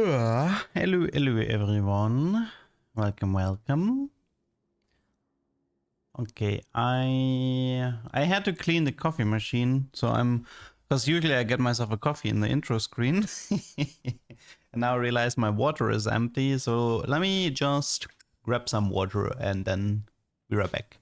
Hello everyone. Welcome. Okay, I had to clean the coffee machine, so because usually I get myself a coffee in the intro screen. And now I realize my water is empty, so let me just grab some water and then be right back.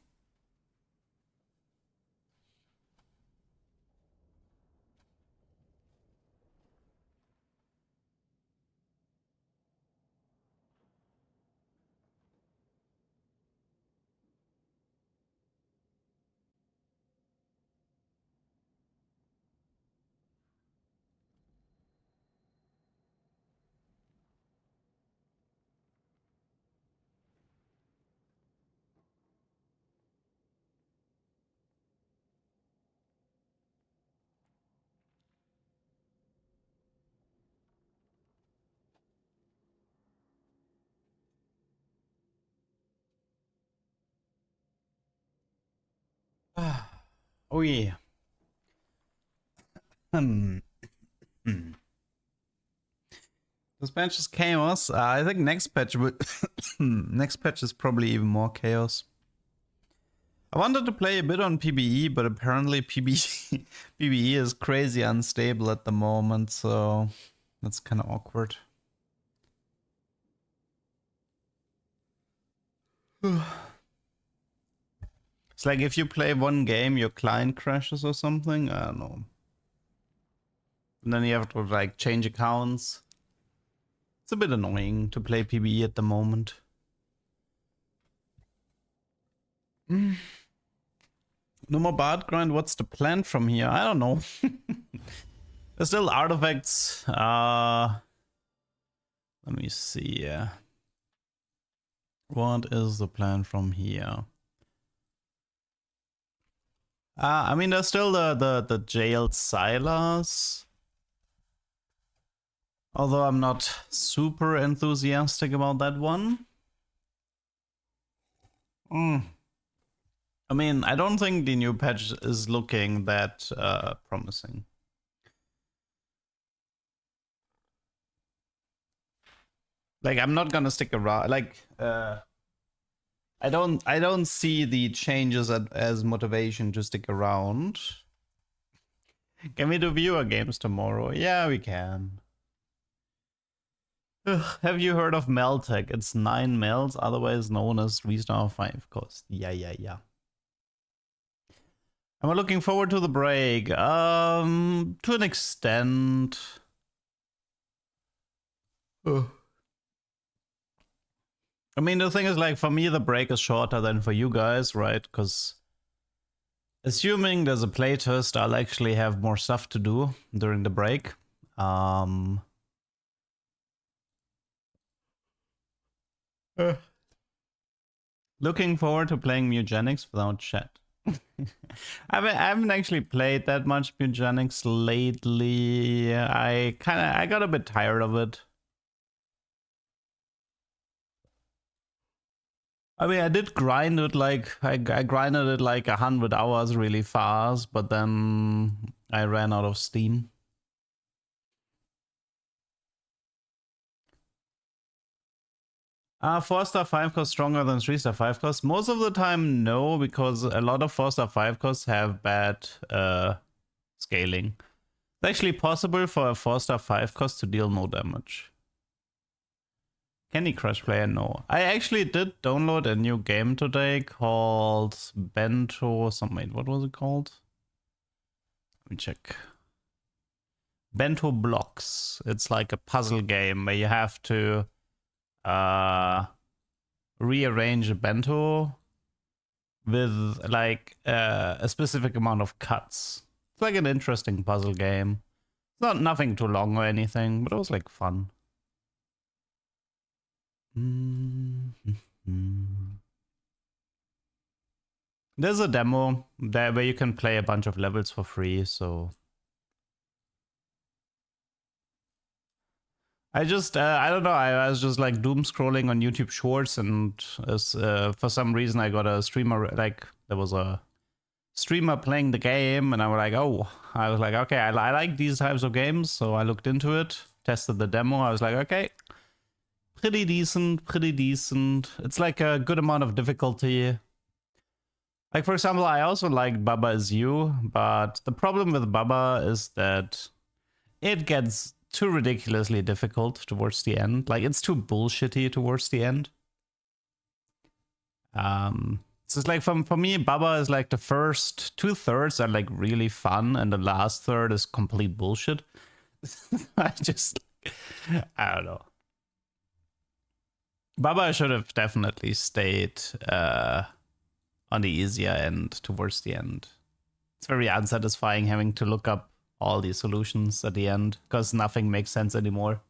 Oh yeah. Hmm. This patch is chaos. I think next patch next patch is probably even more chaos. I wanted to play a bit on PBE, but apparently PBE is crazy unstable at the moment, so that's kind of awkward. It's like if you play one game, your client crashes or something. I don't know. And then you have to like change accounts. It's a bit annoying to play PBE at the moment. No more bard grind. What's the plan from here? I don't know. There's still artifacts. Let me see. What is the plan from here? I mean, there's still the jailed Silas. Although I'm not super enthusiastic about that one. I mean, I don't think the new patch is looking that promising. Like, I'm not gonna stick around. Like, I don't see the changes as motivation to stick around. Can we do viewer games tomorrow? Yeah, we can. Have you heard of Meltech? It's 9 mils, otherwise known as 3-star 5 cost. Yeah. I'm looking forward to the break. To an extent. I mean, the thing is, like, for me, the break is shorter than for you guys, right? Because assuming there's a playtest, I'll actually have more stuff to do during the break. Looking forward to playing Mutagenics without chat. I haven't actually played that much Mutagenics lately. I got a bit tired of it. I mean, I did grind it like I grinded it like 100 hours really fast, but then I ran out of steam. 4-star 5 costs stronger than 3-star 5 costs. Most of the time, no, because a lot of 4-star 5 costs have bad scaling. It's actually possible for a 4-star 5 cost to deal no damage. Candy Crush player, no. I actually did download a new game today called Bento something. What was it called? Let me check. Bento Blocks. It's like a puzzle game where you have to rearrange a bento with like a specific amount of cuts. It's like an interesting puzzle game. It's nothing too long or anything, but it was like fun. There's a demo there where you can play a bunch of levels for free, so I don't know, I was just like doom scrolling on YouTube Shorts, and for some reason I got a streamer, like there was a streamer playing the game, and I was like, okay, I like these types of games, so I looked into it. tested the demo. I was like, okay, pretty decent, pretty decent. It's like a good amount of difficulty. Like, for example, I also like Baba Is You, but the problem with Baba is that it gets too ridiculously difficult towards the end. Like, it's too bullshitty towards the end. So it's like, for me, Baba is like the first 2/3 are like really fun, and the last third is complete bullshit. I don't know. Baba should have definitely stayed on the easier end towards the end. It's very unsatisfying having to look up all the solutions at the end because nothing makes sense anymore.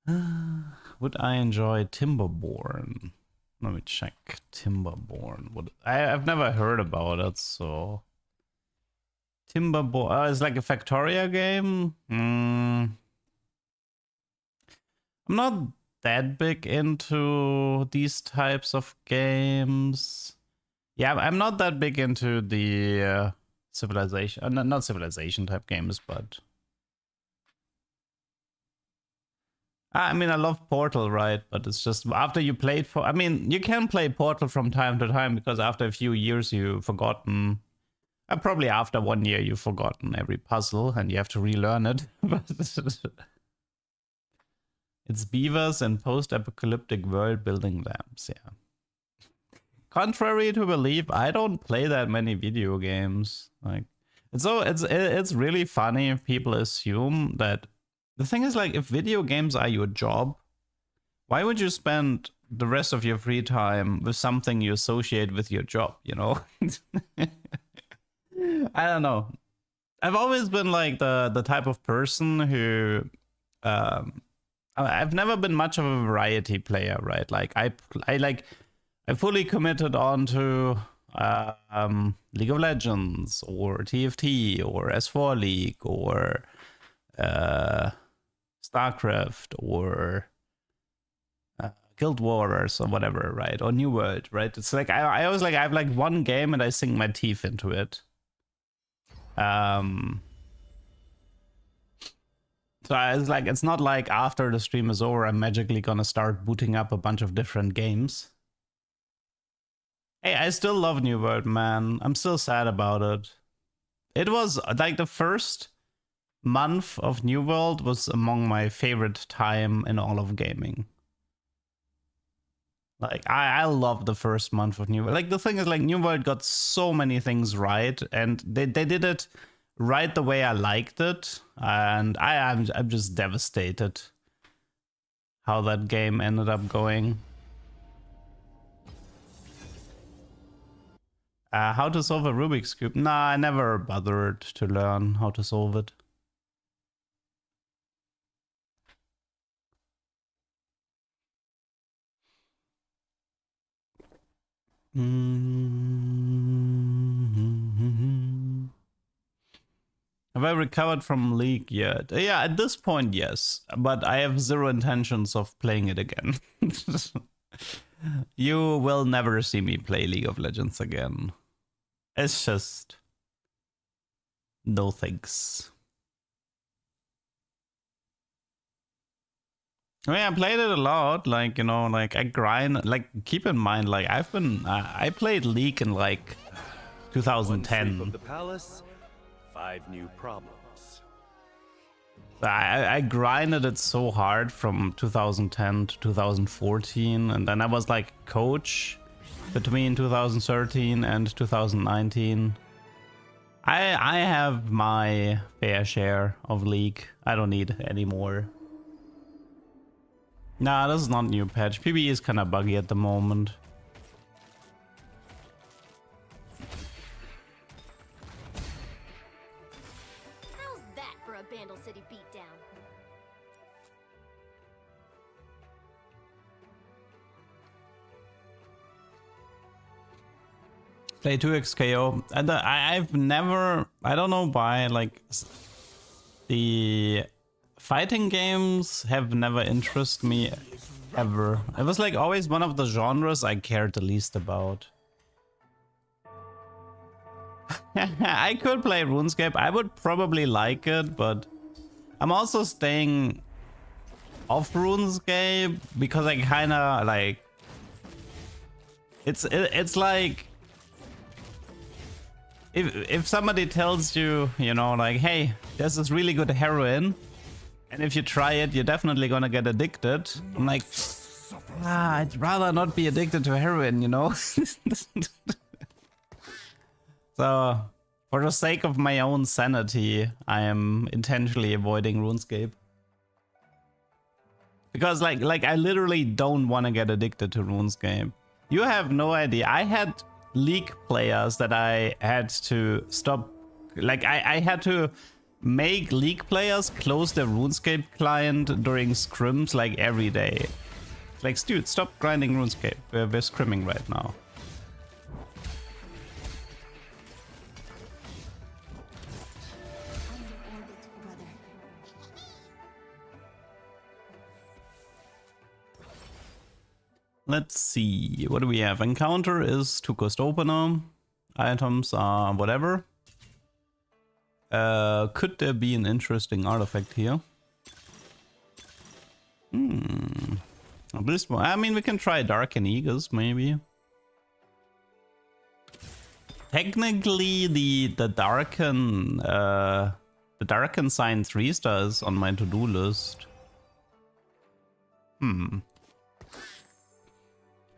Would I enjoy Timberborn? Let me check Timberborn. I've never heard about it, so Timberborn. It's like a Factoria game. I'm not that big into these types of games. Yeah, I'm not that big into the civilization, not civilization type games, but I mean, I love Portal, right? But it's just after you played I mean, you can play Portal from time to time because after a few years you've forgotten. Probably after 1 year you've forgotten every puzzle and you have to relearn it. It's beavers and post-apocalyptic world building lamps, yeah. Contrary to belief, I don't play that many video games. Like, it's really funny if people assume that. The thing is, like, if video games are your job, why would you spend the rest of your free time with something you associate with your job, you know? I don't know. I've always been like the type of person who I've never been much of a variety player, right? Like I fully committed onto League of Legends or TFT or S4 League or StarCraft or Guild Wars or whatever, right? Or New World, right? It's like I always like I have like one game and I sink my teeth into it. So it's like, it's not like after the stream is over, I'm magically gonna start booting up a bunch of different games. Hey, I still love New World, man. I'm still sad about it. It was like the first month of New World was among my favorite time in all of gaming. Like, I love the first month of New World. Like, the thing is, like, New World got so many things right, and they did it right the way I liked it, and I'm just devastated how that game ended up going. How to solve a Rubik's Cube? Nah, I never bothered to learn how to solve it. Have I recovered from League yet? Yeah, at this point, yes. But I have zero intentions of playing it again. You will never see me play League of Legends again. It's just... no thanks. I mean, I played it a lot, like, you know, like, I grind, like, keep in mind, like, I played League in, like, 2010. Of the palace, 5 new problems. I grinded it so hard from 2010 to 2014, and then I was, like, coach between 2013 and 2019. I have my fair share of League. I don't need any more. Nah, this is not new patch. PvE is kind of buggy at the moment. How's that for a Bandle City beatdown? Play 2x KO. And I've never... I don't know why, like... The... fighting games have never interested me ever. It was like always one of the genres I cared the least about. I could play RuneScape. I would probably like it, but I'm also staying off RuneScape because I kind of like it's like if somebody tells you, you know, like, hey, there's this really good heroin, and if you try it, you're definitely gonna get addicted. I'm like, I'd rather not be addicted to heroin, you know. So, for the sake of my own sanity, I am intentionally avoiding RuneScape. Because like I literally don't want to get addicted to RuneScape. You have no idea. I had League players that I had to stop. Like I had to make League players close their RuneScape client during scrims like every day. Like, dude, stop grinding RuneScape. We're scrimming right now. Let's see, what do we have? Encounter is 2 cost opener. Items are whatever. Could there be an interesting artifact here? At least, I mean, we can try Darken Aegis, maybe. Technically, the Darken Sign 3-star is on my to-do list.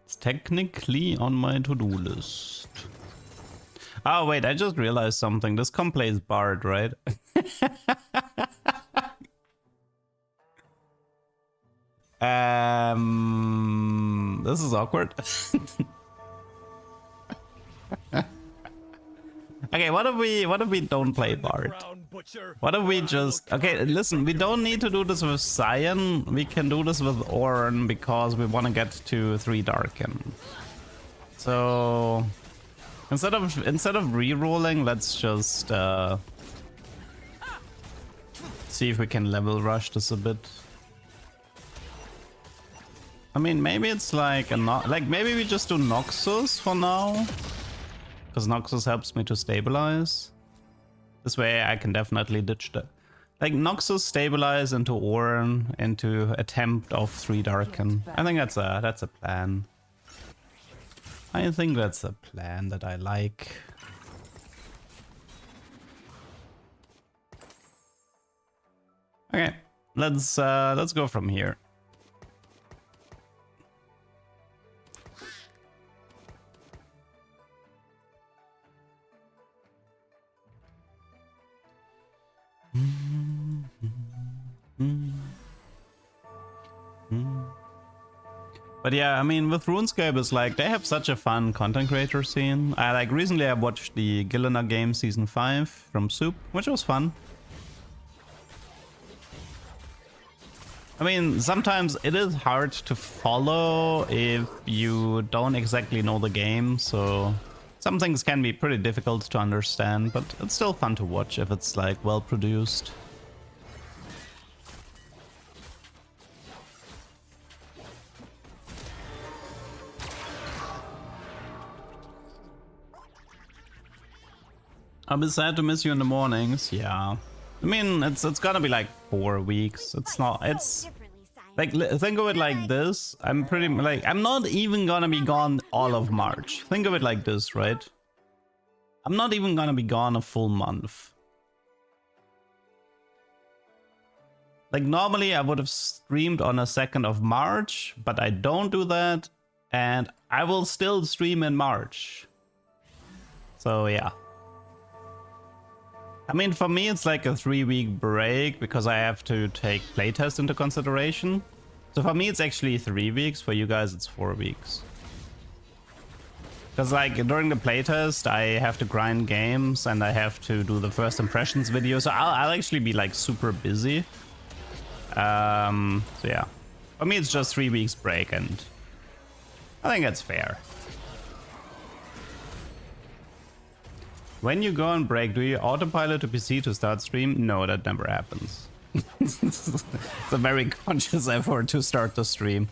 It's technically on my to-do list. Oh wait, I just realized something. This comp plays Bard, right? This is awkward. Okay, what if we don't play Bard? What if we just... Okay, listen, we don't need to do this with Cyan. We can do this with Ornn because we want to get to 3 Darken. So instead of re-rolling, let's just see if we can level rush this a bit. I mean, maybe it's like maybe we just do Noxus for now, because Noxus helps me to stabilize. This way I can definitely ditch the... Like, Noxus stabilize into Ornn, into attempt of 3 Darken. I think that's a plan. I think that's a plan that I like. Okay, let's go from here. But yeah, I mean, with RuneScape, it's like they have such a fun content creator scene. Recently I watched the Gillina game season 5 from Soup, which was fun. I mean, sometimes it is hard to follow if you don't exactly know the game, so some things can be pretty difficult to understand, but it's still fun to watch if it's like well produced. I'll be sad to miss you in the mornings. Yeah, I mean, it's gonna be like 4 weeks. It's not. It's like, think of it like this. I'm not even gonna be gone all of March. Think of it like this, right? I'm not even gonna be gone a full month. Like, normally I would have streamed on a 2nd of March, but I don't do that, and I will still stream in March. So yeah. I mean, for me, it's like a 3-week break because I have to take playtest into consideration. So for me, it's actually 3 weeks. For you guys, it's 4 weeks. Because like during the playtest, I have to grind games and I have to do the first impressions video. So I'll actually be like super busy. So yeah, for me, it's just 3 weeks break, and I think that's fair. When you go on break, do you autopilot to PC to start stream? No, that never happens. It's a very conscious effort to start the stream.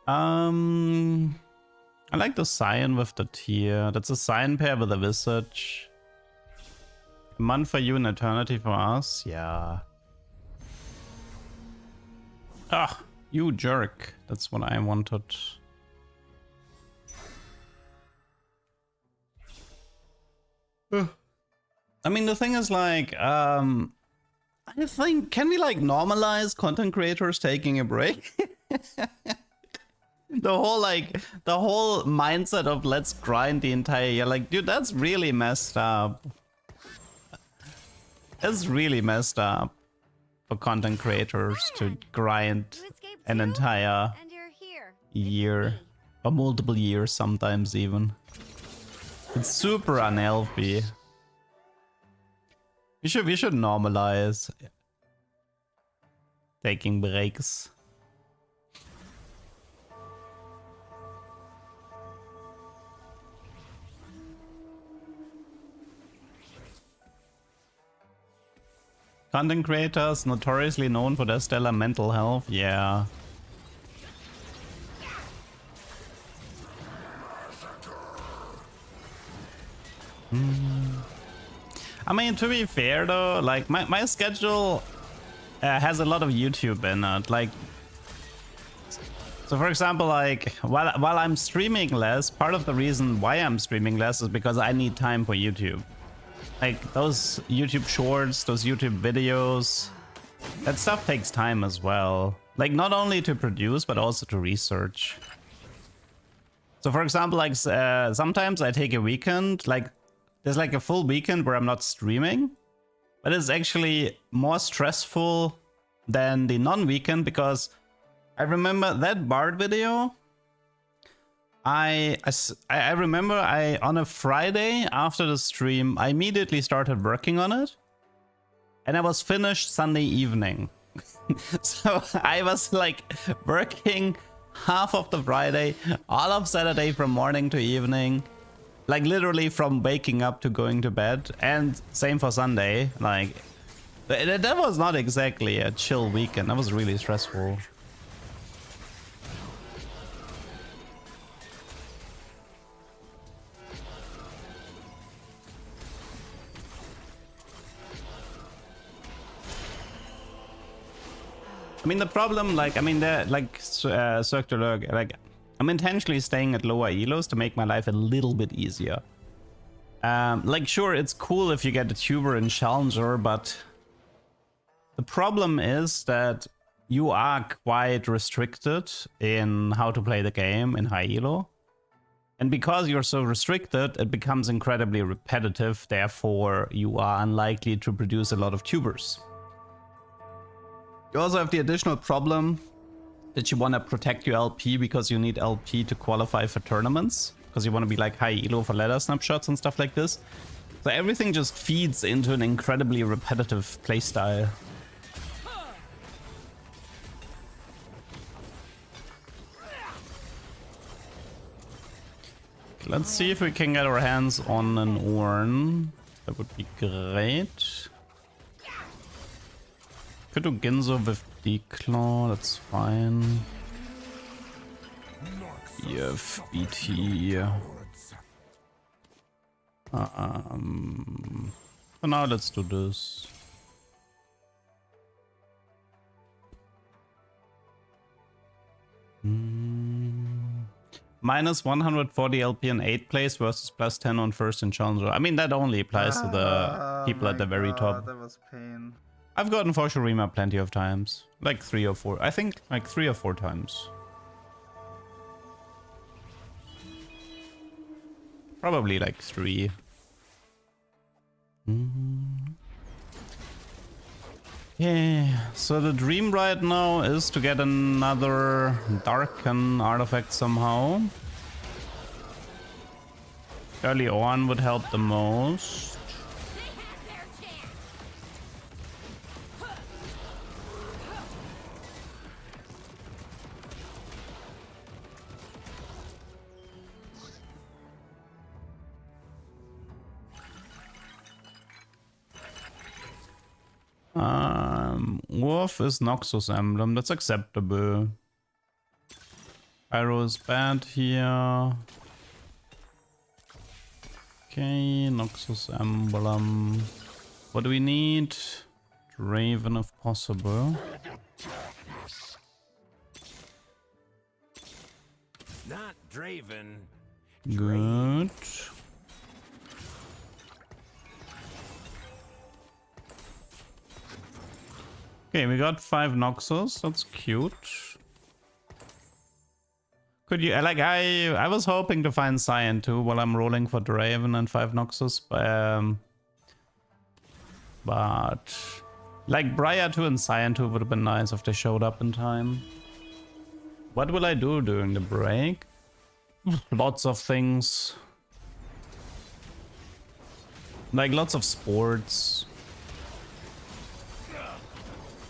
I like the Cyan with the tier. That's a Cyan pair with a Visage. A month for you, an eternity for us. Yeah. Ah, you jerk. That's what I wanted. I mean, the thing is, like, I think, can we, like, normalize content creators taking a break? The whole mindset of let's grind the entire year. Like, dude, that's really messed up. It's really messed up for content creators to grind an entire year. Or multiple years sometimes even. It's super unhealthy. We should normalize taking breaks. Content creators notoriously known for their stellar mental health, yeah. I mean, to be fair though, like my schedule has a lot of YouTube in it. Like, so for example, like while I'm streaming less, part of the reason why I'm streaming less is because I need time for YouTube. Like those YouTube shorts, those YouTube videos, that stuff takes time as well. Like not only to produce, but also to research. So for example, like sometimes I take a weekend, like there's like a full weekend where I'm not streaming, but it's actually more stressful than the non-weekend because I remember that Bard video. I remember on a Friday after the stream, I immediately started working on it and I was finished Sunday evening. So I was like working half of the Friday, all of Saturday from morning to evening, like literally from waking up to going to bed, and same for Sunday. Like that was not exactly a chill weekend. That was really stressful. I mean, the problem, like, I mean, like, circular, like, I'm intentionally staying at lower elos to make my life a little bit easier. Like, sure, it's cool if you get a tuber in Challenger, but the problem is that you are quite restricted in how to play the game in high elo. And because you're so restricted, it becomes incredibly repetitive, therefore you are unlikely to produce a lot of tubers. You also have the additional problem that you want to protect your LP because you need LP to qualify for tournaments, because you want to be like high elo for ladder snapshots and stuff like this. So everything just feeds into an incredibly repetitive playstyle. Let's see if we can get our hands on an Ornn. That would be great. Could do Ginzo with Declaw, that's fine. EF, BT. For now, let's do this. Minus 140 LP in 8th place versus plus 10 on first in Challenger. I mean, that only applies to the people at the very top. That was pain. I've gotten for Shurima plenty of times. Like 3 or 4. I think like 3 or 4 times. Probably like 3. Yeah, so the dream right now is to get another Darken artifact somehow. Early on would help the most. Wolf is Noxus emblem, that's acceptable. Pyro is bad here. Okay, Noxus Emblem. What do we need? Draven if possible. Not Draven. Good. Okay, we got 5 Noxus. That's cute. Could you like I was hoping to find Cyan too while I'm rolling for Draven and 5 Noxus, but like Briar 2 and Cyan 2 would have been nice if they showed up in time. What will I do during the break? Lots of things. Like lots of sports.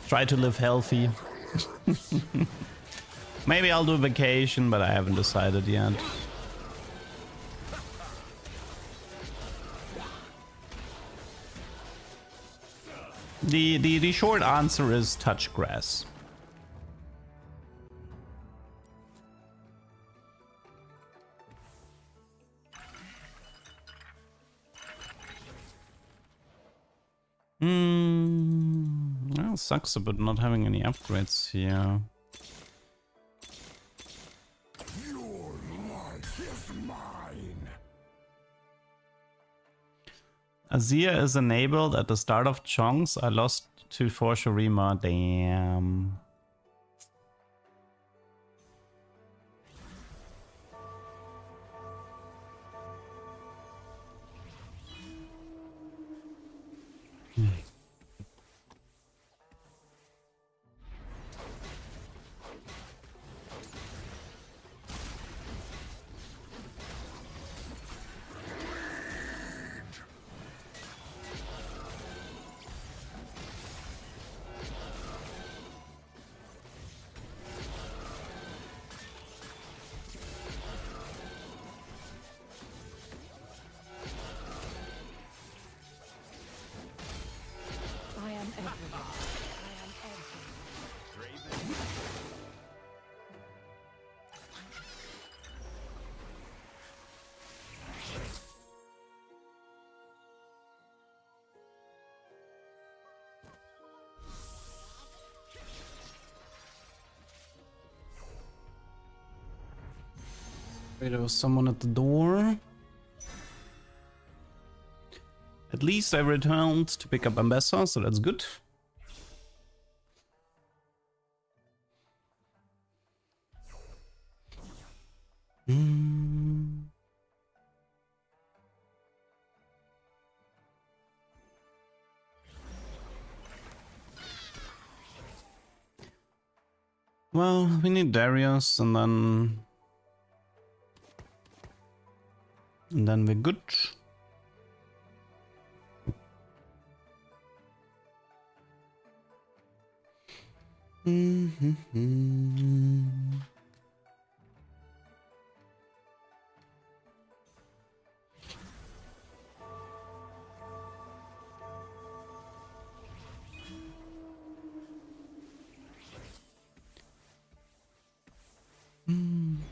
Try to live healthy. Maybe I'll do vacation, but I haven't decided yet. The short answer is touch grass. Well, sucks a bit not having any upgrades here. Your life is mine. Azir is enabled at the start of chunks. I lost to for Shurima. Damn. I am everywhere. I am everywhere. Wait, there was someone at the door. At least I returned to pick up Ambassador, so that's good. Well, we need Darius and then we're good.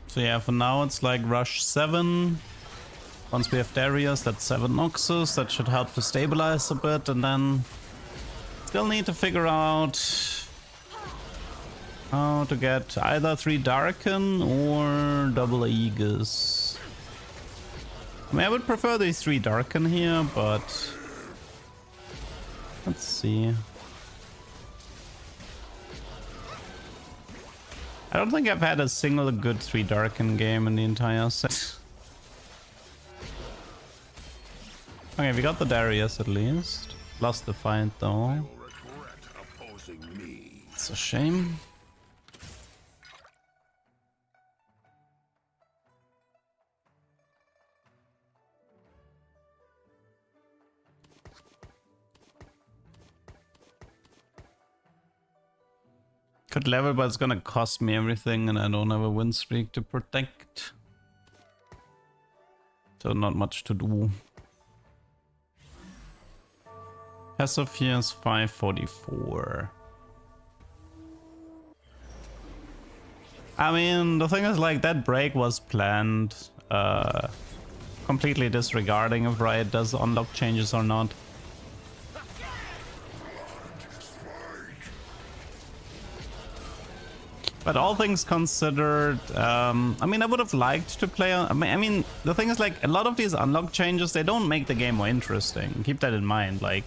So yeah, for now it's like rush 7. Once we have Darius, that's 7 Noxus. That should help to stabilize a bit, and then still need to figure out how to get either 3 Darken or double Aegis. I mean, I would prefer these 3 Darken here, but let's see. I don't think I've had a single good 3 Darken game in the entire set. Okay, we got the Darius at least. Lost the fight though. It's a shame. Could level, but it's gonna cost me everything, and I don't have a win streak to protect. So not much to do. Passive here is 544. I mean, the thing is, like, that break was planned, completely disregarding if Riot does unlock changes or not. But all things considered, I mean, I would have liked to play on... I mean, the thing is, like, a lot of these unlock changes, they don't make the game more interesting. Keep that in mind. Like,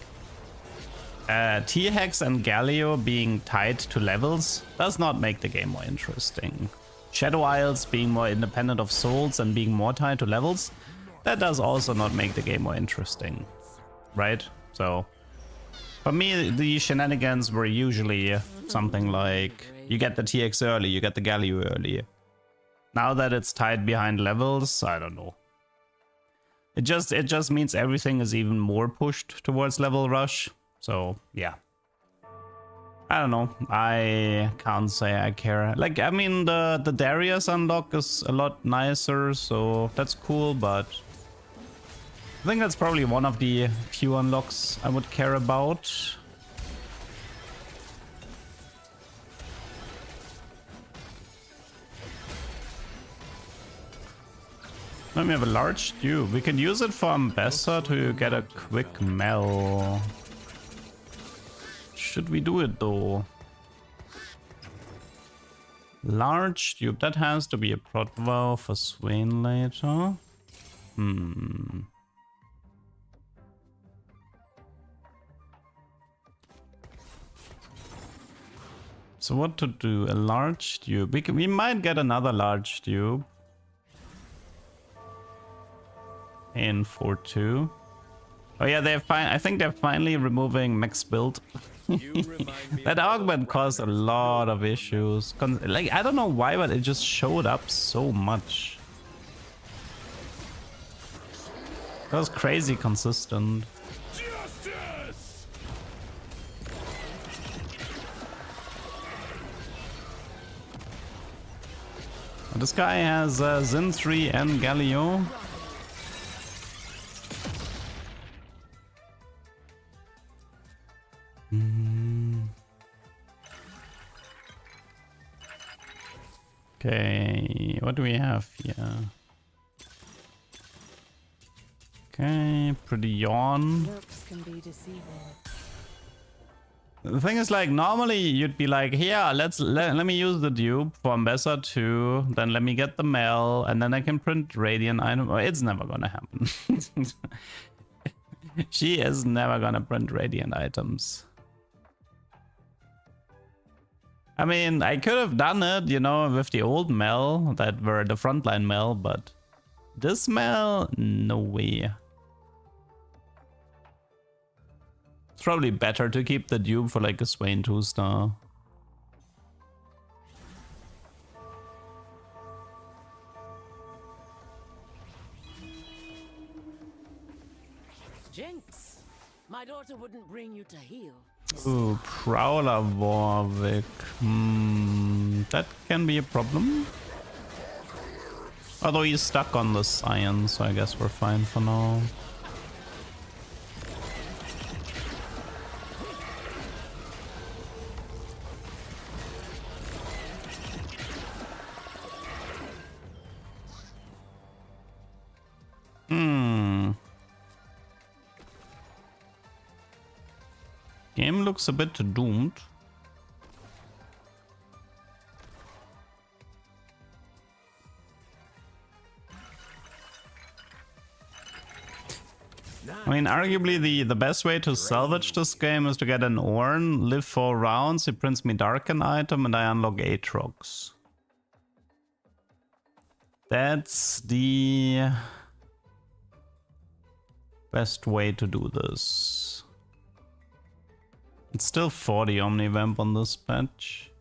T-Hex and Galio being tied to levels does not make the game more interesting. Shadow Isles being more independent of souls and being more tied to levels, that does also not make the game more interesting. Right? So, for me, the shenanigans were usually something like... You get the TX early, you get the Galio early. Now that it's tied behind levels, I don't know. It just means everything is even more pushed towards level rush. So yeah. I don't know. I can't say I care. Like, I mean, the Darius unlock is a lot nicer, so that's cool, but I think that's probably one of the few unlocks I would care about. Let me have a large tube. We can use it for Ambassador to get a quick mel. Should we do it though? Large tube. That has to be a prot vow for Swain later. So what to do? A large tube. We might get another large tube. In 4-2. Oh yeah, I think they're finally removing max build. That augment caused a lot of issues. Like, I don't know why, but it just showed up so much. That was crazy consistent. Justice! This guy has Zin 3 and Galio. Okay, what do we have here? Okay, pretty yawn. Looks can be deceiving. The thing is, like, normally you'd be like, here, let me use the dupe for Ambassador 2, then let me get the mail, and then I can print Radiant item. Oh, it's never gonna happen. She is never gonna print Radiant items. I mean, I could have done it, you know, with the old Mel that were the frontline Mel, but this Mel, no way. It's probably better to keep the dupe for like a Swain 2-star. Jinx, my daughter wouldn't bring you to heal. Ooh, Prowler Warwick. That can be a problem. Although he's stuck on the science, so I guess we're fine for now. Game looks a bit doomed. I mean, arguably the best way to salvage this game is to get an Ornn, live 4 rounds, he prints me Darken item, and I unlock Aatrox. That's the best way to do this. It's still 40 Omnivamp on this patch.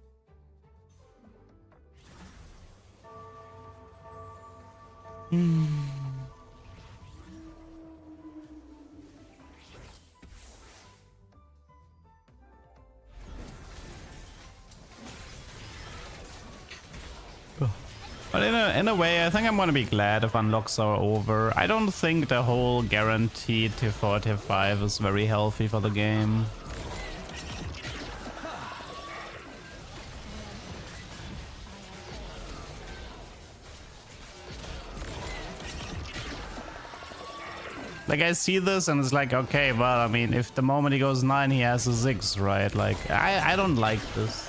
But in a way, I think I'm gonna be glad if unlocks are over. I don't think the whole guaranteed to 45 is very healthy for the game. Like, I see this and it's like, okay, well, I mean, if the moment he goes 9, he has a 6, right? Like, I don't like this.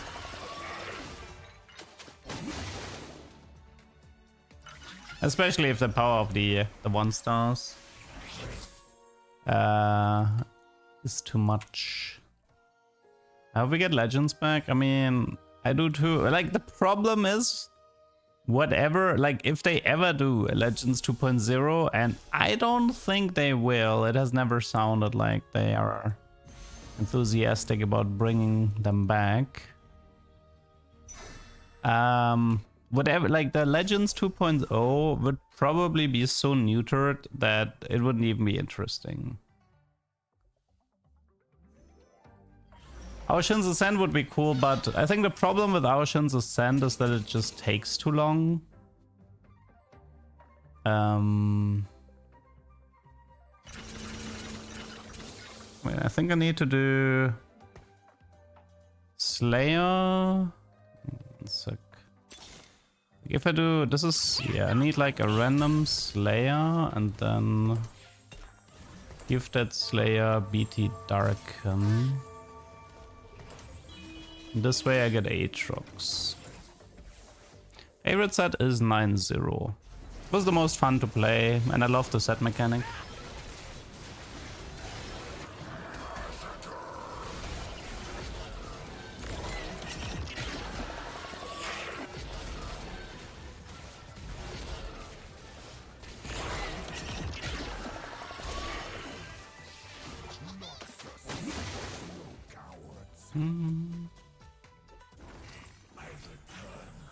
Especially if the power of the 1-stars is too much. I hope we get legends back. I mean, I do too. Like, the problem is, whatever, like, if they ever do Legends 2.0, and I don't think they will, it has never sounded like they are enthusiastic about bringing them back. Whatever, like, the Legends 2.0 would probably be so neutered that it wouldn't even be interesting. Ocean's Ascent would be cool, but I think the problem with Ocean's Ascent is that it just takes too long. Wait, I think I need to do Slayer. One sec. If I do, this is, yeah, I need like a random Slayer and then give that Slayer BT Darken. This way I get Aatrox. Favorite set is 9-0. It was the most fun to play and I love the set mechanic.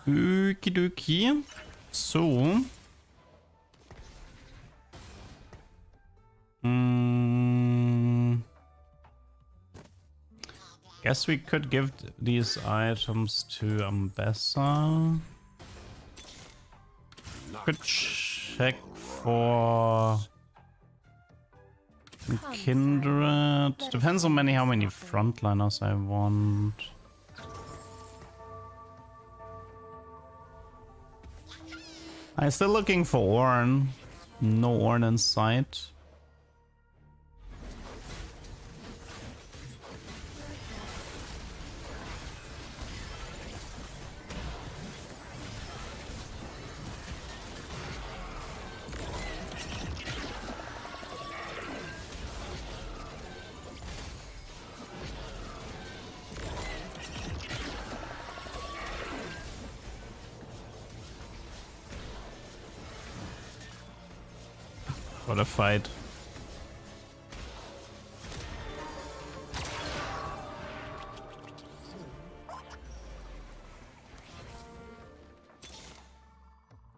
Okidoki. So. Guess we could give these items to Ambessa. Could check for Kindred. Depends on how many frontliners I want. I'm still looking for Ornn. No Ornn in sight. What a fight.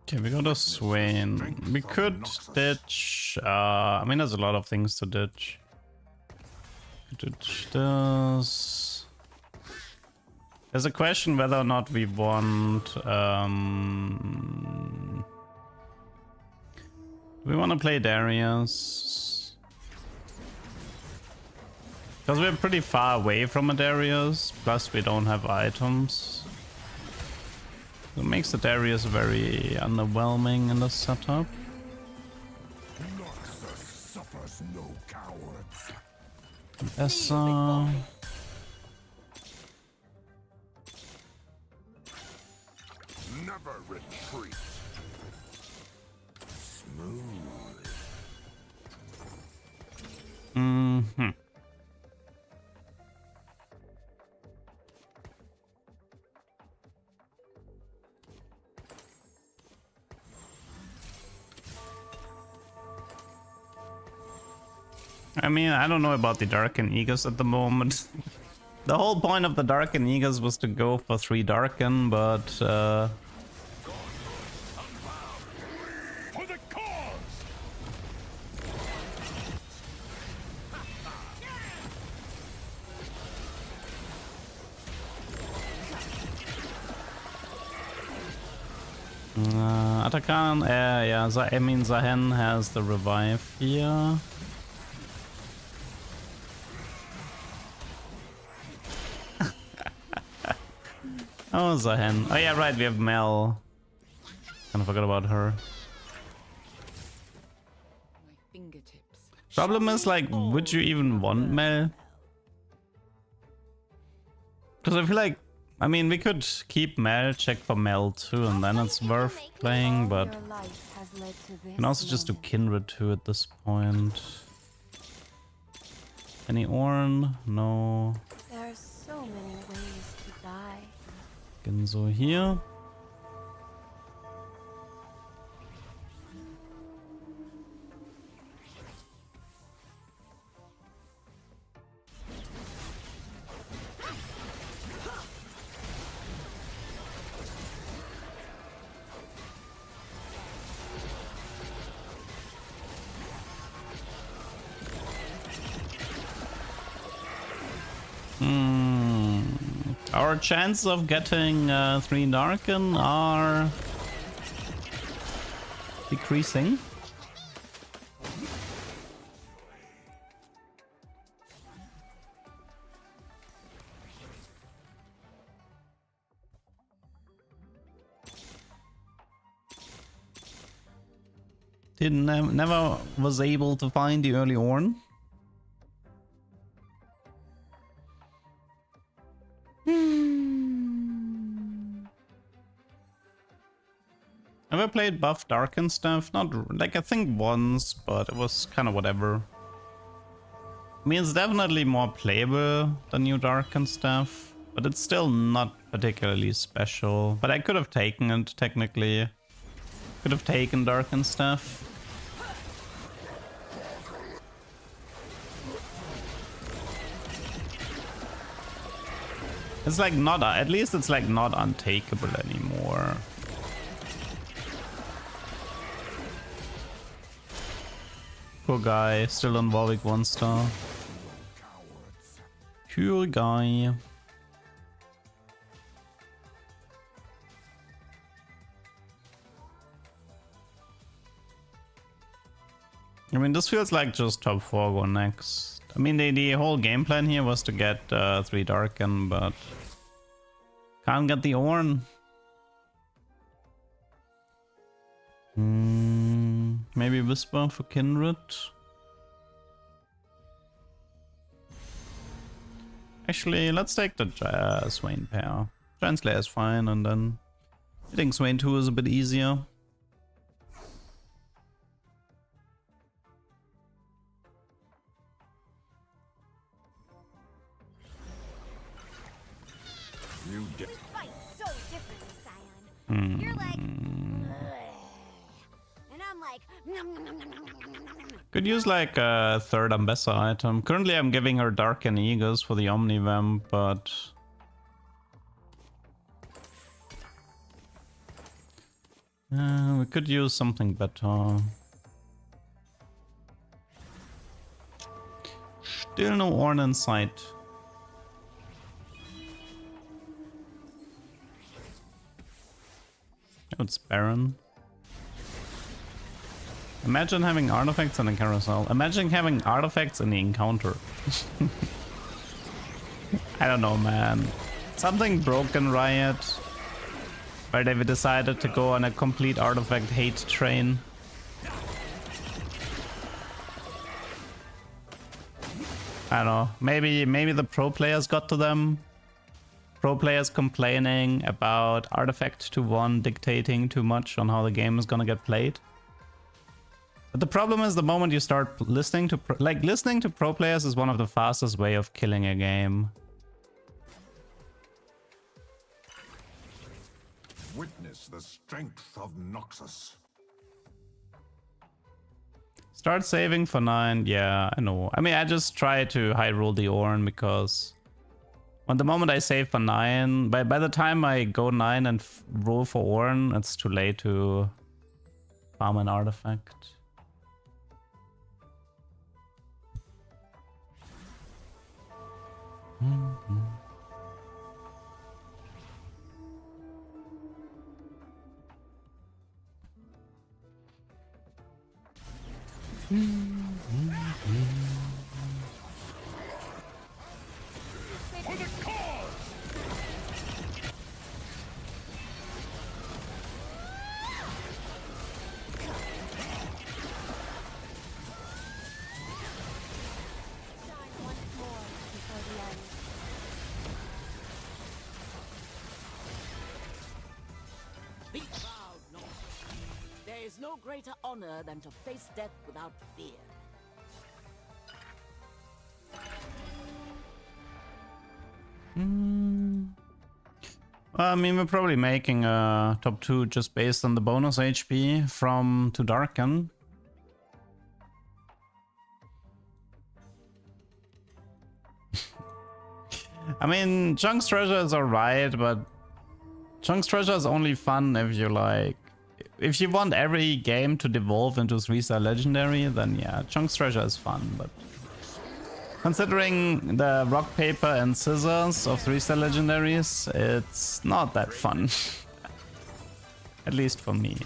Okay, we got a Swain. We could ditch. I mean, there's a lot of things to ditch. Ditch this. There's a question whether or not we want. We want to play Darius. Because we're pretty far away from a Darius, plus we don't have items. It makes the Darius very underwhelming in the setup. Suffers no cowards. Essa. Never retreat. Mm-hmm. I mean, I don't know about the Darken Aegis at the moment. The whole point of the Darken Aegis was to go for 3 Darken, but For the cause. Atakan, yeah, I mean Zahen has the revive here. Oh, Zahen. Oh yeah, right, we have Mel. Kinda forgot about her. My fingertips. Problem is, like, would you even want Mel? Because I feel like, I mean, we could keep Mel, check for Mel too, and then it's worth playing, but Your life has led to you this can also just do moment. Kindred too at this point. Any Ornn? No. There are so many ways to die. Genzo here. Our chance of getting 3 Darken are decreasing. Never was able to find the early Ornn. Never played buff Darken stuff, not like I think once, but it was kind of whatever. I mean, it's definitely more playable than new Darken stuff, but it's still not particularly special. But I could have taken it technically. Could have taken Darken stuff. It's like not, at least it's like not untakeable anymore. Poor guy, still on Warwick 1 star. Poor guy. I mean, this feels like just top 4 go next. I mean, the whole game plan here was to get 3 Darken, but can't get the Ornn. Maybe Whisper for Kindred. Actually, let's take the Swain pair. Giant Slayer is fine, and then hitting Swain 2 is a bit easier. You get Fight so differently, Scion. You're like, and I'm like, nom, nom, nom, nom, nom, nom, nom, nom. Could use like a third Ambessa item. Currently I'm giving her Darken Eagles for the Omnivamp, but we could use something better. Still no Ornn in sight. Oh, it's Baron. Imagine having artifacts in a carousel. Imagine having artifacts in the encounter. I don't know, man. Something broken, Riot. Where they decided to go on a complete artifact hate train. I don't know. Maybe the pro players got to them. Pro players complaining about Artifact to 1 dictating too much on how the game is gonna get played. But the problem is the moment you start listening to listening to pro players is one of the fastest way of killing a game. witness the strength of Noxus. Start saving for 9. Yeah, I know. I mean, I just try to high roll the Ornn because when the moment I save for 9, by the time I go 9 and roll for Ornn, it's too late to farm an artifact. For the cause! is no greater honor than to face death without fear. I mean, we're probably making a top 2 just based on the bonus HP from To Darken. I mean, Chunk's Treasure is alright, but Chunk's Treasure is only fun if you like... If you want every game to devolve into 3-star legendary, then yeah, Chunk's Treasure is fun, but... Considering the rock, paper, and scissors of 3-star legendaries, it's not that fun. At least for me.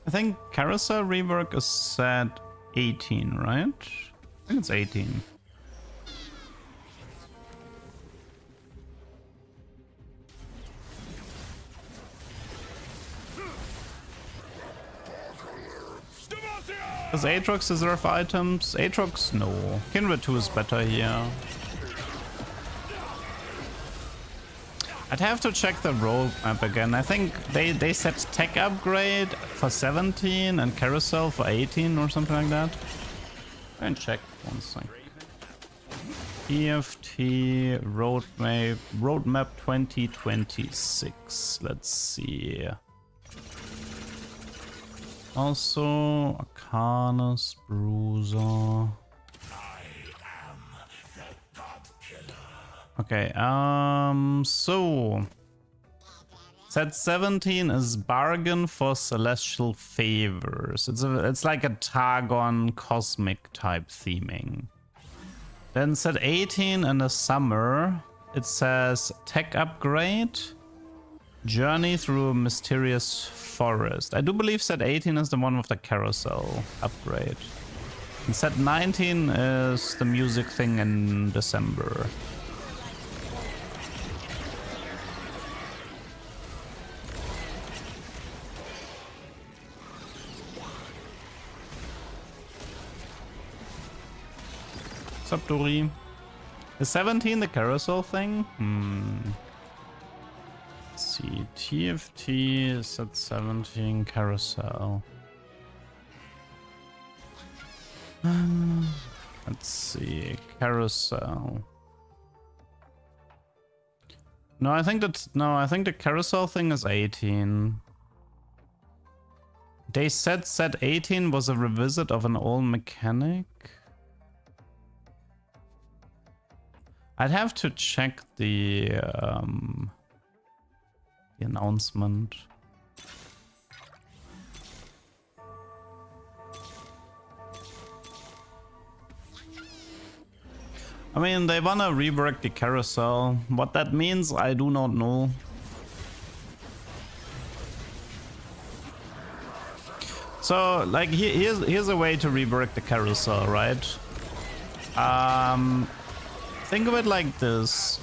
I think Carousel rework is set 18, right? I think it's 18. Does Aatrox deserve items? Aatrox, no. Kindred 2 is better here. I'd have to check the roadmap again. I think they set tech upgrade for 17 and carousel for 18 or something like that. And check one second. EFT roadmap 2026. Let's see. Also Arcanus, Bruiser. Okay, so set 17 is bargain for celestial favors. It's like a Targon cosmic type theming. Then set 18 in the summer, it says tech upgrade, journey through a mysterious forest. I do believe set 18 is the one with the carousel upgrade. And set 19 is the music thing in December. What's up, Dori? Is 17 the carousel thing? Let's see. TFT is at 17 carousel. Let's see. Carousel. No, I think the carousel thing is 18. They said set 18 was a revisit of an old mechanic. I'd have to check the announcement. I mean, they wanna rework the carousel. What that means, I do not know. So, like, here's a way to rework the carousel, right? Think of it like this.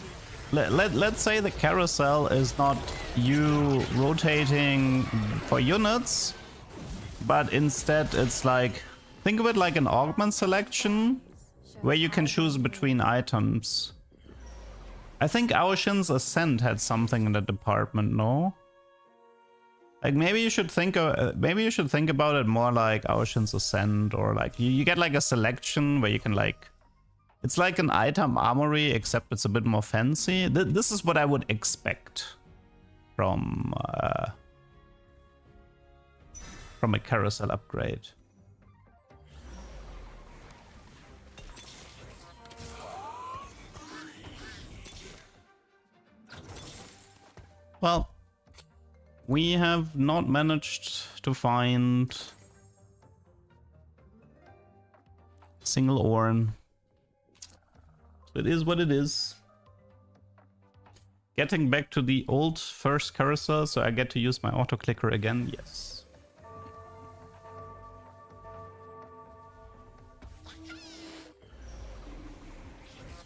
Let's say the carousel is not you rotating for units, but instead it's like, think of it like an augment selection where you can choose between items. I think Ocean's Ascent had something in the department, no? Like maybe you should think about it more like Ocean's Ascent, or like you get like a selection where you can like, it's like an item armory, except it's a bit more fancy. This is what I would expect from a carousel upgrade. Well, we have not managed to find a single Ornn. It is what it is. Getting back to the old first carousel, so I get to use my auto clicker again. Yes.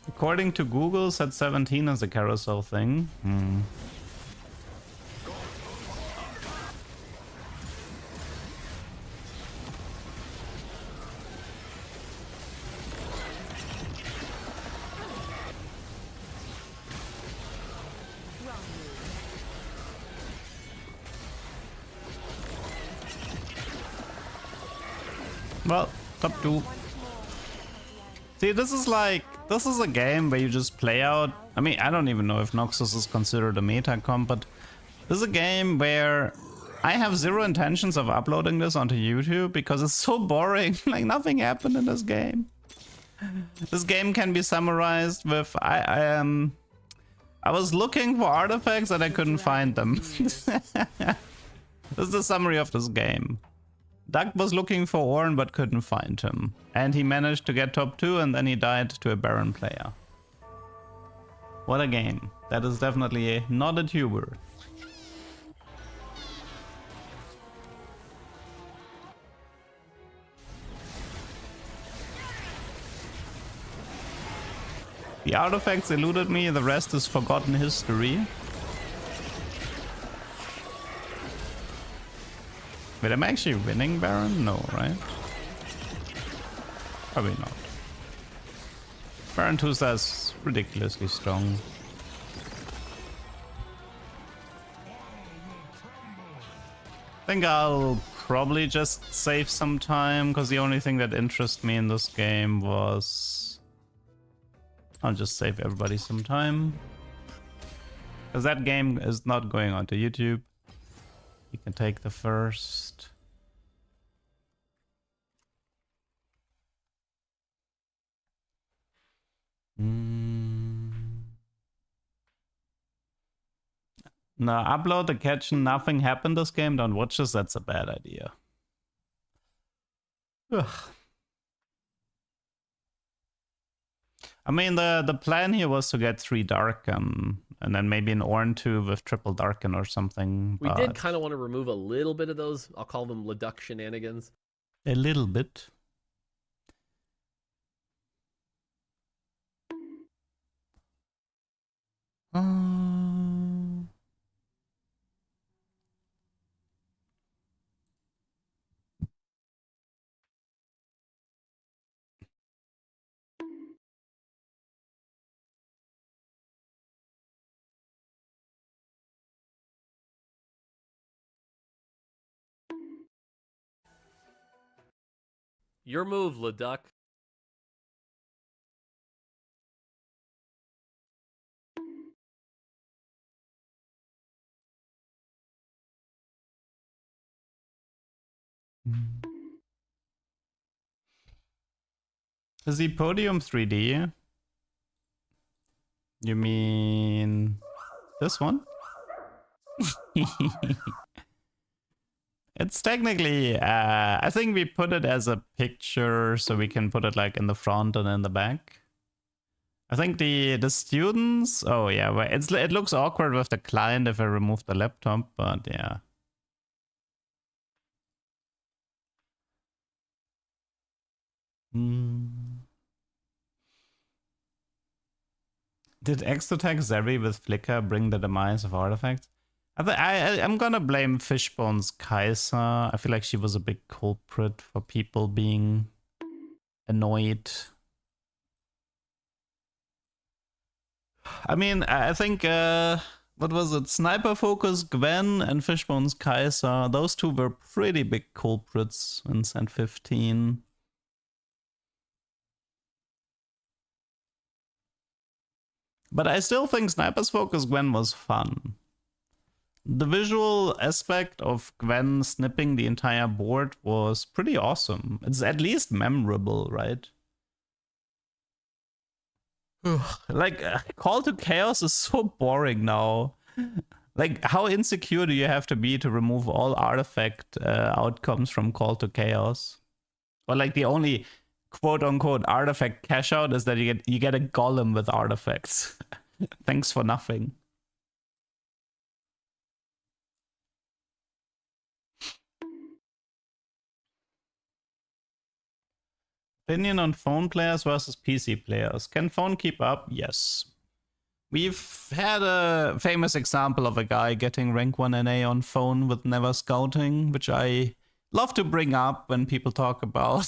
According to Google, set 17 is the carousel thing. Well, top 2. See, this is a game where you just play out. I mean, I don't even know if Noxus is considered a meta comp, but this is a game where I have zero intentions of uploading this onto YouTube because it's so boring. Like, nothing happened in this game. This game can be summarized with I was looking for artifacts and I couldn't find them. This is the summary of this game. Doug was looking for Ornn but couldn't find him. And he managed to get top 2 and then he died to a Baron player. What a game. That is definitely not a tuber. The artifacts eluded me, the rest is forgotten history. Wait, am I actually winning Baron? No, right? Probably not. Baron 2 is ridiculously strong. I think I'll probably just save some time, because the only thing that interests me in this game was... I'll just save everybody some time. Because that game is not going onto YouTube. You can take the first. No, upload the catch and nothing happened this game. Don't watch this. That's a bad idea. Ugh. I mean, the plan here was to get 3 Darken, and then maybe an Ornn 2 with triple Darken or something. We did kind of want to remove a little bit of those, I'll call them Leduc shenanigans. A little bit. Your move, Leduc. Is the podium 3D? You mean this one? It's technically, I think we put it as a picture so we can put it like in the front and in the back. I think the students, oh yeah, well, it looks awkward with the client if I remove the laptop, but yeah. Did Exotech Zeri with Flicker bring the demise of artifacts? I'm gonna blame Fishbone's Kaiser. I feel like she was a big culprit for people being annoyed. I mean, I think, what was it? Sniper Focus, Gwen, and Fishbone's Kaiser. Those 2 were pretty big culprits in Cent 15. But I still think Sniper's Focus Gwen was fun. The visual aspect of Gwen snipping the entire board was pretty awesome. It's at least memorable, right? Like, Call to Chaos is so boring now. Like, how insecure do you have to be to remove all artifact outcomes from Call to Chaos? Or like the only quote-unquote artifact cash out is that you get a golem with artifacts. Thanks for nothing. Opinion on phone players versus PC players. Can phone keep up? Yes. We've had a famous example of a guy getting rank 1 NA on phone with never scouting, which I love to bring up when people talk about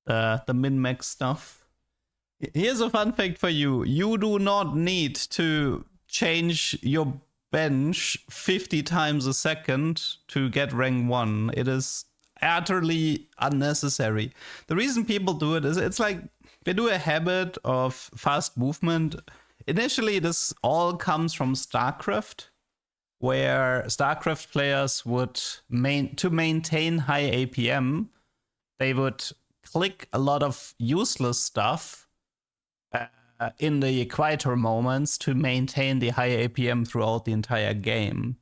the min-max stuff. Here's a fun fact for you. You do not need to change your bench 50 times a second to get rank 1. It is utterly unnecessary. The reason people do it is it's like they do a habit of fast movement. Initially, this all comes from StarCraft, where StarCraft players would, to maintain high APM, they would click a lot of useless stuff in the quieter moments to maintain the high APM throughout the entire game.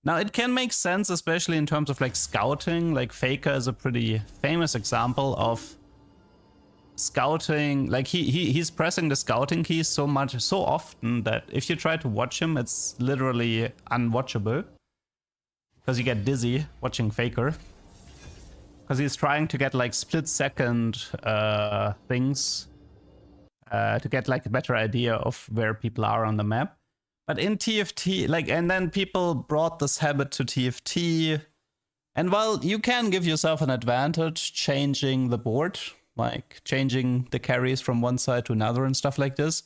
Now, it can make sense, especially in terms of like scouting. Like Faker is a pretty famous example of scouting. Like he's pressing the scouting keys so often that if you try to watch him, it's literally unwatchable because you get dizzy watching Faker. Because he's trying to get like split-second things to get like a better idea of where people are on the map. But in TFT, like, and then people brought this habit to TFT. And while you can give yourself an advantage changing the board, like changing the carries from one side to another and stuff like this,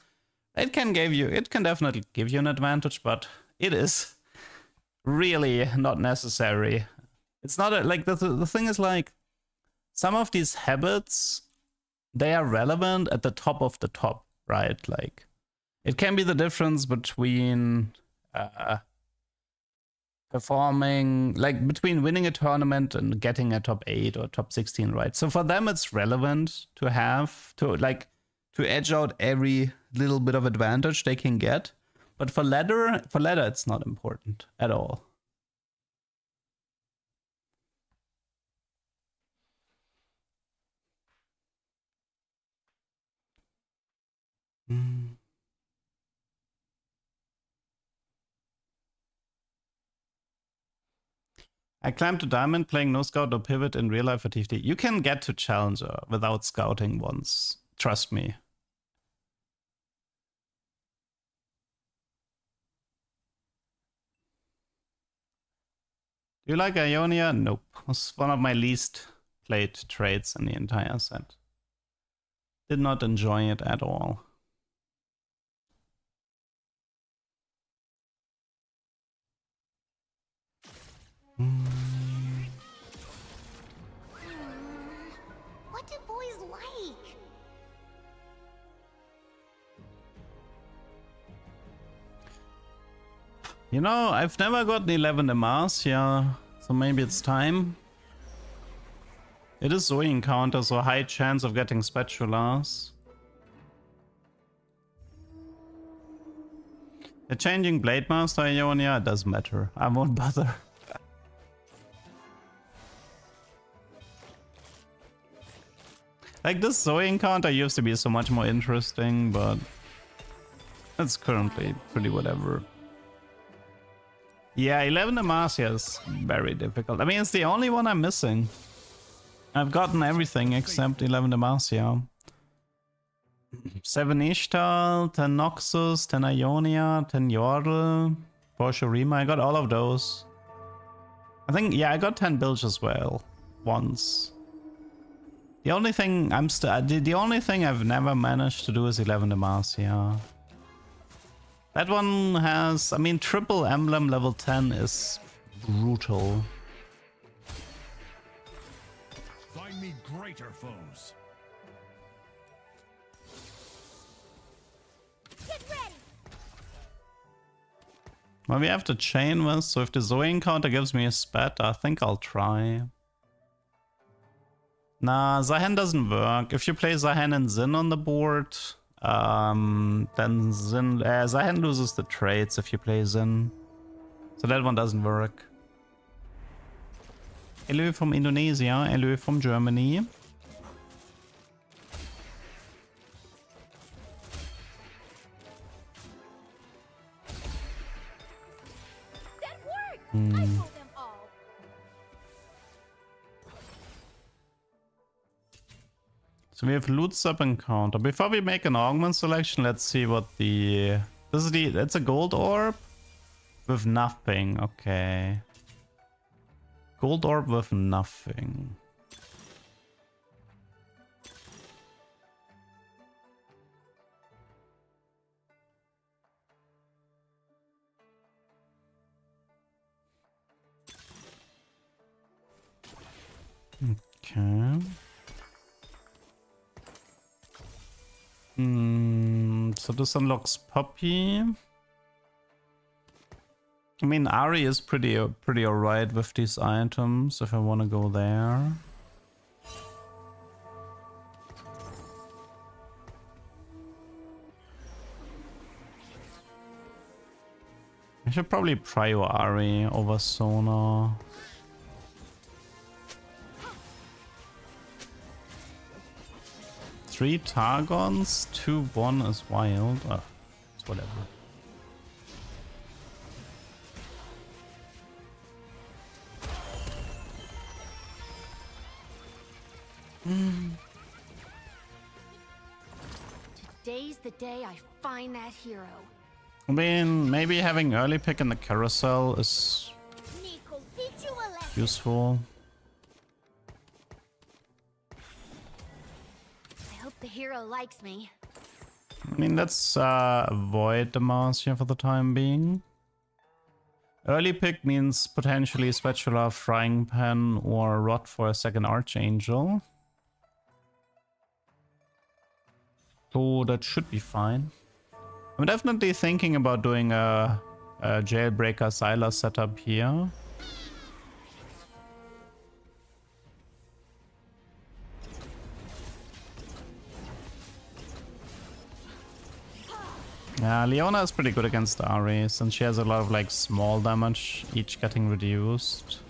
it can definitely give you an advantage, but it is really not necessary. It's not like the thing is like some of these habits, they are relevant at the top of the top, right? Like it can be the difference between performing, like between winning a tournament and getting a top 8 or top 16, right? So for them, it's relevant to have to edge out every little bit of advantage they can get. But for ladder, it's not important at all. I climbed to Diamond playing no scout or pivot in real life for TFT. You can get to Challenger without scouting once. Trust me. Do you like Ionia? Nope. It was one of my least played trades in the entire set. Did not enjoy it at all. What do boys like? You know, I've never gotten 11 Demacia, so maybe it's time. It is Zoe encounter, so high chance of getting spatulas. The changing Blade Master Ionia, it doesn't matter. I won't bother. Like this Zoe encounter used to be so much more interesting, but it's currently pretty whatever. Yeah, 11 Demacia is very difficult. I mean, it's the only one I'm missing. I've gotten everything except 11 Demacia. 7 Ishtal, 10 Noxus, 10 Ionia, 10 Yordle, 4 Shurima. I got all of those. I think, yeah, I got 10 Bilge as well. Once. The only thing the only thing I've never managed to do is 11 Demacia. That one has, I mean, triple emblem level 10 is brutal. Find me greater foes. Get ready! Well, we have to chain with, so if the Zoe encounter gives me a spat, I think I'll try. Nah, Zahen doesn't work. If you play Zahen and Xin on the board, then Zahen loses the traits if you play Xin. So that one doesn't work. Hello from Indonesia, hello from Germany. That worked! I told them all. So we have loot sub encounter. Before we make an augment selection, let's see what the... That's a gold orb with nothing. Okay. Gold orb with nothing. Okay. So this unlocks Poppy. I mean, Ari is pretty alright with these items if I want to go there. I should probably prio Ari over Sona. Three Targons, 2-1 is wild. Oh, it's whatever. Today's the day I find that hero. I mean, maybe having early pick in the carousel is Nico, teach you a lesson. useful. I hope the hero likes me. I mean, let's avoid the Marcia for the time being. Early pick means potentially Spatula, Frying Pan, or Rod for a second Archangel. So that should be fine. I'm definitely thinking about doing a Jailbreaker Sylar setup here. Yeah, Leona is pretty good against Ari, since she has a lot of like small damage, each getting reduced.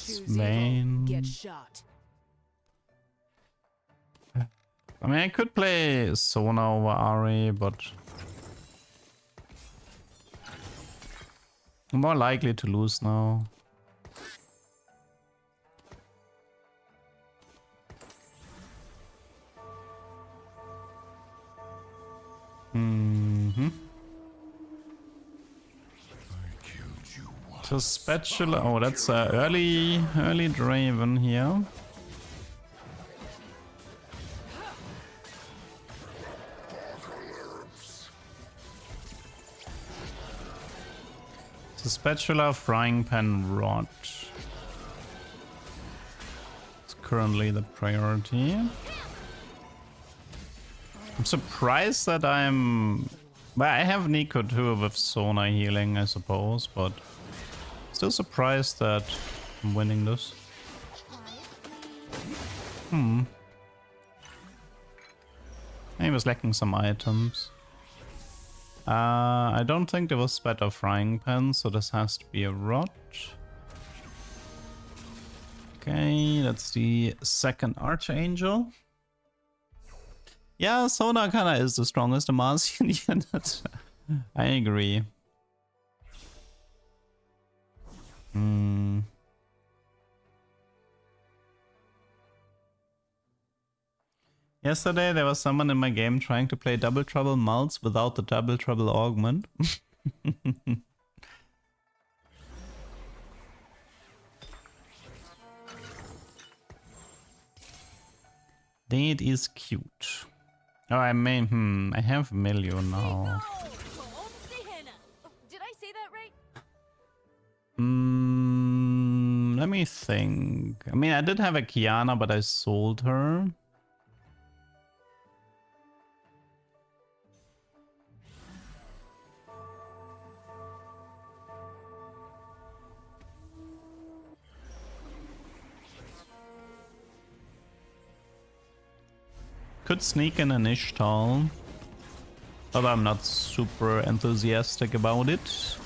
Choose Main. evil, get shot. I mean, I could play Sona over Ari, but I'm more likely to lose now. So Spatula, oh, that's early Draven here. So Spatula, Frying Pan, Rod. It's currently the priority. I'm surprised that well, I have Nico too with Sona healing, I suppose, but still surprised that I'm winning this. He was lacking some items. I don't think there was better Frying Pan, so this has to be a Rod. Okay, that's the second Archangel. Yeah, Sona kinda is the strongest Martian unit. I agree. Yesterday there was someone in my game trying to play Double Trouble Mults without the Double Trouble Augment. That is cute. Oh, I mean, I have Milio now. Did I say that right? Let me think. I mean, I did have a Kiana, but I sold her. Could sneak in an Ishtal, but I'm not super enthusiastic about it.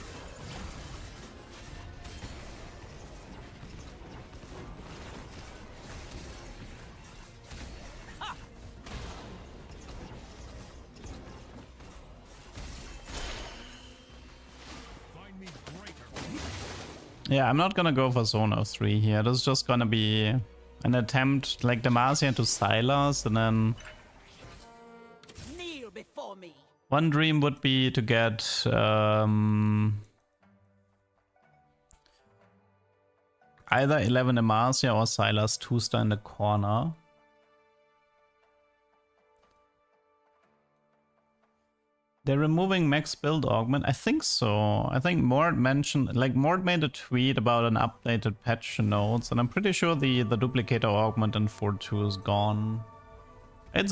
Yeah, I'm not gonna go for Zone 3 here. This is just gonna be an attempt like Demacia to Silas, and then Kneel before me. one dream would be to get either 11 Demacia or Silas 2-star in the corner. They're removing max build augment? I think so. I think Mort mentioned, like Mort made a tweet about an updated patch notes, and I'm pretty sure the duplicator augment in 4.2 is gone. It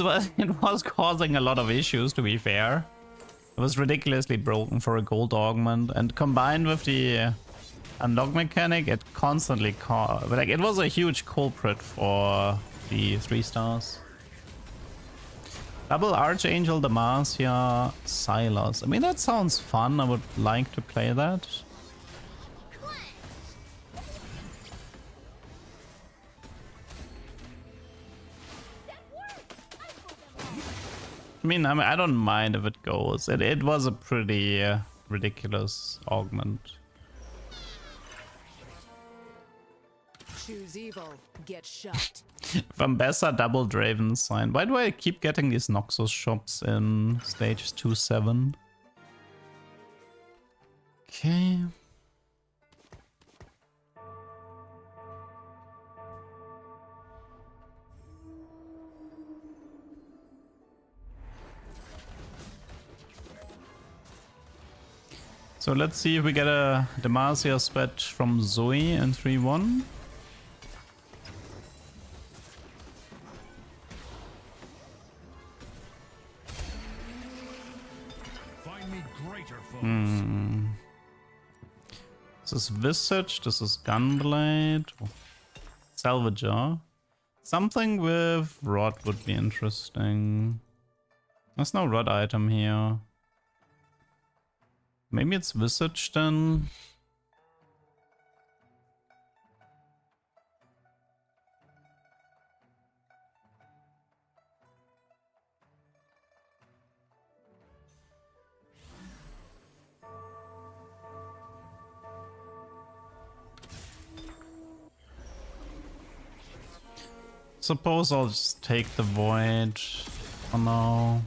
was causing a lot of issues, to be fair. It was ridiculously broken for a gold augment, and combined with the unlock mechanic, it constantly like it was a huge culprit for the 3 stars. Double Archangel, Demacia, Silas. I mean, that sounds fun. I would like to play that. I don't mind if it goes. It was a pretty ridiculous augment. Choose evil, get shot. Vambessa double Draven sign. Why do I keep getting these Noxus shops in stages 2-7? Okay. So let's see if we get a Demacia sweat from Zoe in 3-1. Find me greater foes. This is Visage, this is Gunblade. Salvager. Something with Rod would be interesting. There's no Rod item here. Maybe it's Visage then. Suppose I'll just take the Void for now.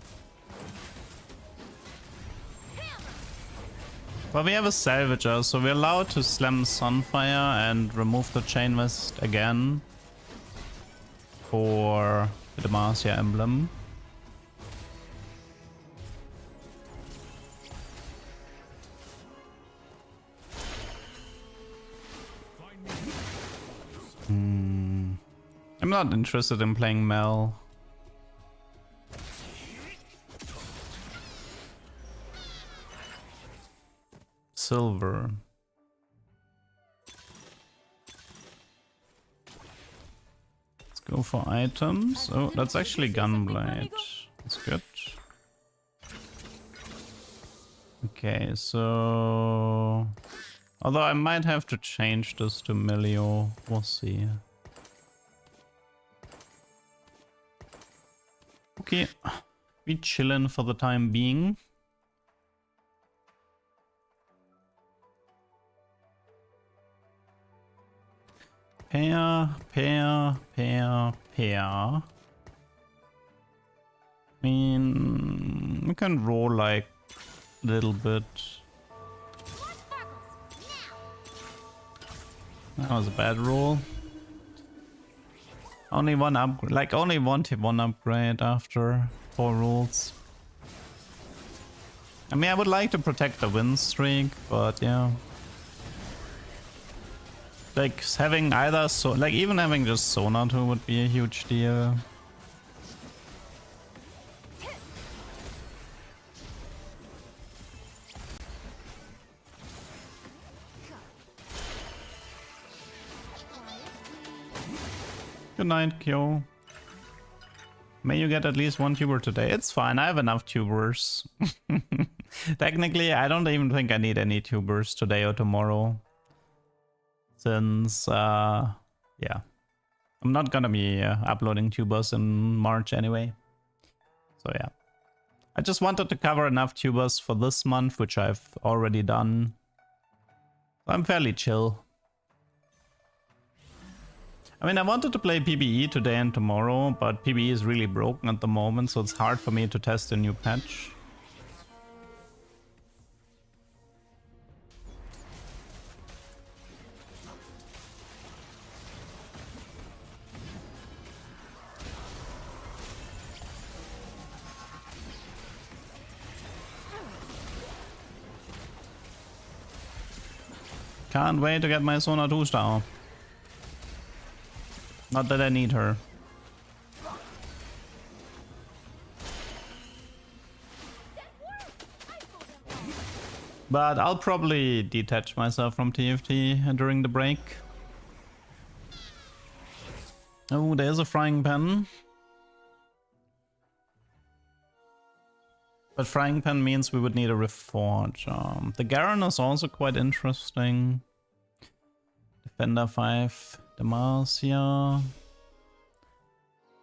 But we have a Salvager, so we're allowed to slam Sunfire and remove the Chain Vest again for the Demacia emblem. I'm not interested in playing Mel. Silver. Let's go for items. Oh, that's actually Gunblade. That's good. Okay, so... Although I might have to change this to Melio. We'll see. Okay, we chillin' for the time being. Pair. I mean, we can roll like a little bit. That was a bad roll. Only one upgrade, like only wanted one upgrade after 4 rolls. I mean, I would like to protect the win streak, but yeah. Like having either even having just Sonar 2 would be a huge deal. Good night, Kyo. May you get at least 1 tuber today. It's fine, I have enough tubers. Technically, I don't even think I need any tubers today or tomorrow. Since, yeah. I'm not gonna be uploading tubers in March anyway. So yeah. I just wanted to cover enough tubers for this month, which I've already done. I'm fairly chill I mean, I wanted to play PBE today and tomorrow, but PBE is really broken at the moment, so it's hard for me to test a new patch. Can't wait to get my Sona 2 star. Not that I need her. But I'll probably detach myself from TFT during the break. Oh, there's a frying pan. But frying pan means we would need a reforge. The Garen is also quite interesting. Defender 5, Demacia.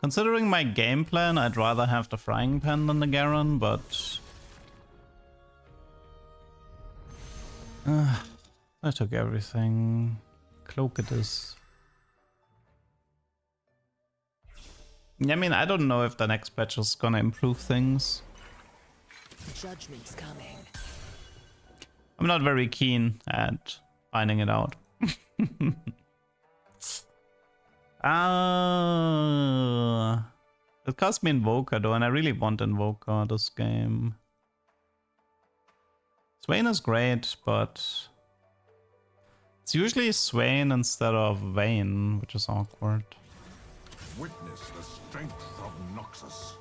Considering my game plan, I'd rather have the frying pan than the Garen, but... I took everything. Cloak it is. Yeah, I mean, I don't know if the next patch is gonna improve things. Judgment's coming. I'm not very keen at finding it out. It cost me Invoker though, and I really want Invoker this game. Swain is great, but it's usually Swain instead of Vayne, which is awkward. Witness the strength of Noxus.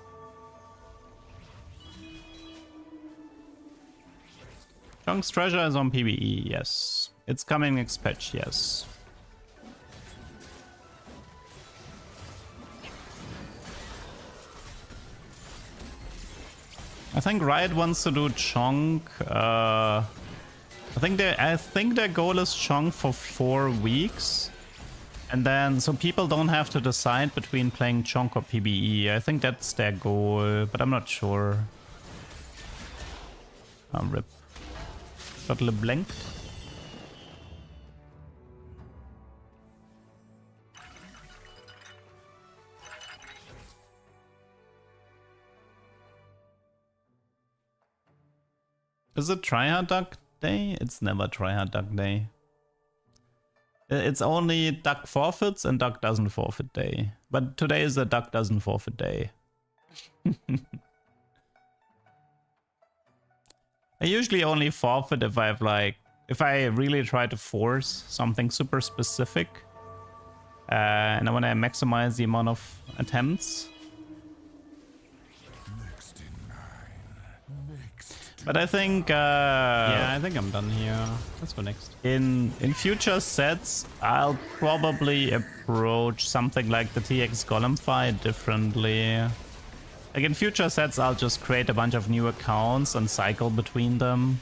Chunk's treasure is on PBE, yes. It's coming next patch, yes. I think Riot wants to do Chonk. I think their goal is Chonk for 4 weeks. And then, so people don't have to decide between playing Chonk or PBE. I think that's their goal, but I'm not sure. Rip. Got LeBlanc. Is it tryhard duck day? It's never tryhard duck day. It's only duck forfeits and duck doesn't forfeit day. But today is the duck doesn't forfeit day. I usually only forfeit if if I really try to force something super specific. And I want to maximize the amount of attempts. But I think, yeah, I think I'm done here. Let's go next. In future sets, I'll probably approach something like the TX Golem fight differently. Like in future sets, I'll just create a bunch of new accounts and cycle between them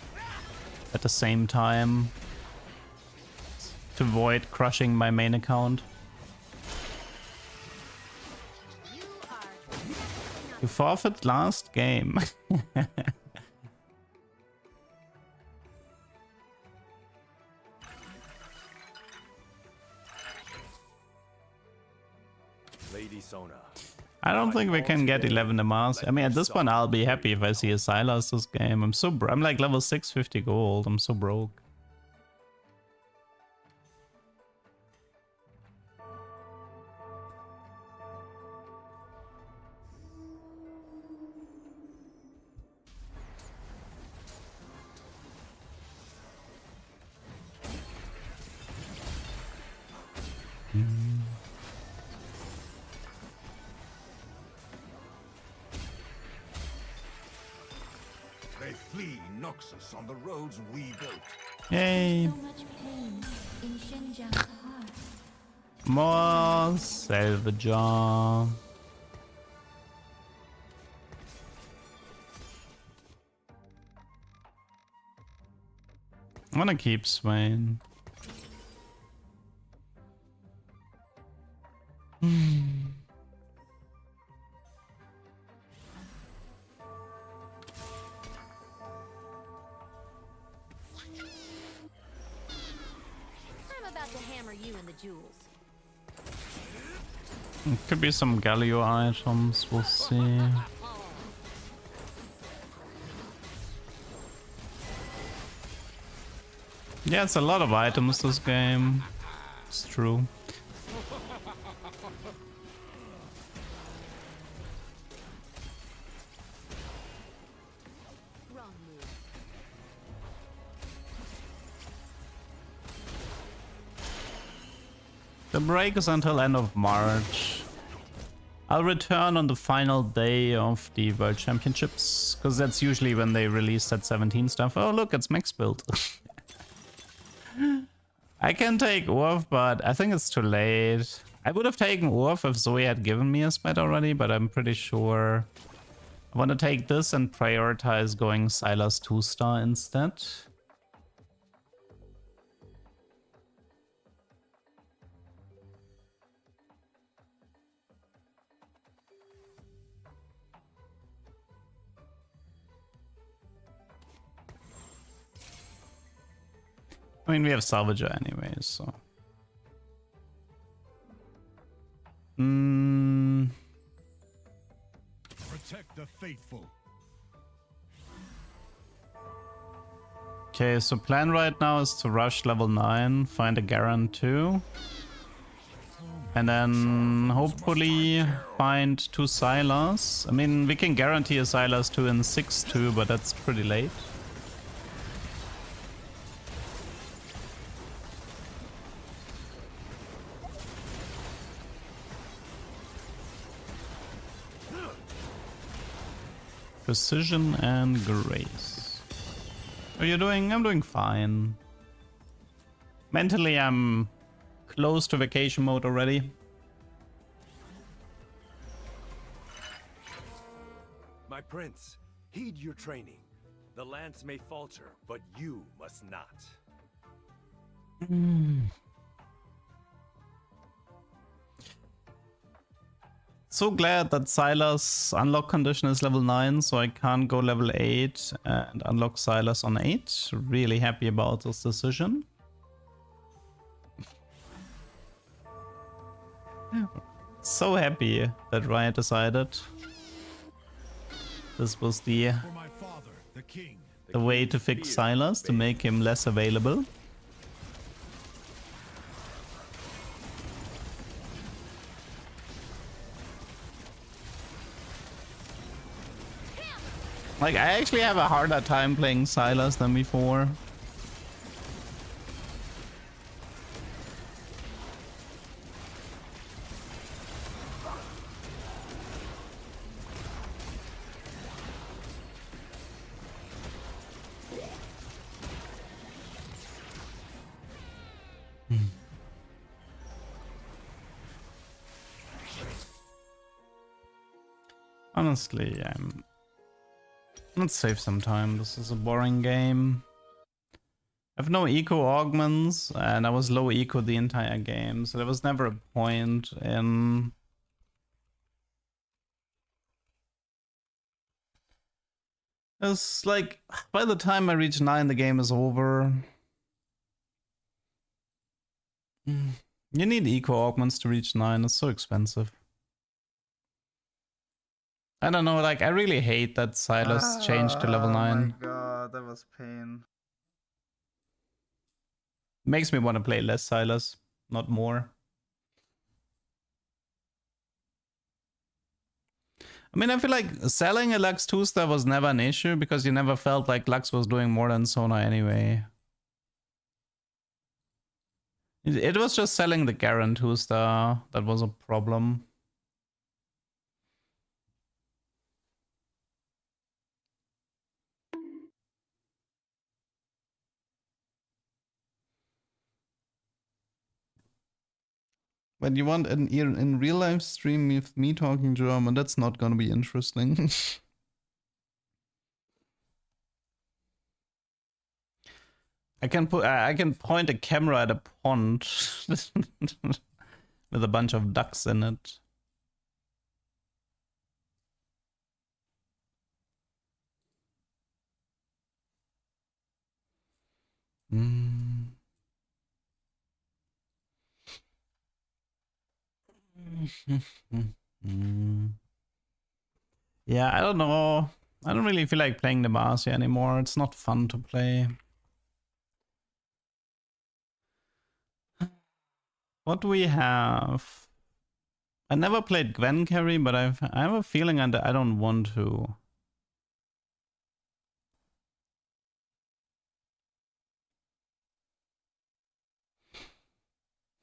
at the same time to avoid crushing my main account. You forfeit last game. I don't think we can get 11 Mars. I mean, at this point, I'll be happy if I see a Sylas this game. I'm like level 650 gold. I'm so broke. They flee Noxus on the roads we built. Yay! So much pain in Xinjiang's heart. More salvager. I wanna keep Swain. I'm about to hammer you in the jewels. Could be some Galio items, we'll see. Yeah, it's a lot of items this game. It's true. Wrong move. The break is until end of March. I'll return on the final day of the World Championships, because that's usually when they release that 17 stuff. Oh look, it's max build. I can take Urf, but I think it's too late. I would have taken Urf if Zoe had given me a spat already, but I'm pretty sure I want to take this and prioritize going Sylas 2-star instead. I mean, we have Salvager anyways, so... Protect the faithful. Okay, so plan right now is to rush level 9, find a Garen 2. And then hopefully find 2 Sylas. I mean, we can guarantee a Sylas 2 in 6-2, but that's pretty late. Precision and grace. How are you doing? I'm doing fine. Mentally, I'm close to vacation mode already. My prince, heed your training. The lance may falter, but you must not. So glad that Sylas unlock condition is level 9, so I can't go level 8 and unlock Sylas on 8. Really happy about this decision. So happy that Riot decided this was the For my father, the king. way to fix Sylas, to make him less available. Like, I actually have a harder time playing Sylas than before. Honestly, let's save some time. This is a boring game. I have no eco augments, and I was low eco the entire game, so there was never a point in... It's like, by the time I reach 9, the game is over. You need eco augments to reach 9, it's so expensive. I don't know, like, I really hate that Sylas changed to level 9. Oh my god, that was pain. Makes me want to play less Sylas, not more. I mean, I feel like selling a Lux 2-star was never an issue because you never felt like Lux was doing more than Sona anyway. It was just selling the Garen 2-star that was a problem. But you want an in real life stream with me talking German? That's not gonna be interesting. I can point a camera at a pond with a bunch of ducks in it. Yeah, I don't know. I don't really feel like playing the Marcia anymore. It's not fun to play. What do we have? I never played Gwen carry, but I have a feeling I don't want to.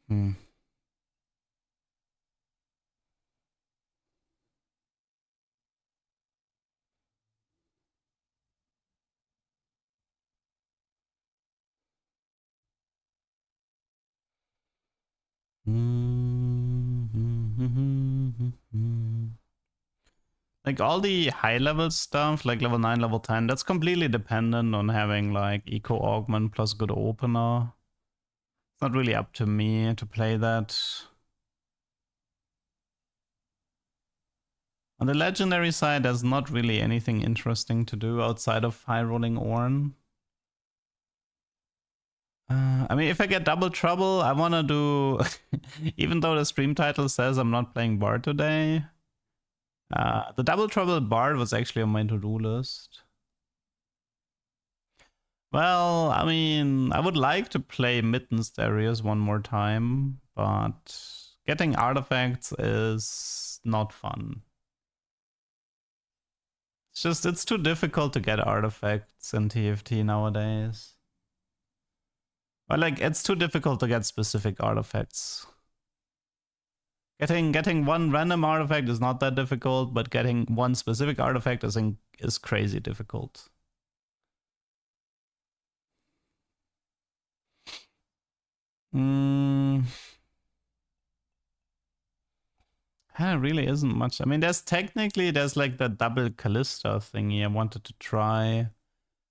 Hmm. Like all the high level stuff, like level 9, level 10, that's completely dependent on having like eco augment plus good opener. It's not really up to me to play that. On the legendary side, there's not really anything interesting to do outside of high rolling Ornn. I mean, if I get double trouble, I want to do, even though the stream title says I'm not playing Bard today, the double trouble Bard was actually on my to-do list. Well, I mean, I would like to play Mittens Darius one more time, but getting artifacts is not fun. It's just, it's too difficult to get artifacts in TFT nowadays. Or like, it's too difficult to get specific artifacts. Getting one random artifact is not that difficult, but getting one specific artifact is crazy difficult. There really isn't much. I mean, there's like the double Callista thingy I wanted to try.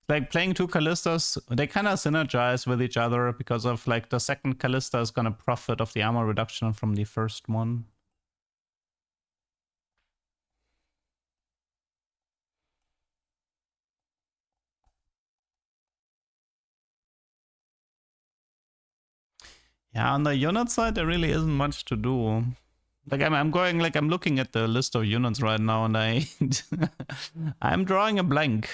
Like playing two Callistas, they kind of synergize with each other because of like the second Callista is gonna profit of the armor reduction from the first one. Yeah, on the unit side, there really isn't much to do. Like I'm looking at the list of units right now, and I'm drawing a blank.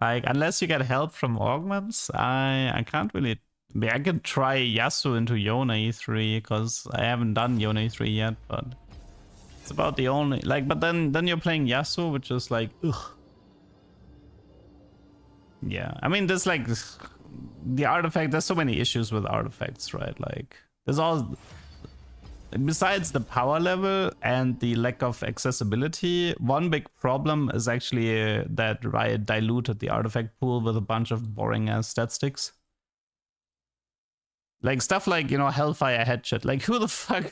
Like unless you get help from augments, I can't really. I could try Yasuo into Yona E3 because I haven't done Yona E3 yet, but it's about the only like. But then you're playing Yasuo, which is like ugh. Yeah, I mean there's like the artifact. There's so many issues with artifacts, right? Like there's all. Besides the power level and the lack of accessibility, one big problem is actually that Riot diluted the artifact pool with a bunch of boring ass stat sticks. Like stuff like, you know, Hellfire Headshot. Like who the fuck...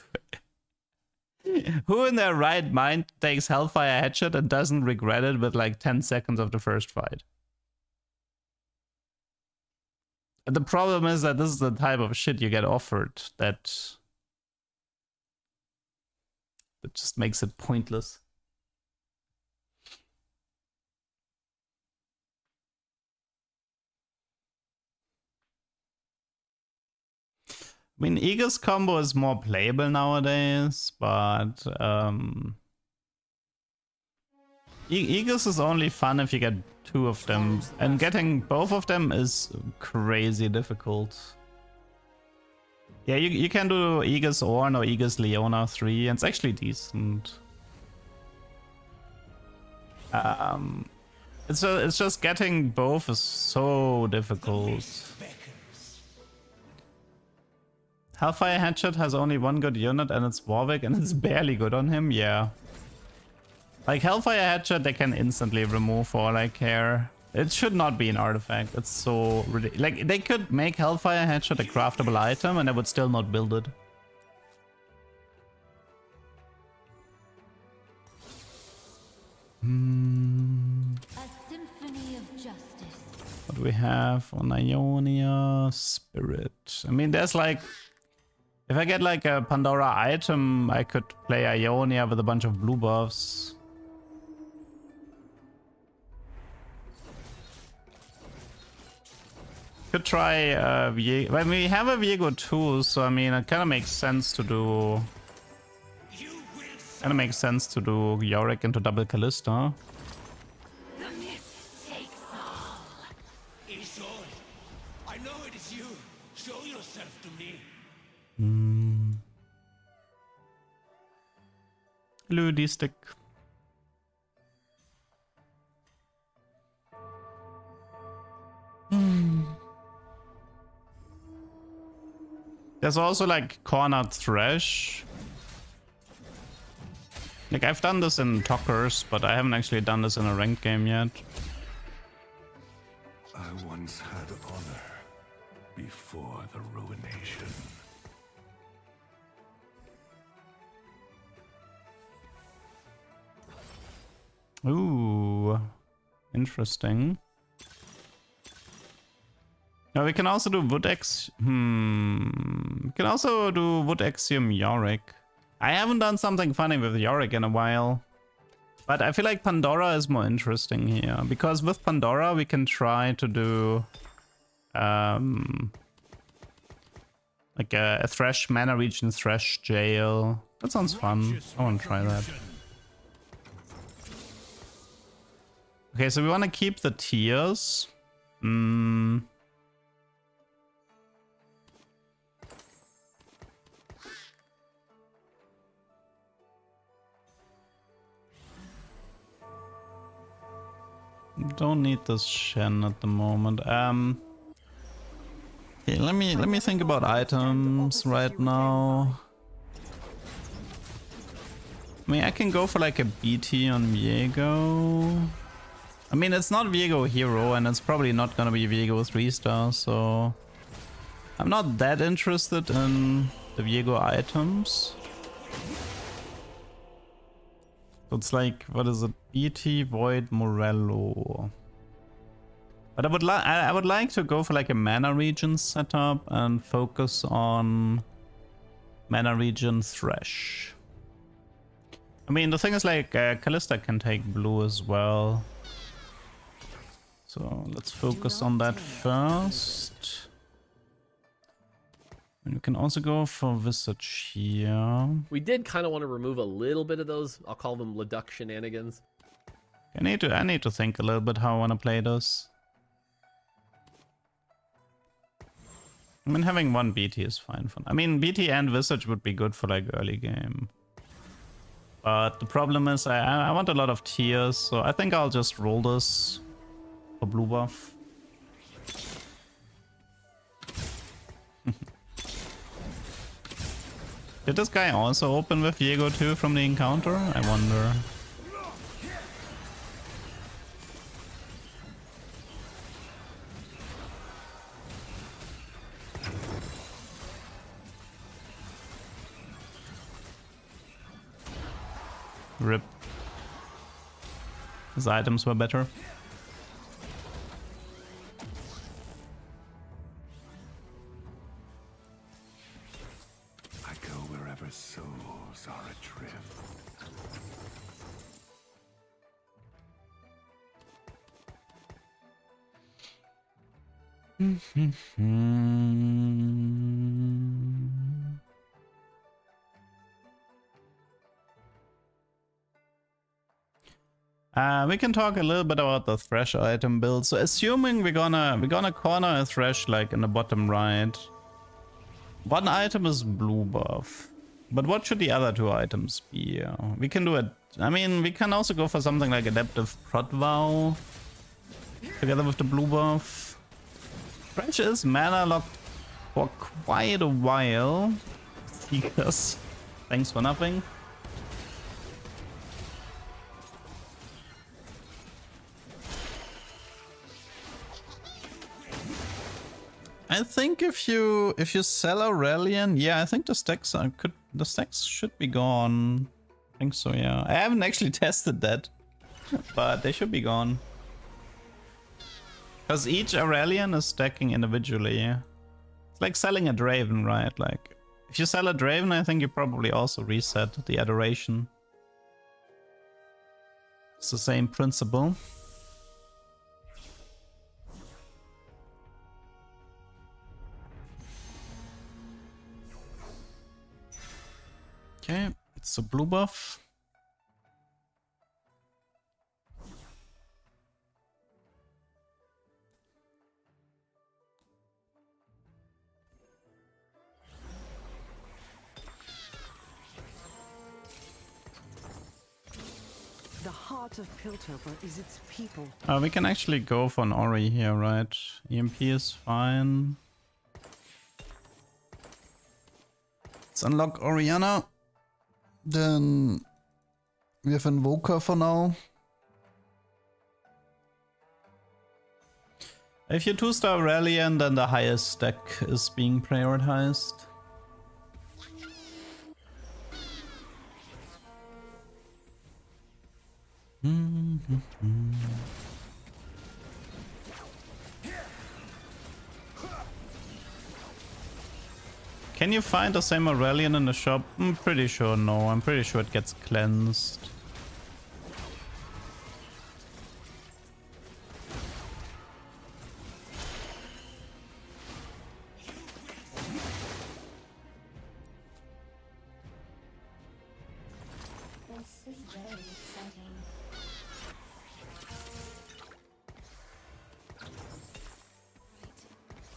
who in their right mind takes Hellfire Headshot and doesn't regret it with like 10 seconds of the first fight? The problem is that this is the type of shit you get offered that... It just makes it pointless. I mean, Aegis combo is more playable nowadays, but Aegis is only fun if you get two of them, and getting both of them is crazy difficult. Yeah, you can do Aegis Ornn or Aegis Leona 3, and it's actually decent. It's just getting both is so difficult. Hellfire Headshot has only one good unit and it's Warwick and it's barely good on him, yeah. Like Hellfire Headshot they can instantly remove for all I care. It should not be an artifact. It's so ridiculous. Like, they could make Hellfire Headshot a craftable item and I would still not build it. A symphony of justice. What do we have on Ionia? Spirit. I mean, there's like... If I get like a Pandora item, I could play Ionia with a bunch of blue buffs. Could try Viego. Well, we have a Viego too, so I mean, it kind of makes sense to do And it makes sense to do Yorick into double Callista. The mist takes all. Isolde, I know it is you. Show yourself to me. Ludi stick. There's also like cornered thresh. Like I've done this in Talkers, but I haven't actually done this in a ranked game yet. I once had honor before the ruination. Ooh, interesting. Now we can also do Wood X. We can also do Wood Axiom Yorick. I haven't done something funny with Yorick in a while. But I feel like Pandora is more interesting here. Because with Pandora we can try to do like a Thresh Mana Region Thresh Jail. That sounds fun. I want to try that. Okay, so we want to keep the tiers. Don't need this Shen at the moment. Okay, let me think about items right now. I mean, I can go for like a BT on Viego. I mean, it's not Viego Hero, and it's probably not gonna be Viego 3-star, so I'm not that interested in the Viego items. So it's like, what is it? BT, Void, Morello. But I would like to go for like a mana region setup and focus on mana region Thresh. I mean, the thing is like Callista can take blue as well. So let's focus on that first. And we can also go for Visage here. We did kind of want to remove a little bit of those, I'll call them Leduc shenanigans. I need to think a little bit how I want to play this. I mean, having one BT is fine for. I mean, BT and Visage would be good for like early game. But the problem is I want a lot of tiers, so I think I'll just roll this for blue buff. Did this guy also open with Viego 2 from the encounter? I wonder. Rip. His items were better. I go wherever souls are adrift. We can talk a little bit about the Thresh item build. So assuming we're gonna corner a Thresh like in the bottom right. One item is blue buff. But what should the other two items be? We can do it. I mean, we can also go for something like Adaptive Prot Vow together with the blue buff. Thresh is mana locked for quite a while. Seekers. Thanks for nothing. I think if you sell Aurelian, yeah, I think the stacks should be gone. I think so, yeah. I haven't actually tested that, but they should be gone. Because each Aurelian is stacking individually. It's like selling a Draven, right? Like, if you sell a Draven, I think you probably also reset the Adoration. It's the same principle. Okay, it's a blue buff. The heart of Piltover is its people. We can actually go for an Ori here, right? EMP is fine. Let's unlock Oriana. Then we have Invoker for now. If you 2-star Reliant, then the highest stack is being prioritized. Can you find the same Aurelian in the shop? I'm pretty sure no. I'm pretty sure it gets cleansed. This is very exciting.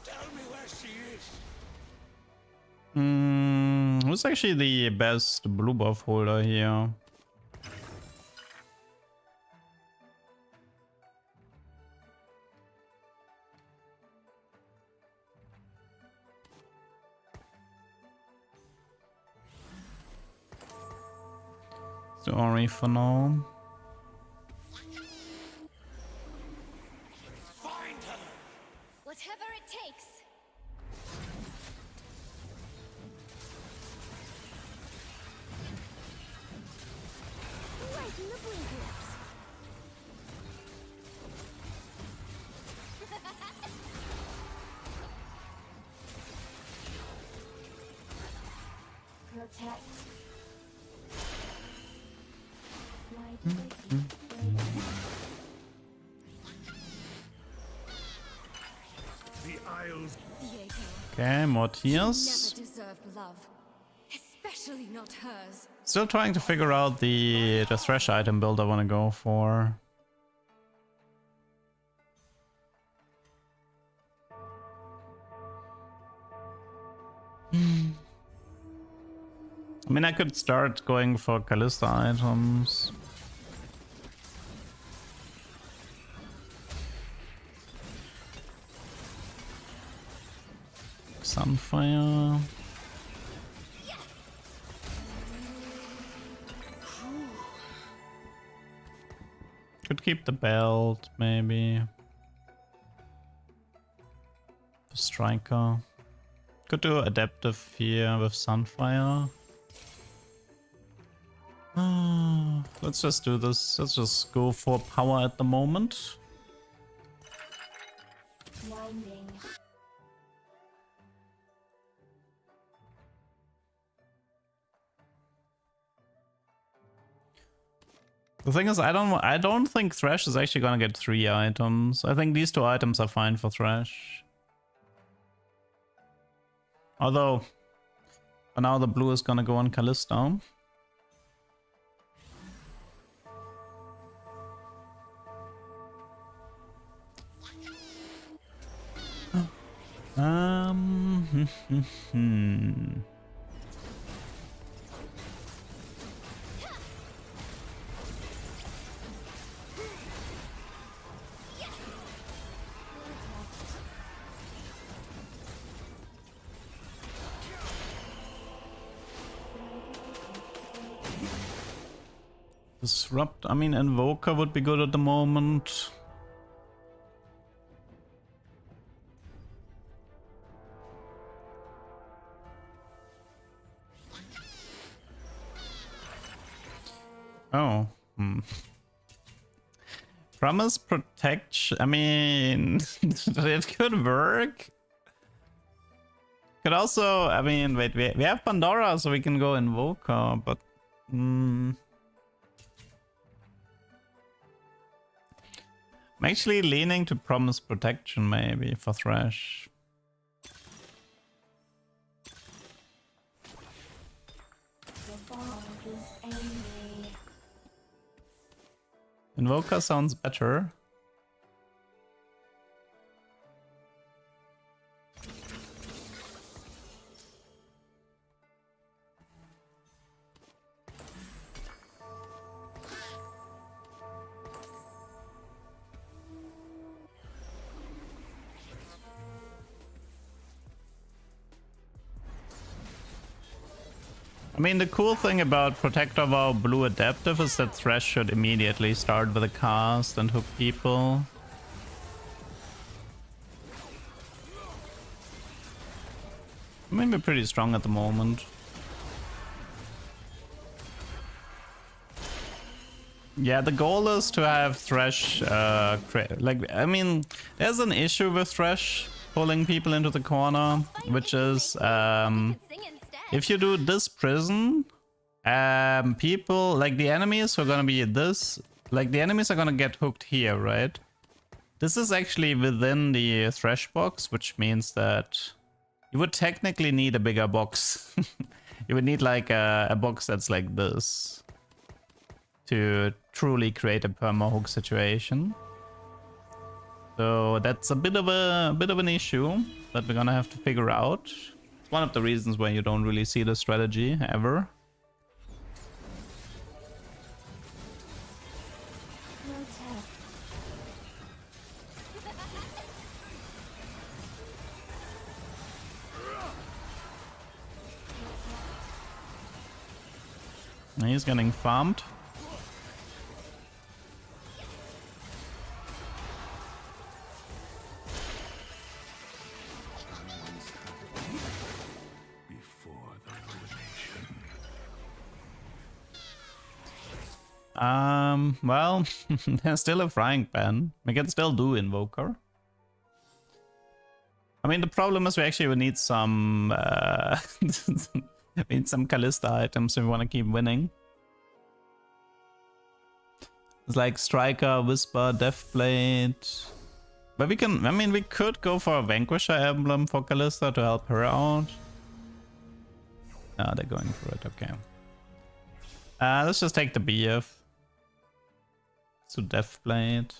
Tell me where she is. Who's actually the best blue buff holder here? So Ori for now. Find her. Whatever it takes. Right in the blinkers. Protect. The Isles. Okay, more Never tears. deserved love, especially not hers. Still trying to figure out the thresh item build I want to go for. I mean, I could start going for Callista items. Sunfire. Could keep the belt, maybe. The striker. Could do adaptive fear with Sunfire. Let's just do this. Let's just go for power at the moment. Winding. The thing is, I don't think Thresh is actually gonna get 3 items. I think these 2 items are fine for Thresh. Although, for now the blue is gonna go on Callista. Disrupt, I mean, Invoker would be good at the moment. Oh, Promise protection. I mean, it could work. Could also, I mean, wait, we have Pandora, so we can go Invoker, but I'm actually leaning to Promise protection maybe for Thresh. Invoker sounds better. I mean, the cool thing about Protector Vow Blue Adaptive is that Thresh should immediately start with a cast and hook people. I mean, we're pretty strong at the moment. Yeah, the goal is to have Thresh, like, I mean, there's an issue with Thresh pulling people into the corner, which is, Sing instead. if you do this prison, people, like the enemies are gonna be this, like the enemies are gonna get hooked here, right? This is actually within the Thresh box, which means that you would technically need a bigger box. You would need like a box that's like this to truly create a perma hook situation. So that's a bit of an issue that we're gonna have to figure out. It's one of the reasons why you don't really see the strategy ever. He's getting farmed. Before the ruination. Well, there's still a frying pan. We can still do Invoker. I mean, the problem is we actually would need some, we need some Callista items if we want to keep winning. It's like Striker, Whisper, Deathblade. But we can, I mean, we could go for a Vanquisher emblem for Callista to help her out. Ah, they're going for it, okay. Let's just take the BF. So Deathblade.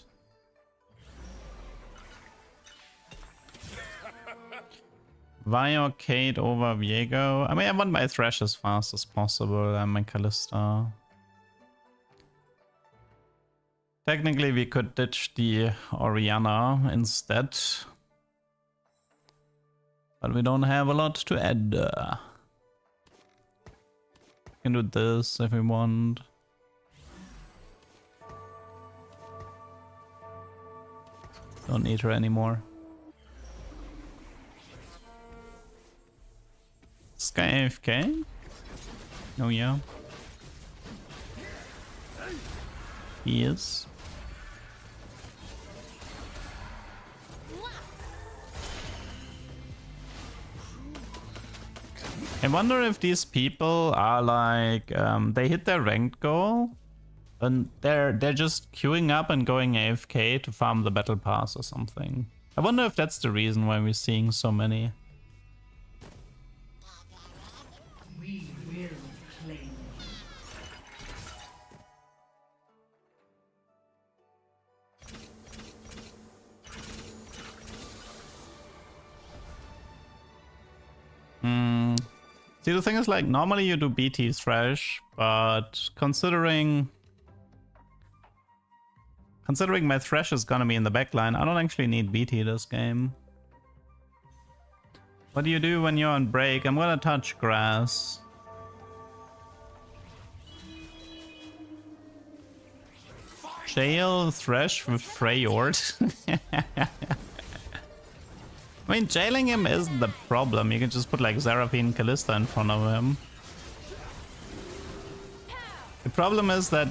Vio, Kate over Viego. I mean, I want my Thresh as fast as possible and my Callista. Technically, we could ditch the Orianna instead. But we don't have a lot to add. We can do this if we want. Don't need her anymore. This guy AFK? Oh yeah. He is. I wonder if these people are like, they hit their ranked goal and they're just queuing up and going AFK to farm the battle pass or something. I wonder if that's the reason why we're seeing so many. We will claim. See, the thing is, like, normally you do BT Thresh, but considering my Thresh is gonna be in the backline, I don't actually need BT this game. What do you do when you're on break? I'm gonna touch grass. Jail Thresh with Freyord. I mean, jailing him isn't the problem. You can just put like Seraphine Callista in front of him. The problem is that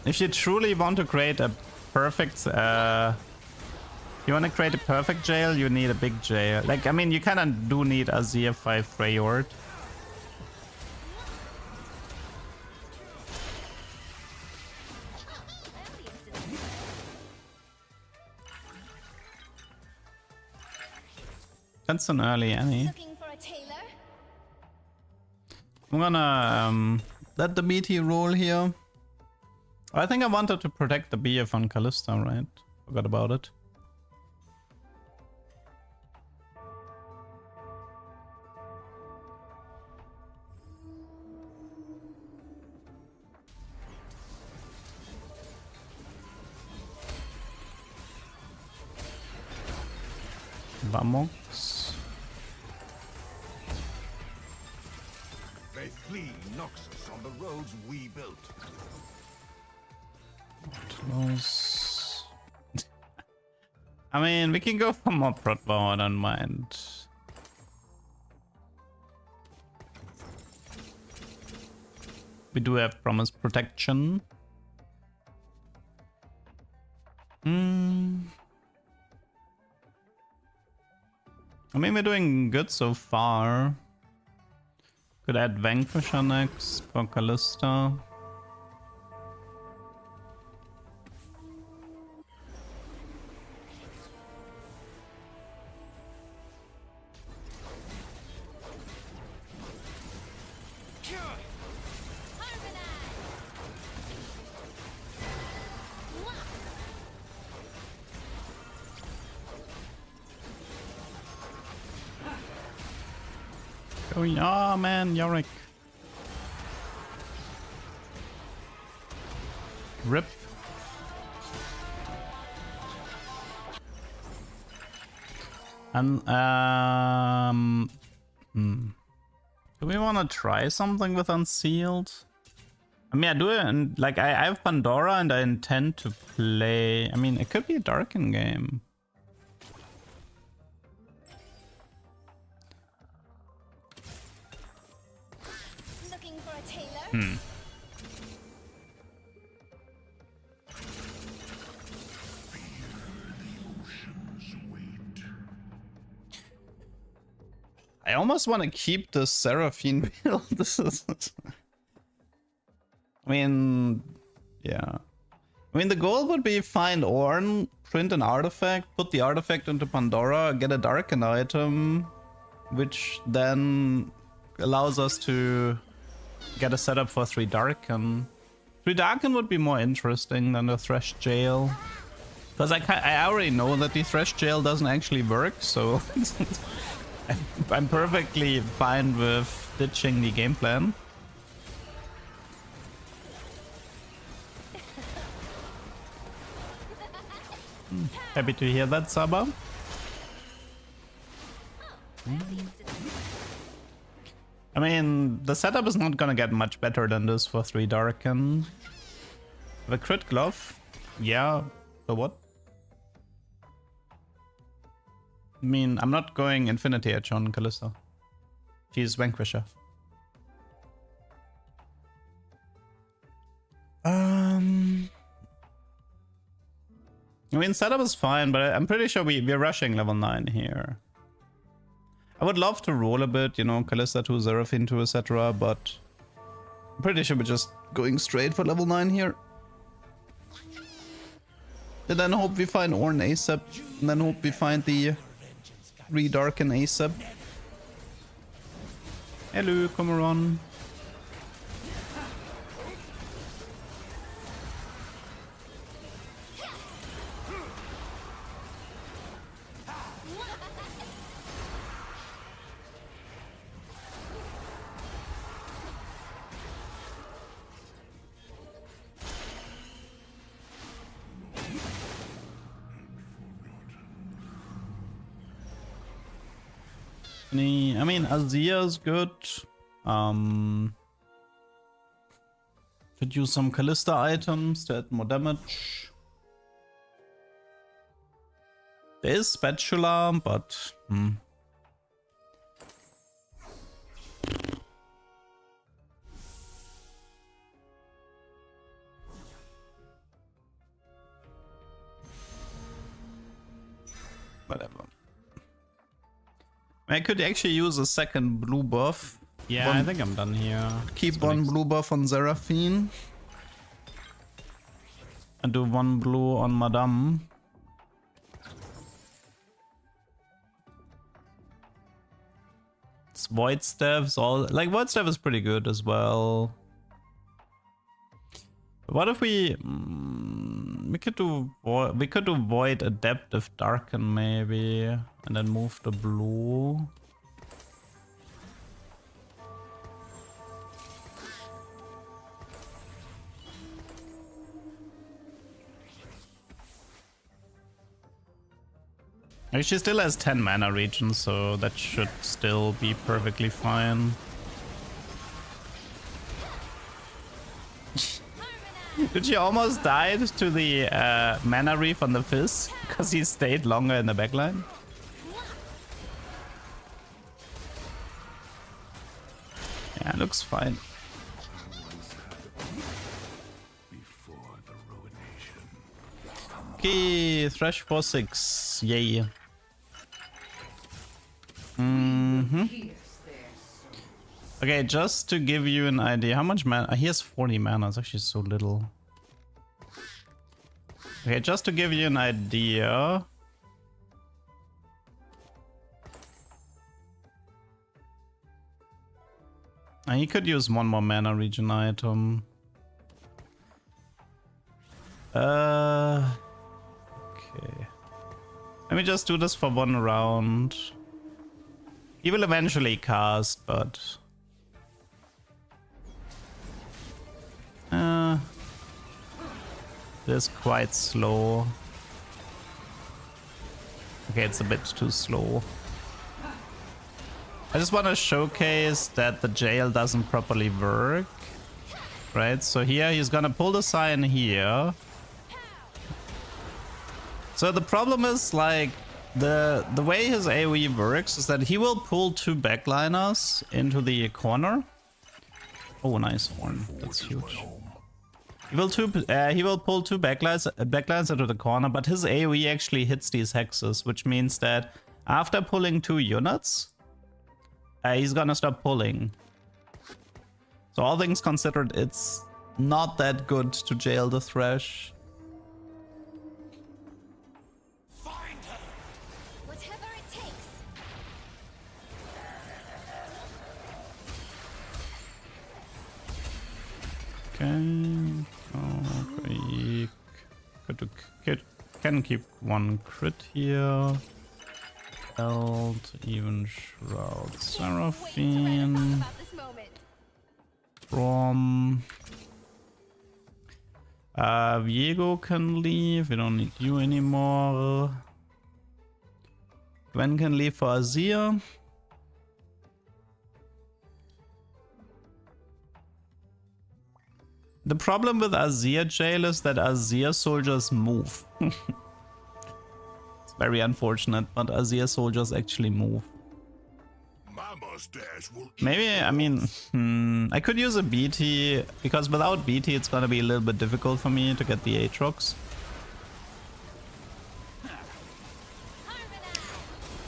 if you truly want to create a perfect, you want to create a perfect jail, you need a big jail. Like, I mean, you kind of do need a ZF5 Freyord. That's an early Annie. Looking for a tailor? I'm gonna let the BT roll here. I think I wanted to protect the BF on Callista, right? Forgot about it. Vamos. may flee Noxus on the roads we built. Close. I mean, we can go for more Protbow, I don't mind. We do have Promise Protection. I mean, we're doing good so far. Could add Vanquisher next for Callista. Oh man, Yorick. Rip. And do we want to try something with Unsealed? I mean, I do it, and like I have Pandora, and I intend to play. I mean, it could be a Darken game. Looking for a tailor? I almost want to keep the Seraphine build. This is... I mean, yeah. I mean, the goal would be find Ornn, print an artifact, put the artifact into Pandora, get a Darken item, which then allows us to get a setup for 3 Darken. 3 Darken would be more interesting than the Thresh Jail. Because I already know that the Thresh Jail doesn't actually work, so I'm perfectly fine with ditching the game plan. Happy to hear that, Saba. I mean, the setup is not gonna get much better than this for 3 Darken. The crit glove? Yeah, so what? I mean, I'm not going Infinity Edge on Callista. She's Vanquisher. I mean, setup is fine, but I'm pretty sure we're rushing level 9 here. I would love to roll a bit, you know, Callista 2, Seraphine 2, etc., but I'm pretty sure we're just going straight for level 9 here. And then hope we find Ornn ASAP, and then hope we find the Redarken ASAP. Hello, come on. I mean, Azir's good. Could use some Callista items to add more damage. There is Spatula, but whatever. I could actually use a second blue buff. Yeah, I think I'm done here. Keep one blue buff on Seraphine. And do one blue on Madame. It's Void Staffs, all like Void Staff is pretty good as well. What if we could do Void Adaptive Darken maybe, and then move the blue. She still has 10 mana regions, so that should still be perfectly fine. Dude, he almost died to the mana reef on the Fizz because he stayed longer in the backline. Yeah, looks fine. Before the ruination. Okay, Thresh for 6. Yay. Okay, just to give you an idea, how much mana? He has 40 mana, it's actually so little. Okay, just to give you an idea. He could use one more mana regen item. Okay. Let me just do this for one round. He will eventually cast, but... it is quite slow. Okay, it's a bit too slow. I just want to showcase that the jail doesn't properly work. Right, so here he's gonna pull the sign here. So the problem is, like, the way his AoE works is that he will pull 2 backliners into the corner. Oh, nice horn. That's huge. He will pull 2 backlines into the corner, but his AoE actually hits these hexes, which means that after pulling 2 units, he's gonna stop pulling. So all things considered, it's not that good to jail the Thresh. Find her! Whatever it takes. Okay. Can keep 1 crit here. Belt, even Shroud, Seraphine. About this moment. From Viego can leave. We don't need you anymore. Gwen can leave for Azir. The problem with Azir jail is that Azir soldiers move. It's very unfortunate, but Azir soldiers actually move. My mustache will Maybe, I mean, I could use a BT, because without BT it's gonna be a little bit difficult for me to get the Aatrox.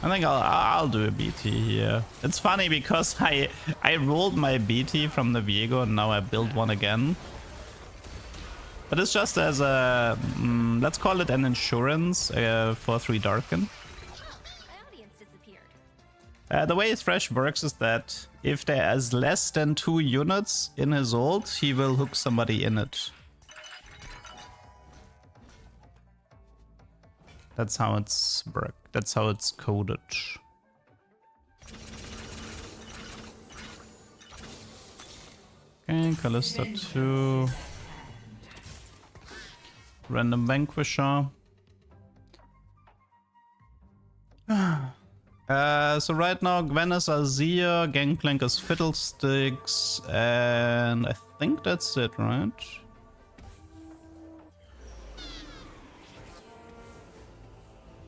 I think I'll do a BT here. It's funny because I rolled my BT from the Viego and now I built one again. But it's just as a, let's call it an insurance for 3 Darken. My audience disappeared. The way Thresh works is that if there is less than 2 units in his ult, he will hook somebody in it. That's how it's worked. That's how it's coded. Okay, Callista 2. Random Vanquisher. So right now Gwen is Azir, Gangplank is Fiddlesticks, and I think that's it, right?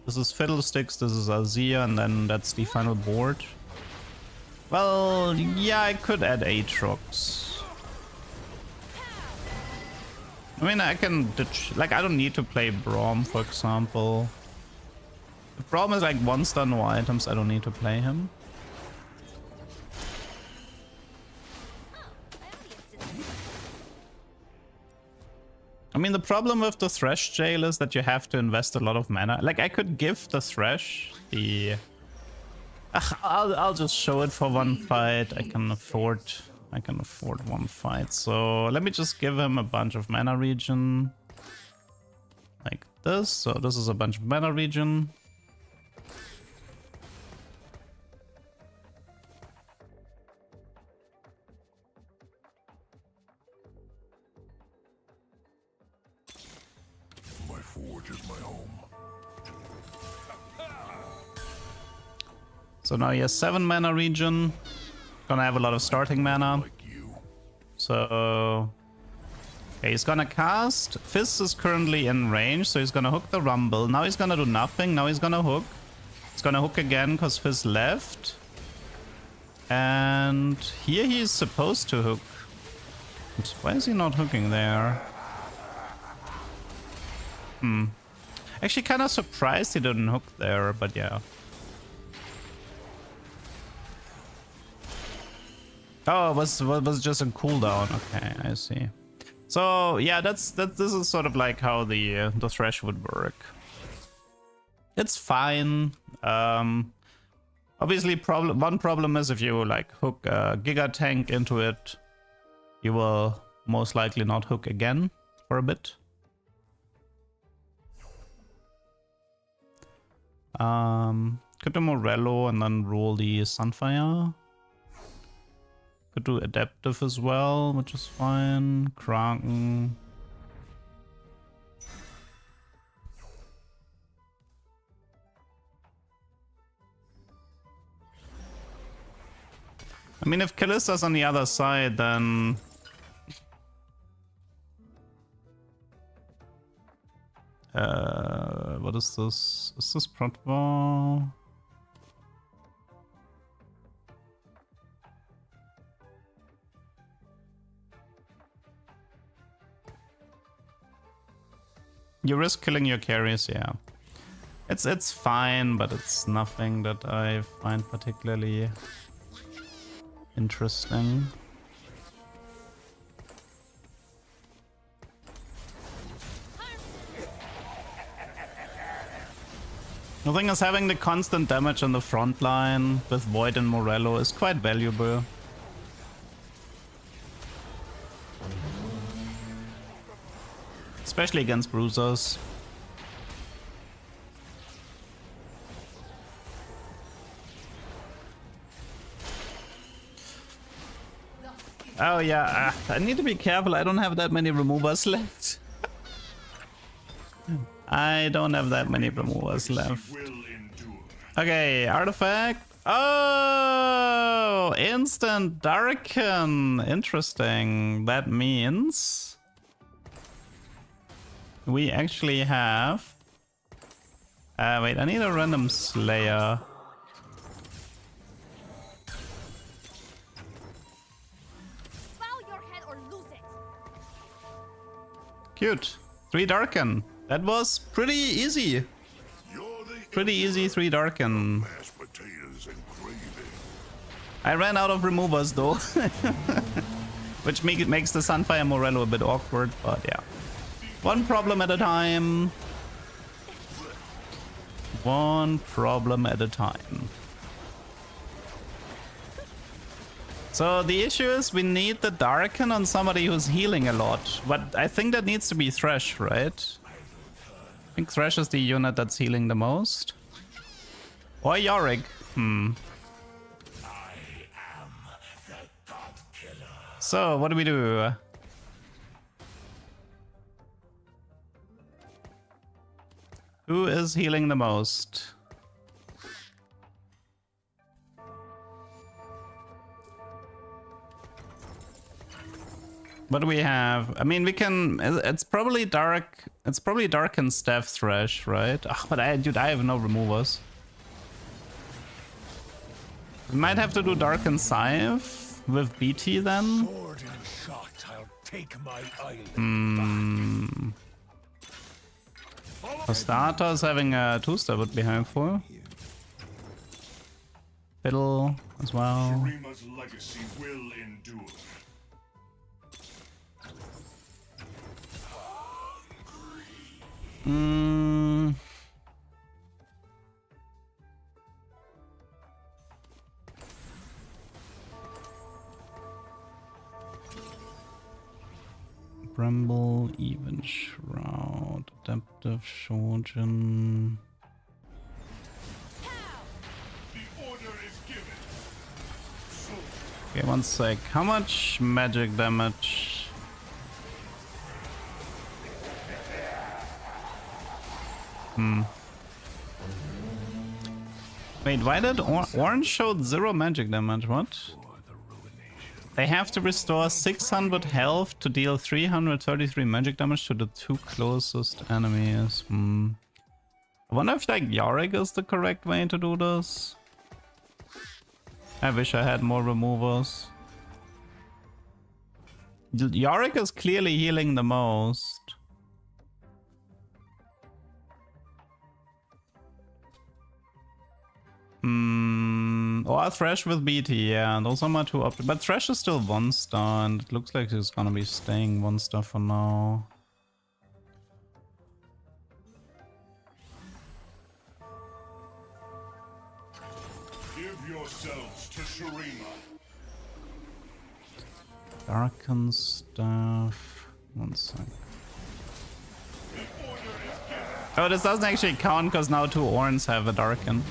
This is Fiddlesticks, this is Azir, and then that's the final board. Well, yeah, I could add Aatrox. I mean, I can ditch, like, I don't need to play Braum, for example. If Braum is like 1-star no items, I don't need to play him. I mean, the problem with the Thresh jail is that you have to invest a lot of mana. Like, I could give the Thresh the... I'll just show it for one fight. I can afford one fight. So let me just give him a bunch of mana regen. Like this. So this is a bunch of mana regen. My forge is my home. So now he has 7 mana regen. Gonna have a lot of starting mana. Like you. So Okay, he's gonna cast. Fizz is currently in range, so he's gonna hook the Rumble. Now he's gonna do nothing. Now he's gonna hook. He's gonna hook again because Fizz left. And here he's supposed to hook. But why is he not hooking there? Actually, kind of surprised he didn't hook there, but yeah. Oh, it was just a cooldown. Okay, I see. So yeah, this is sort of like how the thresh would work. It's fine. Obviously, one problem is if you like hook a Giga Tank into it, you will most likely not hook again for a bit. Could do Morello and then roll the Sunfire. Could do Adaptive as well, which is fine. Kraken. I mean, if Callista's on the other side, then... what is this? Is this Protval? You risk killing your carries, yeah. It's fine, but it's nothing that I find particularly interesting. The thing is, having the constant damage on the front line with Void and Morello is quite valuable. Especially against bruisers. Oh yeah, I need to be careful. I don't have that many removers left. I don't have that many removers left. Okay, artifact. Oh, instant darken. Interesting. That means we actually have... wait, I need a random Slayer. Bow your head or lose it. Cute. 3 darken. That was pretty easy. Pretty easy 3 darken. I ran out of removers though. Which makes the Sunfire Morello a bit awkward, but yeah. One problem at a time. One problem at a time. So the issue is we need the Darken on somebody who's healing a lot. But I think that needs to be Thresh, right? I think Thresh is the unit that's healing the most. Or Yorick. So, what do we do? Who is healing the most? What do we have? I mean, we can... It's probably Dark... It's probably Dark and Staff Thresh, right? Oh, but dude, I have no removers. We might have to do Dark and Scythe with BT then. Sword and shot, I'll take my island For starters, having a 2-star would be helpful. Fiddle as well. Shurima's legacy will endure. Bramble, Even Shroud, Adaptive Shojin. The order is given. Okay, one sec. How much magic damage? Wait, why did Orange showed 0 magic damage? What? They have to restore 600 health to deal 333 magic damage to the 2 closest enemies. I wonder if like Yorick is the correct way to do this. I wish I had more removers. Yorick is clearly healing the most. Or Thresh with BT, yeah, those are my two options. But Thresh is still 1-star, and it looks like he's gonna be staying 1-star for now. Give yourselves to Shurima. Darken stuff. 1 sec. Oh, this doesn't actually count because now 2 Orns have a Darken.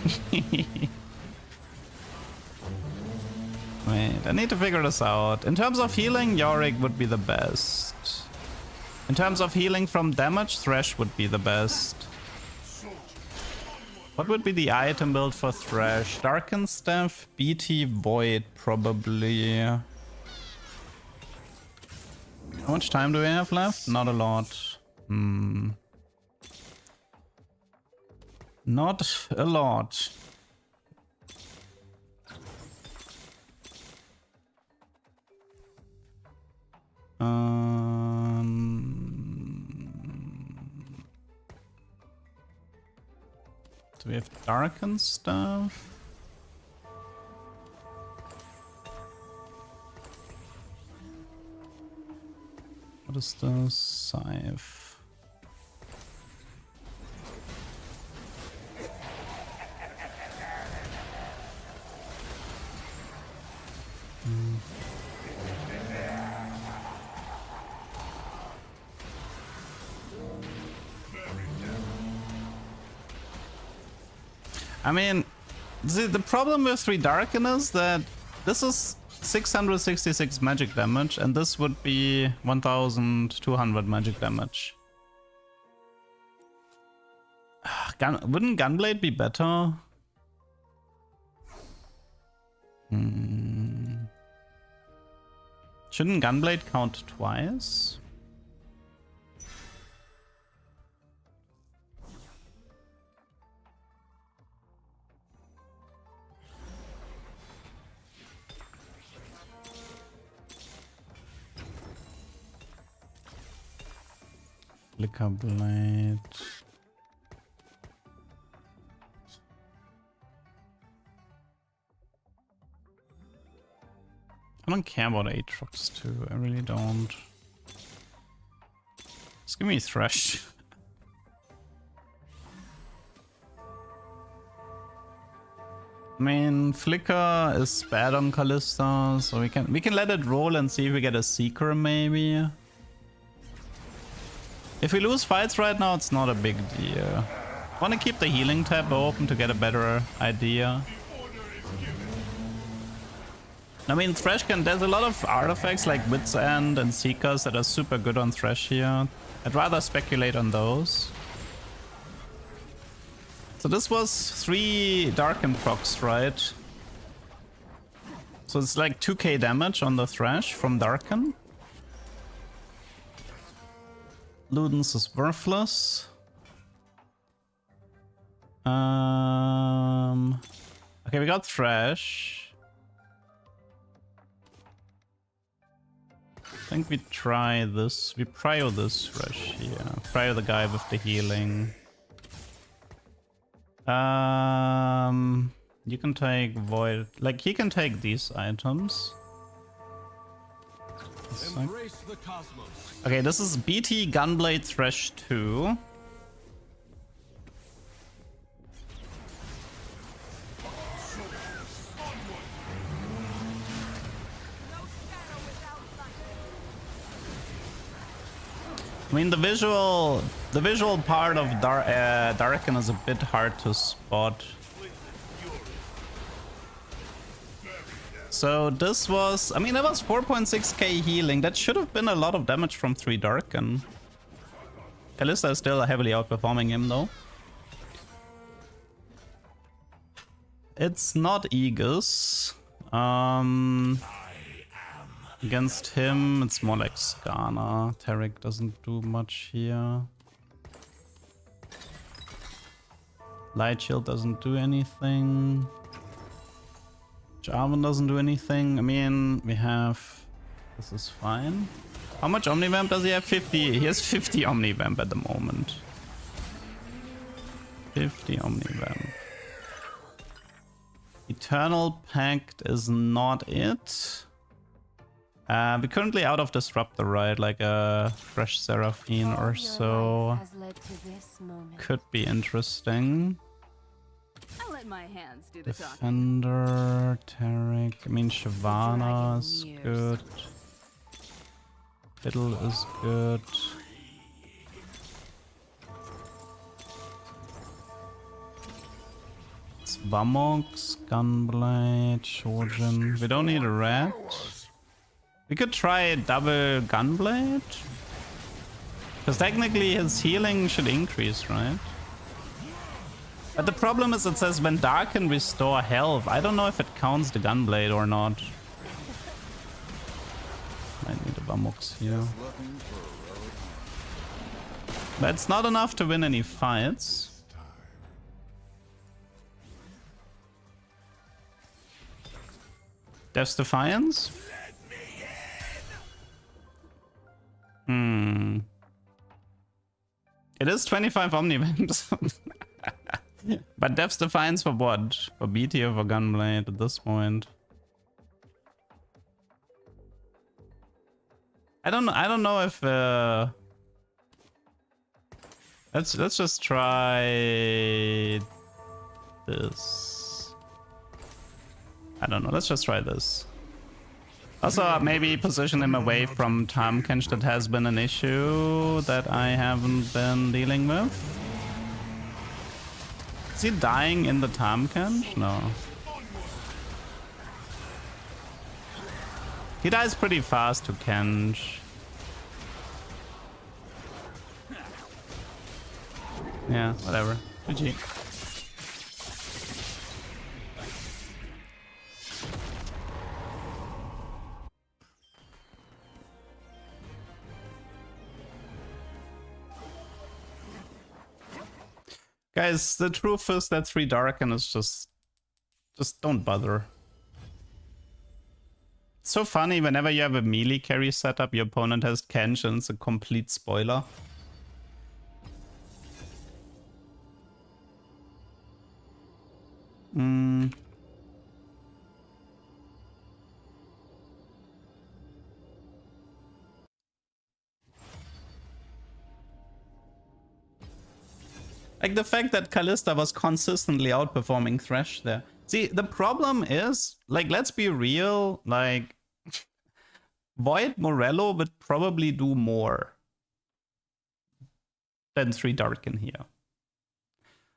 Wait, I need to figure this out. In terms of healing, Yorick would be the best. In terms of healing from damage, Thresh would be the best. What would be the item build for Thresh? Darken Staff, BT Void, probably. How much time do we have left? Not a lot. Not a lot. Do we have Darken stuff? What is this? Scythe. I mean, the problem with 3 Darken is that this is 666 magic damage, and this would be 1200 magic damage. Wouldn't Gunblade be better? Shouldn't Gunblade count twice? Flicker Blade. I don't care about Aatrox too, I really don't. Just give me Thresh. I mean, Flicker is bad on Kalista, so we can let it roll and see if we get a Seeker maybe. If we lose fights right now, it's not a big deal. I want to keep the healing tab open to get a better idea. I mean, Thresh there's a lot of artifacts like Wit's End and Seekers that are super good on Thresh here. I'd rather speculate on those. So this was 3 Darken procs, right? So it's like 2k damage on the Thresh from Darken. Ludens is worthless. Okay, we got Thresh. I think we try this. We prio this Thresh here. Prio the guy with the healing. You can take Void. Like, he can take these items. Embrace the cosmos. Okay, this is BT Gunblade Thresh 2. I mean, the visual part of Darken is a bit hard to spot. So this was, I mean, that was 4.6k healing. That should have been a lot of damage from 3 Darken. Kalista is still heavily outperforming him though. It's not Aegis. I am Against him, it's more like Skana. Tarek doesn't do much here. Light Shield doesn't do anything. Jarvan doesn't do anything. I mean, we have... This is fine. How much Omnivamp does he have? 50. He has 50 Omnivamp at the moment. 50 Omnivamp. Eternal Pact is not it. We're currently out of Disruptor, right? Like a fresh Seraphine or so. Could be interesting. I'll let my hands do the talking. Defender, Tarek. I mean, Shyvana is good. Fiddle is good. It's Vamox, Gunblade, Shojin. We don't need a rat. We could try double Gunblade. Because technically his healing should increase, right? But the problem is it says when Darken restore health. I don't know if it counts the Gunblade or not. Might need a Vamox here. But it's not enough to win any fights. Death's Defiance? It is 25 Omnivamps. But Death's Defiance for what? For BT or for Gunblade at this point? I don't know if let's just try this. I don't know, let's just try this. Also, maybe position him away from Tahm-Kench. That has been an issue that I haven't been dealing with. Is he dying in the Tahm-Kench? No. He dies pretty fast to Kench. Yeah, whatever. GG. Guys, the truth is that 3 Darken is just don't bother. It's so funny whenever you have a melee carry setup, your opponent has Kench and it's a complete spoiler. Like the fact that Kalista was consistently outperforming Thresh there. See, the problem is, like, let's be real, like, Void Morello would probably do more than 3 Darken here.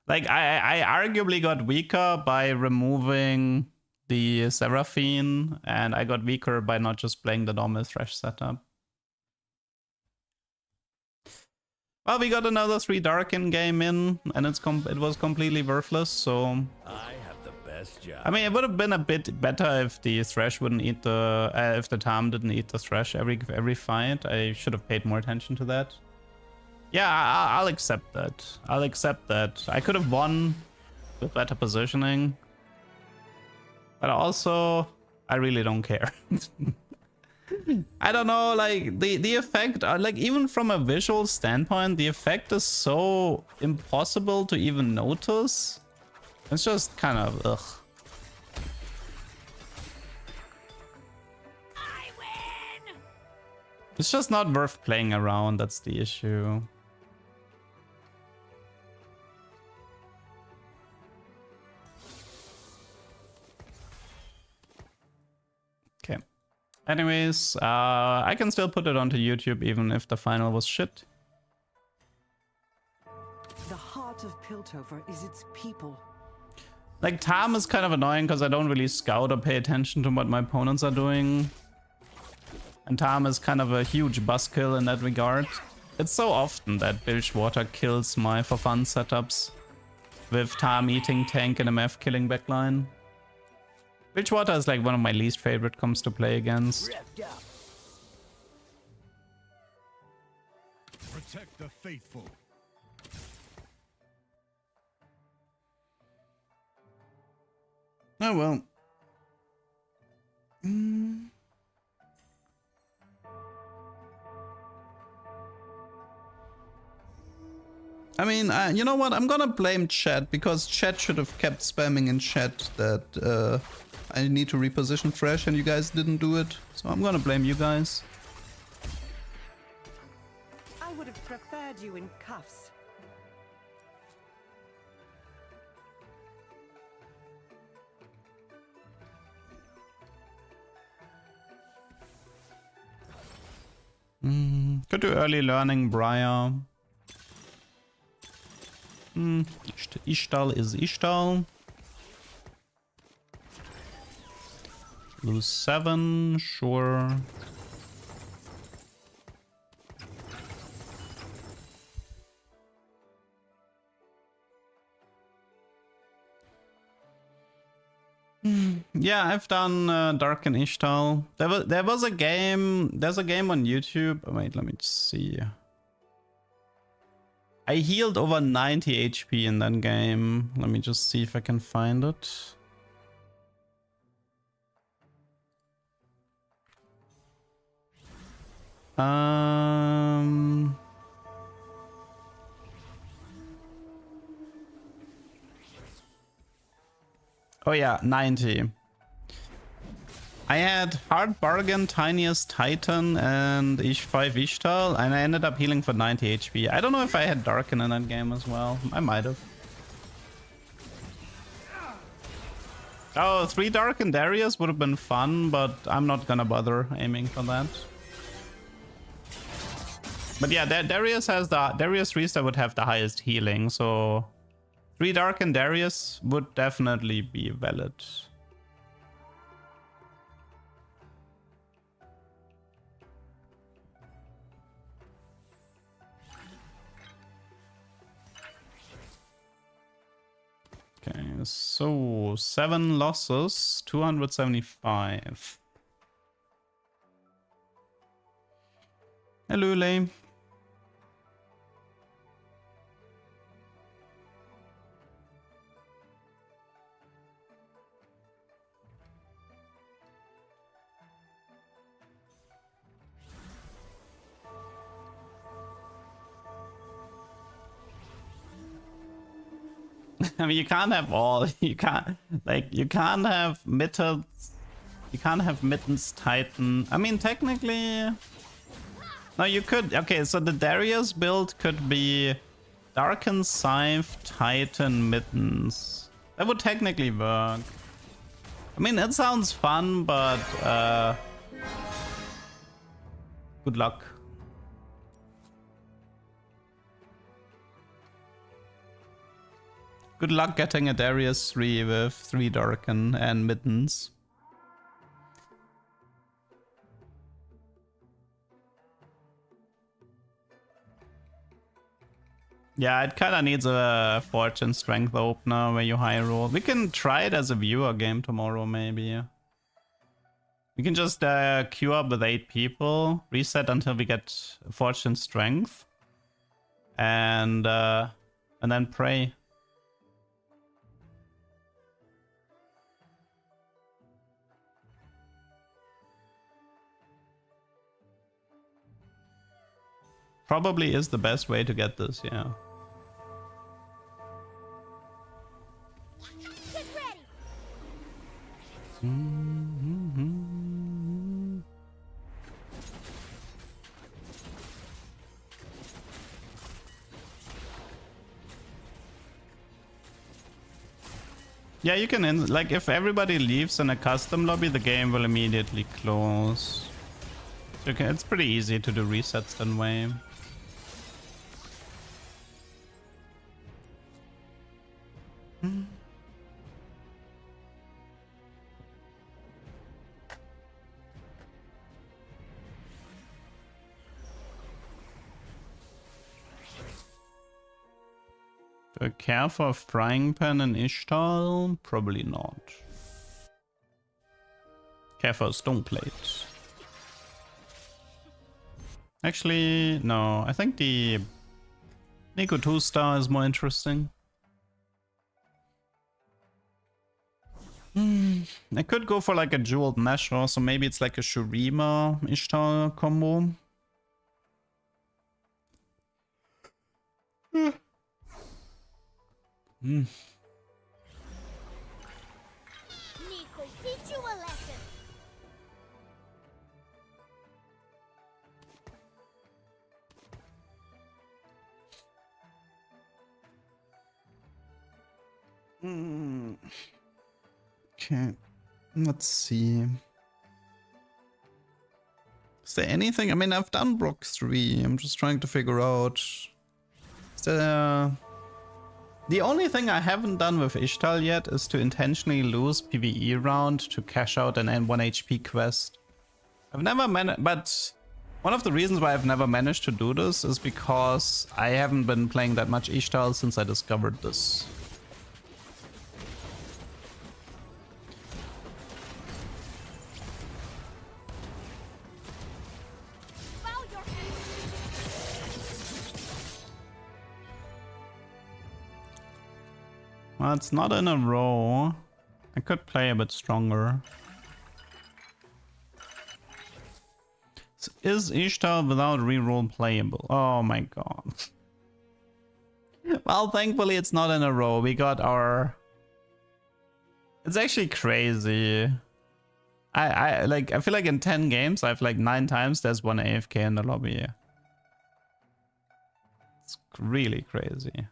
Like, I arguably got weaker by removing the Seraphine, and I got weaker by not just playing the normal Thresh setup. Well, we got another 3 Darken game in, and it was completely worthless, so... I have the best job. I mean, it would have been a bit better if the Thresh wouldn't eat the... if the Tahm didn't eat the Thresh every fight. I should have paid more attention to that. Yeah, I'll accept that. I'll accept that. I could have won with better positioning. But also, I really don't care. I don't know, like, the effect, like, even from a visual standpoint, the effect is so impossible to even notice. It's just kind of, ugh. I win! It's just not worth playing around, that's the issue. Okay. Anyways, I can still put it onto YouTube even if the final was shit. The heart of Piltover is its people. Like, Tahm is kind of annoying because I don't really scout or pay attention to what my opponents are doing. And Tahm is kind of a huge buzzkill in that regard. It's so often that Bilgewater kills my for fun setups with Tahm eating tank and MF killing backline. Bilgewater is like one of my least favorite comps to play against. Protect the faithful. Oh well. I mean, you know what? I'm gonna blame chat, because chat should have kept spamming in chat that I need to reposition Thresh and you guys didn't do it. So I'm gonna blame you guys. I would have preferred you in cuffs. Could do early learning, Briar. Ishtal is Ishtal. Lose 7, sure. Yeah, I've done Dark and Ishtal. There was a game. There's a game on YouTube. Oh, wait, let me see. I healed over 90 HP in that game. Let me just see if I can find it. Oh yeah, 90. I had Hard Bargain, Tiniest Titan, and 5 Ishtal, and I ended up healing for 90 HP. I don't know if I had Darken in that game as well. I might have. Oh, 3 Darken Darius would have been fun, but I'm not gonna bother aiming for that. But yeah, Darius has the Darius Restart would have the highest healing, so 3 Darken Darius would definitely be valid. Okay, so 7 losses, 275. Hello, Lay. I mean, you can't have all. You can't have Mittens. You can't have Mittens Titan. I mean, technically, no, you could. Okay, so the Darius build could be Darken Scythe, Titan, Mittens. That would technically work. I mean, it sounds fun, but good luck. Good luck getting a Darius 3 with 3 Darken and Mittens. Yeah, it kinda needs a Fortune Strength opener where you high roll. We can try it as a viewer game tomorrow, maybe. We can just queue up with 8 people, reset until we get Fortune Strength, and then pray. Probably is the best way to get this, yeah. Get ready! Yeah, you can, like, if everybody leaves in a custom lobby, the game will immediately close. So it's pretty easy to do resets that way. Do I care for a frying pan and Ishtal? Probably not. Care for a stone plate. Actually, no. I think the Nico 2-star is more interesting. I could go for like a jeweled mesh, so maybe it's like a Shurima Ishtar combo. Nico, teach you a lesson. Okay, let's see. Is there anything? I mean, I've done Brock 3. I'm just trying to figure out. Is there... The only thing I haven't done with Ishtal yet is to intentionally lose PvE round to cash out an N1 HP quest. I've never managed, but one of the reasons why I've never managed to do this is because I haven't been playing that much Ishtal since I discovered this. Bow your head. Well, it's not in a row. I could play a bit stronger. So is Ishtar without reroll playable? Oh my god. Well, thankfully it's not in a row. We got our... It's actually crazy. I feel like in 10 games, I've like 9 times there's one AFK in the lobby. It's really crazy.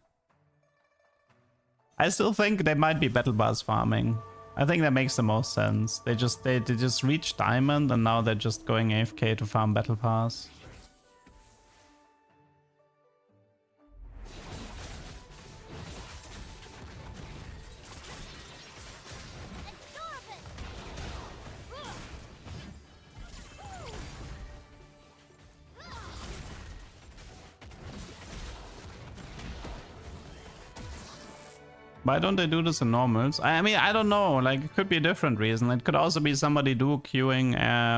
I still think they might be battle pass farming. I think that makes the most sense. They just reached diamond and now they're just going AFK to farm battle pass. Why don't they do this in normals? I mean, I don't know. Like, it could be a different reason. It could also be somebody dual queuing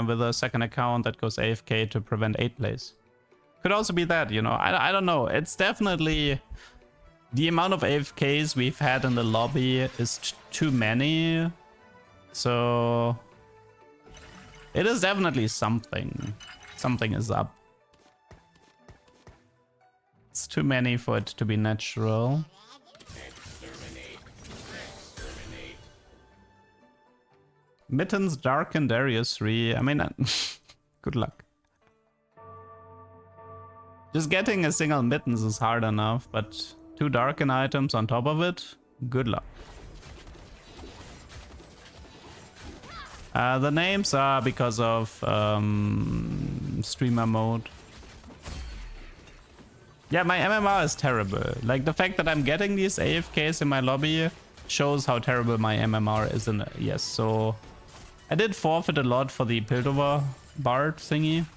with a second account that goes AFK to prevent 8 plays. Could also be that, you know. I don't know. It's definitely... The amount of AFKs we've had in the lobby is too many. So... It is definitely something. Something is up. It's too many for it to be natural. Mittens, Darkened Area 3. I mean, good luck. Just getting a single Mittens is hard enough, but 2 Darken items on top of it? Good luck. The names are because of streamer mode. Yeah, my MMR is terrible. Like, the fact that I'm getting these AFKs in my lobby shows how terrible my MMR is in... Yes, so... I did forfeit a lot for the Piltover Bard thingy.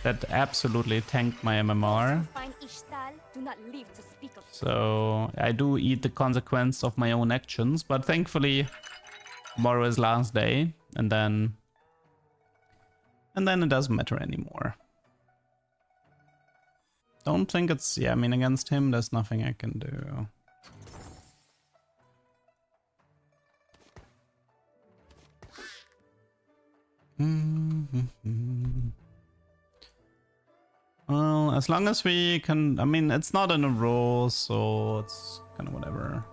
That absolutely tanked my MMR. Find Ishtal, do not live to speak of. So I do eat the consequence of my own actions, but thankfully tomorrow is last day, and then it doesn't matter anymore. Don't think it's... Yeah, I mean, against him there's nothing I can do. Well, as long as we can... I mean, it's not in a row, so it's kind of whatever.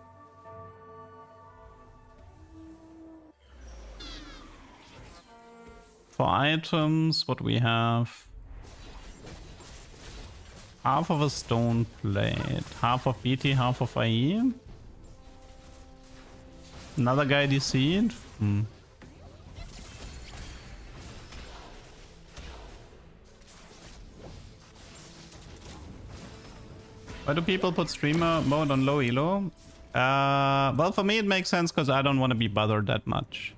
For items, what we have... Half of a stone plate, half of BT, half of IE. Another guy DC'd? Why do people put streamer mode on low elo? Well, for me it makes sense because I don't want to be bothered that much.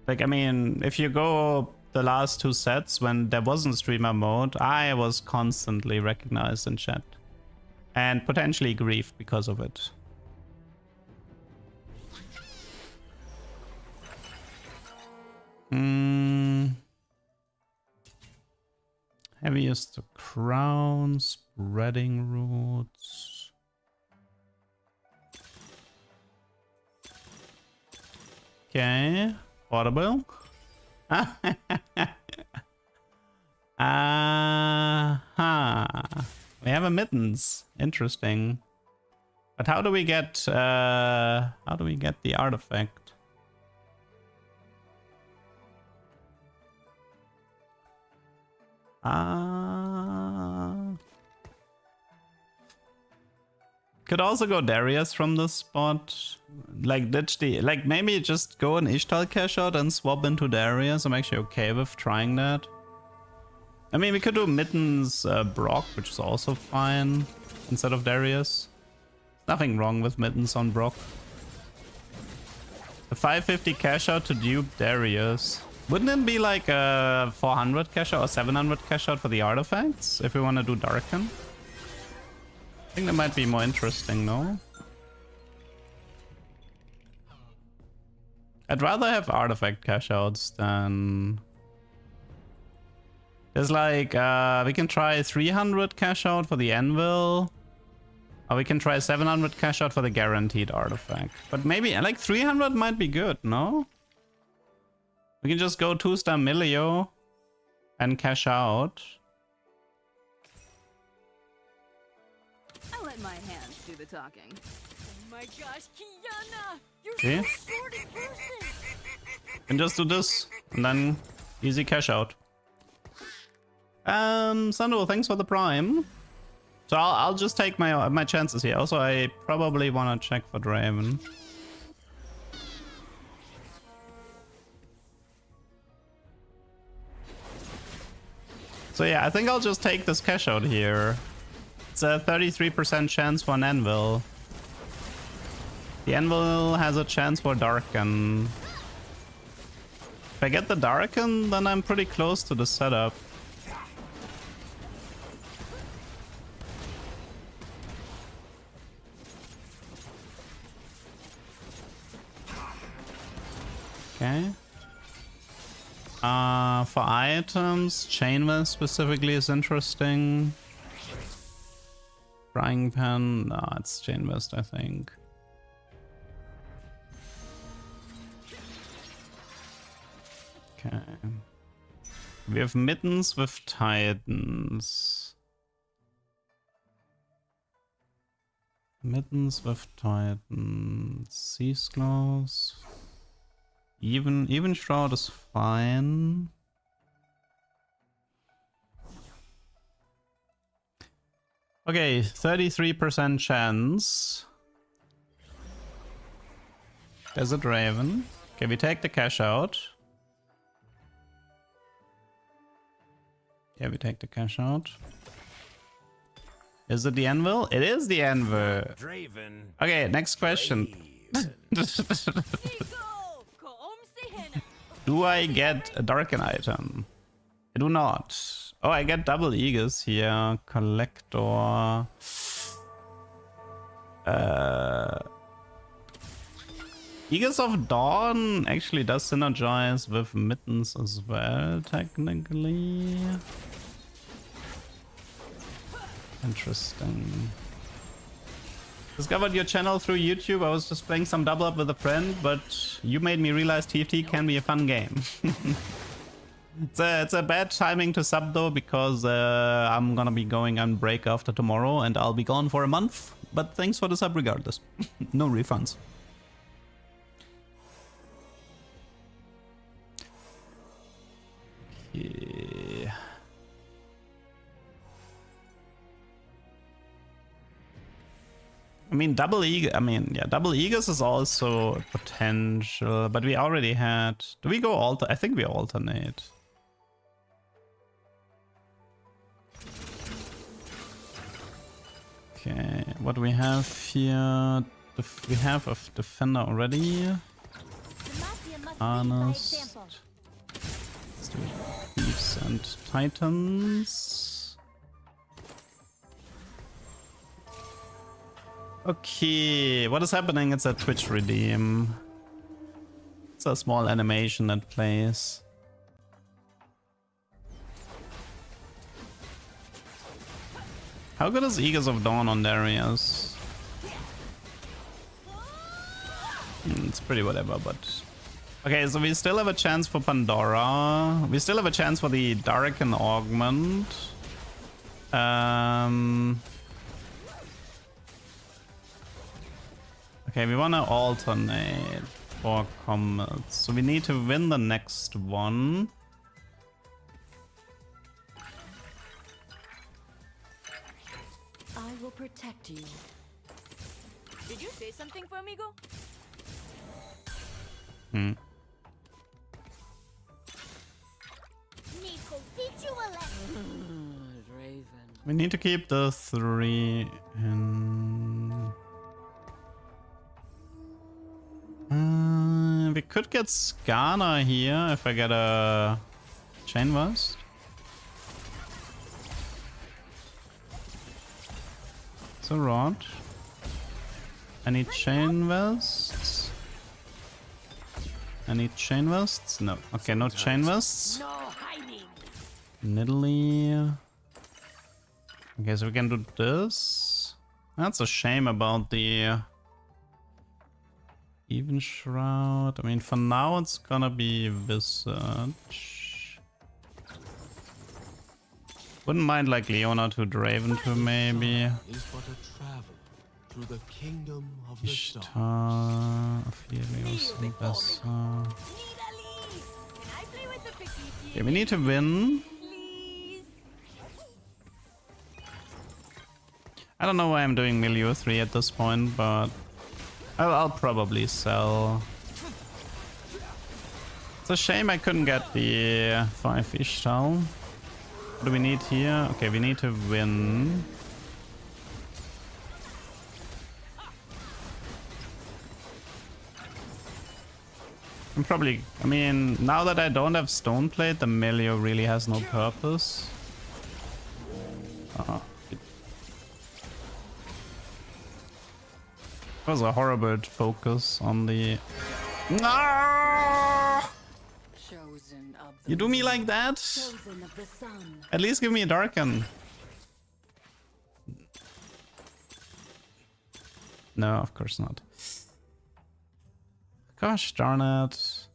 Like, I mean, if you go the last 2 sets when there wasn't streamer mode, I was constantly recognized in chat. And potentially griefed because of it. Heaviest to crown, spreading roots. Okay, audible. We have a mittens. Interesting. But how do we get the artifact? Could also go Darius from this spot. Like ditch the maybe just go an Ishtal cash out and swap into Darius. I'm actually okay with trying that. I mean, we could do Mittens Brock, which is also fine instead of Darius. Nothing wrong with Mittens on Brock. A 550 cash out to dupe Darius. Wouldn't it be like a 400 cash out or 700 cash out for the artifacts if we want to do Darken? I think that might be more interesting, no? I'd rather have artifact cash outs than... There's like, we can try 300 cash out for the anvil. Or we can try 700 cash out for the guaranteed artifact. But maybe like 300 might be good, no? We can just go 2-star Milio and cash out. I'll let my hands do the talking. Oh my gosh, Kiana! You're See? so short in person! Can just do this and then easy cash out. Sando, thanks for the prime. So I'll just take my chances here. Also, I probably want to check for Draven. So yeah, I think I'll just take this cash out here. It's a 33% chance for an anvil. The anvil has a chance for Darken. If I get the Darken, then I'm pretty close to the setup. Okay. For items, Chainmail specifically is interesting. Frying pan, no, it's Chain Vest, I think. Okay. We have Mittens with Titans. Mittens with Titans. Sea Claws. Even Shroud is fine. Okay, 33% chance. Desert Raven. Okay, we take the cash out. Yeah, we take the cash out. Is it the anvil? It is the anvil. Draven. Okay, next question. Do I get a Darken item? I do not. Oh, I get double Aegis here. Collector. Aegis of Dawn actually does synergize with Mittens as well, technically. Interesting. Discovered your channel through YouTube. I was just playing some double up with a friend, but you made me realize TFT can be a fun game. It's a bad timing to sub though, because I'm gonna be going on break after tomorrow and I'll be gone for a month. But thanks for the sub regardless. No refunds. Yeah. I mean, double Aegis is also potential, but we already had. Do we go alter? I think we alternate. Okay, what do we have here? We have a defender already. Honest. Let's do Thieves and Titans. Okay, what is happening? It's a Twitch redeem. It's a small animation that plays. How good is Eagles of Dawn on Darius? It's pretty whatever, but... Okay, so we still have a chance for Pandora. We still have a chance for the Darken Augment. Okay, we want to alternate for combats. So we need to win the next one. I will protect you. Did you say something, Famigo? Nico, teach you a lesson. Raven. We need to keep the 3 in... we could get Skana here if I get a Chain Vest. It's a rod. I need Chain Vests. I need Chain Vests? No. Okay, no Chain Vests. No hiding. Nidalee. Okay, so we can do this. That's a shame about the Even Shroud. I mean, for now it's gonna be Visage. Wouldn't mind like Leona to Draven to maybe. Is but a travel through the kingdom of the stars. Ishtar, Aphelios, Nibessa. Can I play with the Pikiti? Okay, we need to win. Please. I don't know why I'm doing Milieu 3 at this point, but I'll probably sell. It's a shame I couldn't get the 5 Ishtar. What do we need here? Okay, we need to win. I'm probably... I mean, now that I don't have Stoneplate, the Milieu really has no purpose. It was a horrible focus on the... No! Chosen of the You do me like that? chosen of the sun. At least give me a Darken. No, of course not. Gosh darn it.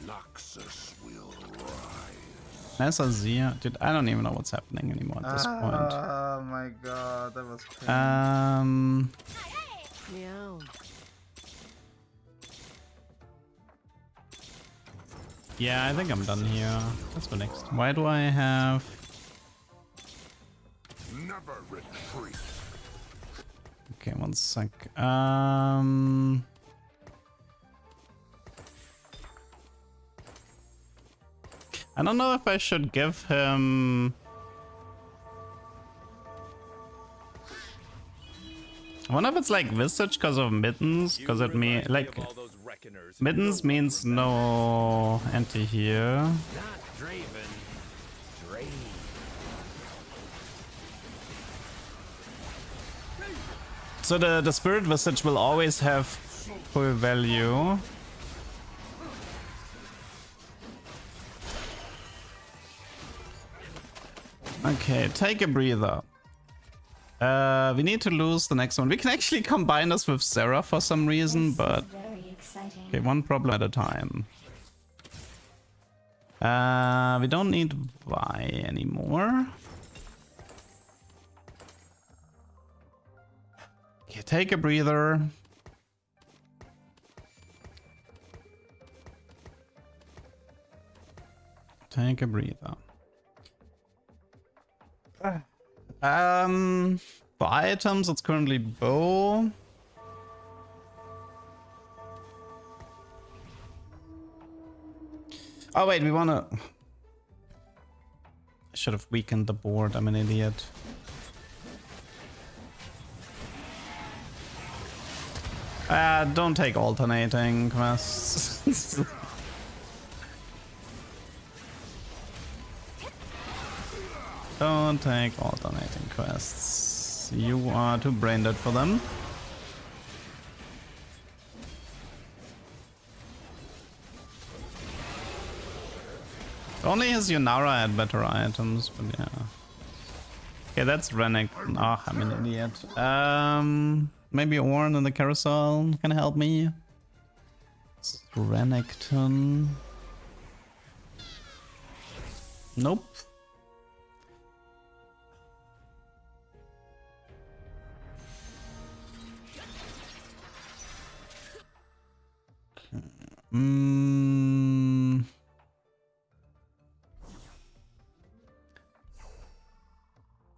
Noxus will rise. Nessa Zia. Dude, I don't even know what's happening anymore at this point. Oh my god, that was pain. Meow. Yeah, I think I'm done here. Let's go next. Why do I have... Never retreat. Okay, one sec. I don't know if I should give him... I wonder if it's like Visage because of Mittens, because it means like Mittens means no anti-here. Not Draven. Draven. So the Spirit Visage will always have full value. Okay, take a breather. We need to lose the next one. We can actually combine this with Sarah for some reason, but... Okay, one problem at a time. We don't need Vi anymore. Okay, take a breather. Take a breather. For items, it's currently bow. Oh wait, we wanna... I should have weakened the board, I'm an idiot. Don't take alternating quests. Don't take alternating quests. You are too brain dead for them. Only his Yunara had better items, but yeah. Okay, that's Renekton. Oh, I'm an idiot. Maybe Ornn in the carousel can help me. Renekton. Nope.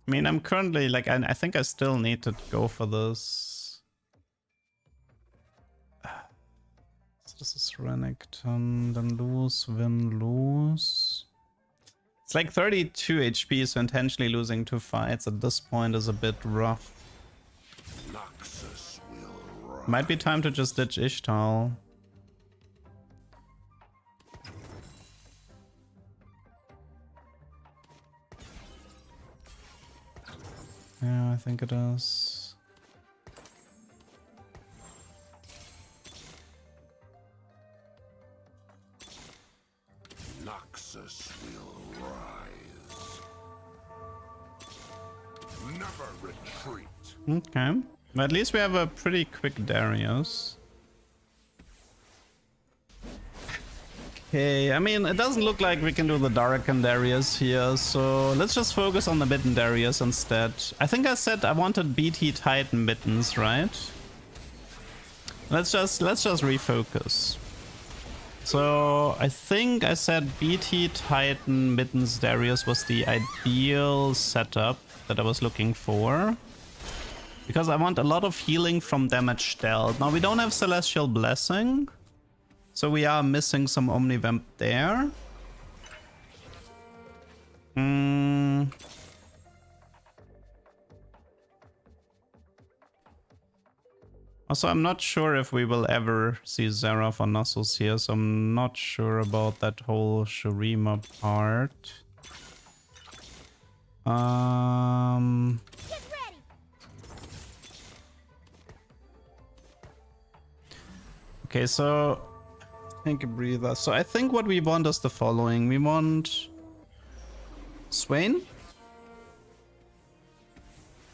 I mean, I'm currently like, I think I still need to go for this. So this is Renekton, then lose, win, lose. It's like 32 HP, so intentionally losing 2 fights at this point is a bit rough. Might be time to just ditch Ishtal. Yeah, I think it is. Noxus will rise. Never retreat. Okay. But at least we have a pretty quick Darius. Okay, I mean, it doesn't look like we can do the Darken Darius here, so let's just focus on the Mitten Darius instead. I think I said I wanted BT Titan Mittens, right? Let's just refocus. So I think I said BT Titan Mittens Darius was the ideal setup that I was looking for. Because I want a lot of healing from damage dealt. Now we don't have Celestial Blessing. So we are missing some Omnivamp there. Also, I'm not sure if we will ever see Xerath or Nasus here, so I'm not sure about that whole Shurima part. Get ready. Okay, so take a breather. So I think what we want is the following. We want Swain.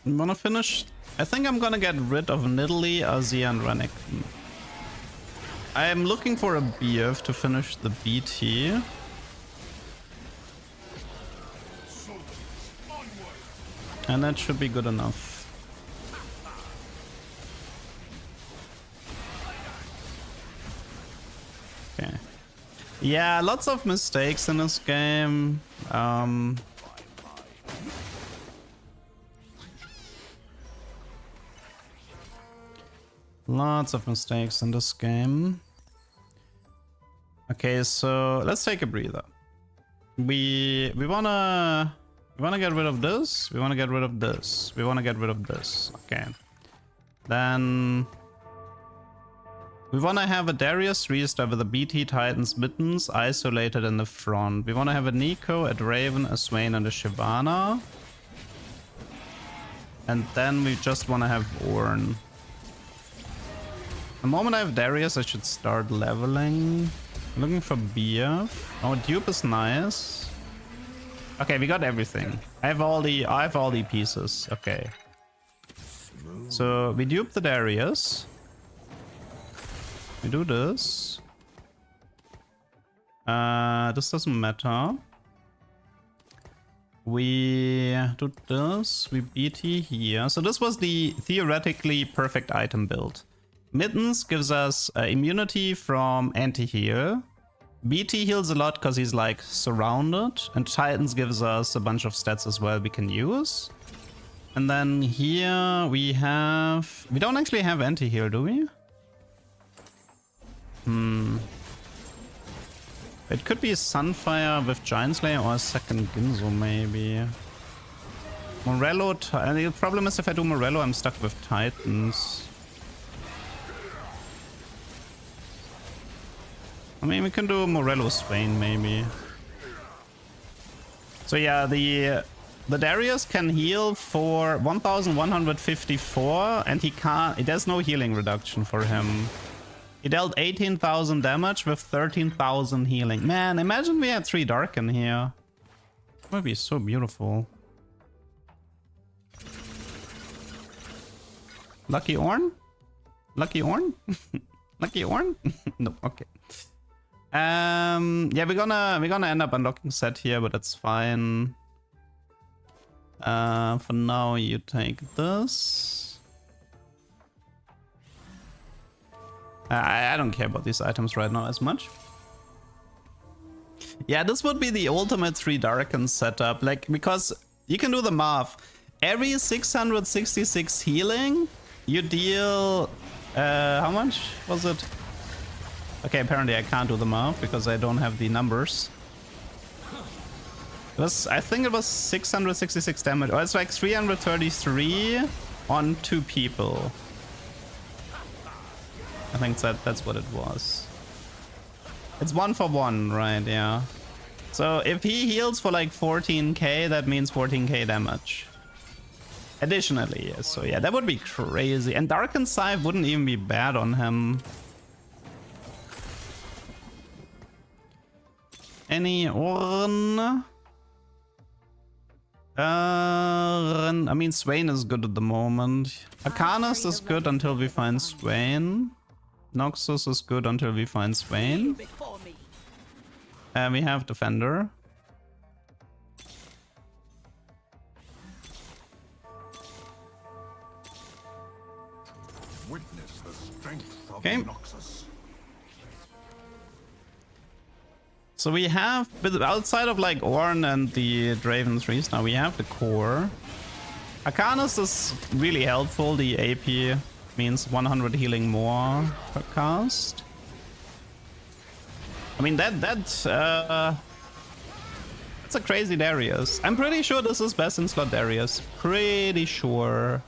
We want to finish. I think I'm gonna get rid of Nidalee, Azir, and Renekton. I am looking for a BF to finish the BT. And that should be good enough. Okay. Yeah, lots of mistakes in this game. Lots of mistakes in this game. Okay, so let's take a breather. We wanna get rid of this. We wanna get rid of this. We wanna get rid of this. Okay. Then we want to have a Darius restart with the BT Titans Mittens isolated in the front. We want to have a Nico, a Draven, a Swain, and a Shyvana. And then we just want to have Ornn. The moment I have Darius, I should start leveling. I'm looking for BF. Oh, dupe is nice. Okay, we got everything. I have all the pieces. Okay. So we dupe the Darius. We do this. This doesn't matter. We do this. We BT here. So this was the theoretically perfect item build. Mittens gives us immunity from anti-heal. BT heals a lot because he's like surrounded. And Titans gives us a bunch of stats as well we can use. And then here we have... We don't actually have anti-heal, do we? It could be Sunfire with Giant Slayer or a second Ginzo maybe. Morello... And the problem is if I do Morello, I'm stuck with Titans. I mean, we can do Morello Swain maybe. So yeah, the Darius can heal for 1154 and he can't... There's no healing reduction for him. He dealt 18,000 damage with 13,000 healing. Man, imagine we had 3 Darken here. That would be so beautiful. Lucky Orn? Lucky Orn? Lucky Orn? No, okay. Yeah, we're gonna end up unlocking set here, but that's fine. For now, you take this. I don't care about these items right now as much. Yeah, this would be the ultimate 3 Darken setup, like, because you can do the math. Every 666 healing, you deal... how much was it? Okay, apparently I can't do the math because I don't have the numbers. It was, I think it was 666 damage. Oh, it's like 333 on 2 people. I think that's what it was. It's 1 for 1, right? Yeah. So if he heals for like 14k, that means 14k damage. Additionally, yes. So yeah, that would be crazy. And Darken Scythe wouldn't even be bad on him. Any Orn? I mean, Swain is good at the moment. Arcanist is good until we find Swain. Noxus is good until we find Swain. We have Defender. Witness the strength of Okay. Noxus. So we have, outside of like Ornn and the Draven 3s, now we have the core. Arcanist is really helpful. The AP means 100 healing more per cast. I mean, that's a crazy Darius. I'm pretty sure this is best in slot Darius. Pretty sure.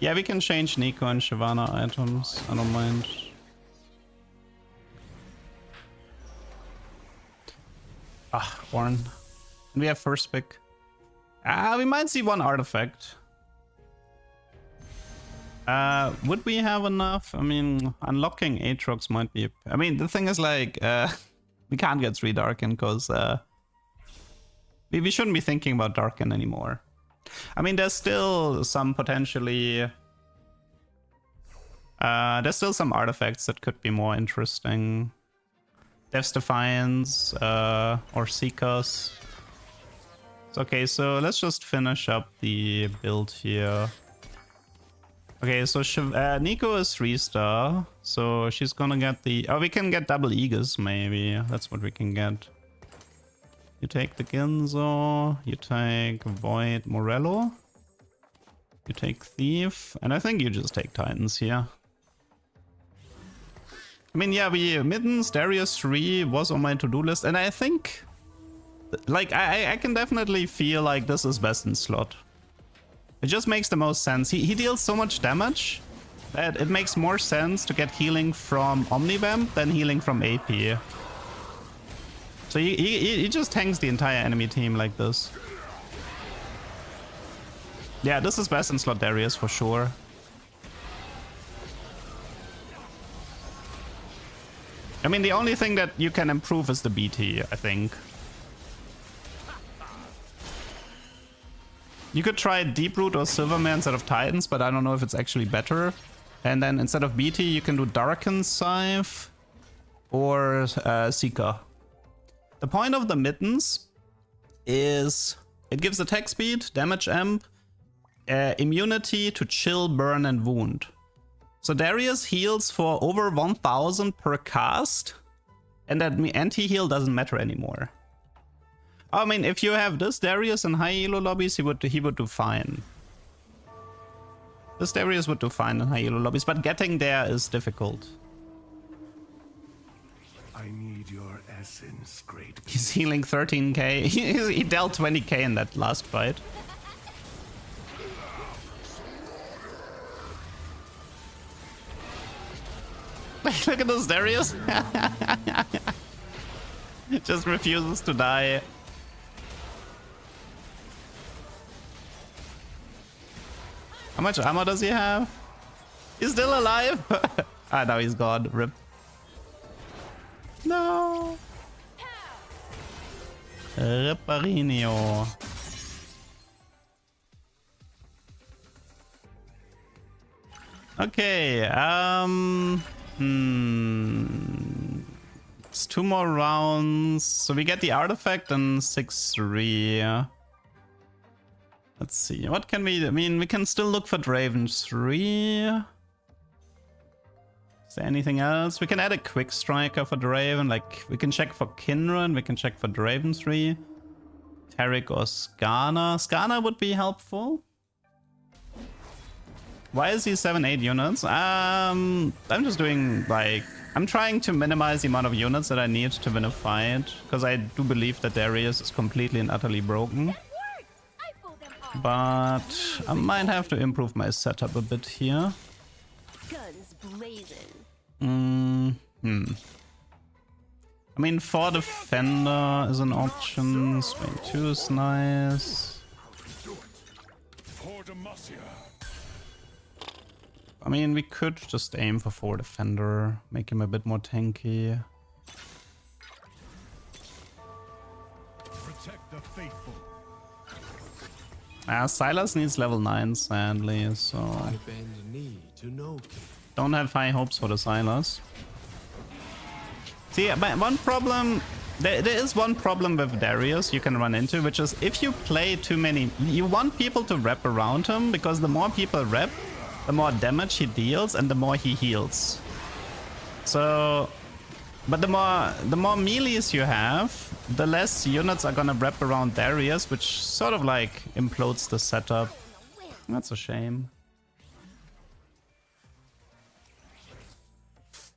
Yeah, we can change Nico and Shyvana items. I don't mind. Ah, Ornn. We have first pick. We might see 1 artifact. Would we have enough? I mean, unlocking Aatrox might be... I mean, the thing is like, we can't get 3 Darken because we shouldn't be thinking about Darken anymore. I mean, there's still some potentially... there's still some artifacts that could be more interesting. Death's Defiance, or Seekers. Okay, so let's just finish up the build here. Okay, so Nico is 3-star, so she's gonna get the... Oh, we can get double Aegis, maybe. That's what we can get. You take the Ginzo, you take Void Morello, you take Thief, and I think you just take Titans here. I mean, yeah, Middens, Darius 3 was on my to-do list, and I think... Like, I can definitely feel like this is best in slot. It just makes the most sense. He deals so much damage that it makes more sense to get healing from Omnivamp than healing from AP. So he just tanks the entire enemy team like this. Yeah, this is best in slot Darius for sure. I mean, the only thing that you can improve is the BT, I think. You could try Deeproot or Silvermare instead of Titans, but I don't know if it's actually better. And then instead of BT, you can do Darken Scythe or Seeker. The point of the Mittens is it gives attack speed, damage amp, immunity to chill, burn, and wound. So Darius heals for over 1000 per cast, and that anti-heal doesn't matter anymore. I mean, if you have this Darius in high elo lobbies, he would do fine. This Darius would do fine in high elo lobbies, but getting there is difficult. I need your essence, great. He's healing 13k. He dealt 20k in that last fight. Look at this Darius. Just refuses to die. How much armor does he have? He's still alive. Ah, now he's gone. Rip. No. Riparinho. Okay, it's 2 more rounds. So we get the artifact and 6-3. Let's see, what can we... I mean, we can still look for Draven 3. Is there anything else? We can add a quick striker for Draven. Like, we can check for Kinra and we can check for Draven 3. Tarek or Skana. Skana would be helpful. Why is he 7-8 units? I'm just doing, like... I'm trying to minimize the amount of units that I need to win a fight. Because I do believe that Darius is completely and utterly broken. But I might have to improve my setup a bit here. Guns blazing. I mean, for Defender is an option. Swing 2 is nice. I mean, we could just aim for 4 Defender, make him a bit more tanky. Protect the faithful. Silas needs level 9, sadly, so... I bend knee to no king. Don't have high hopes for the Silas. See, but one problem... There is one problem with Darius you can run into, which is if you play too many... You want people to wrap around him, because the more people wrap, the more damage he deals and the more he heals. So... But the more melees you have, the less units are gonna wrap around Darius, which sort of like implodes the setup. That's a shame.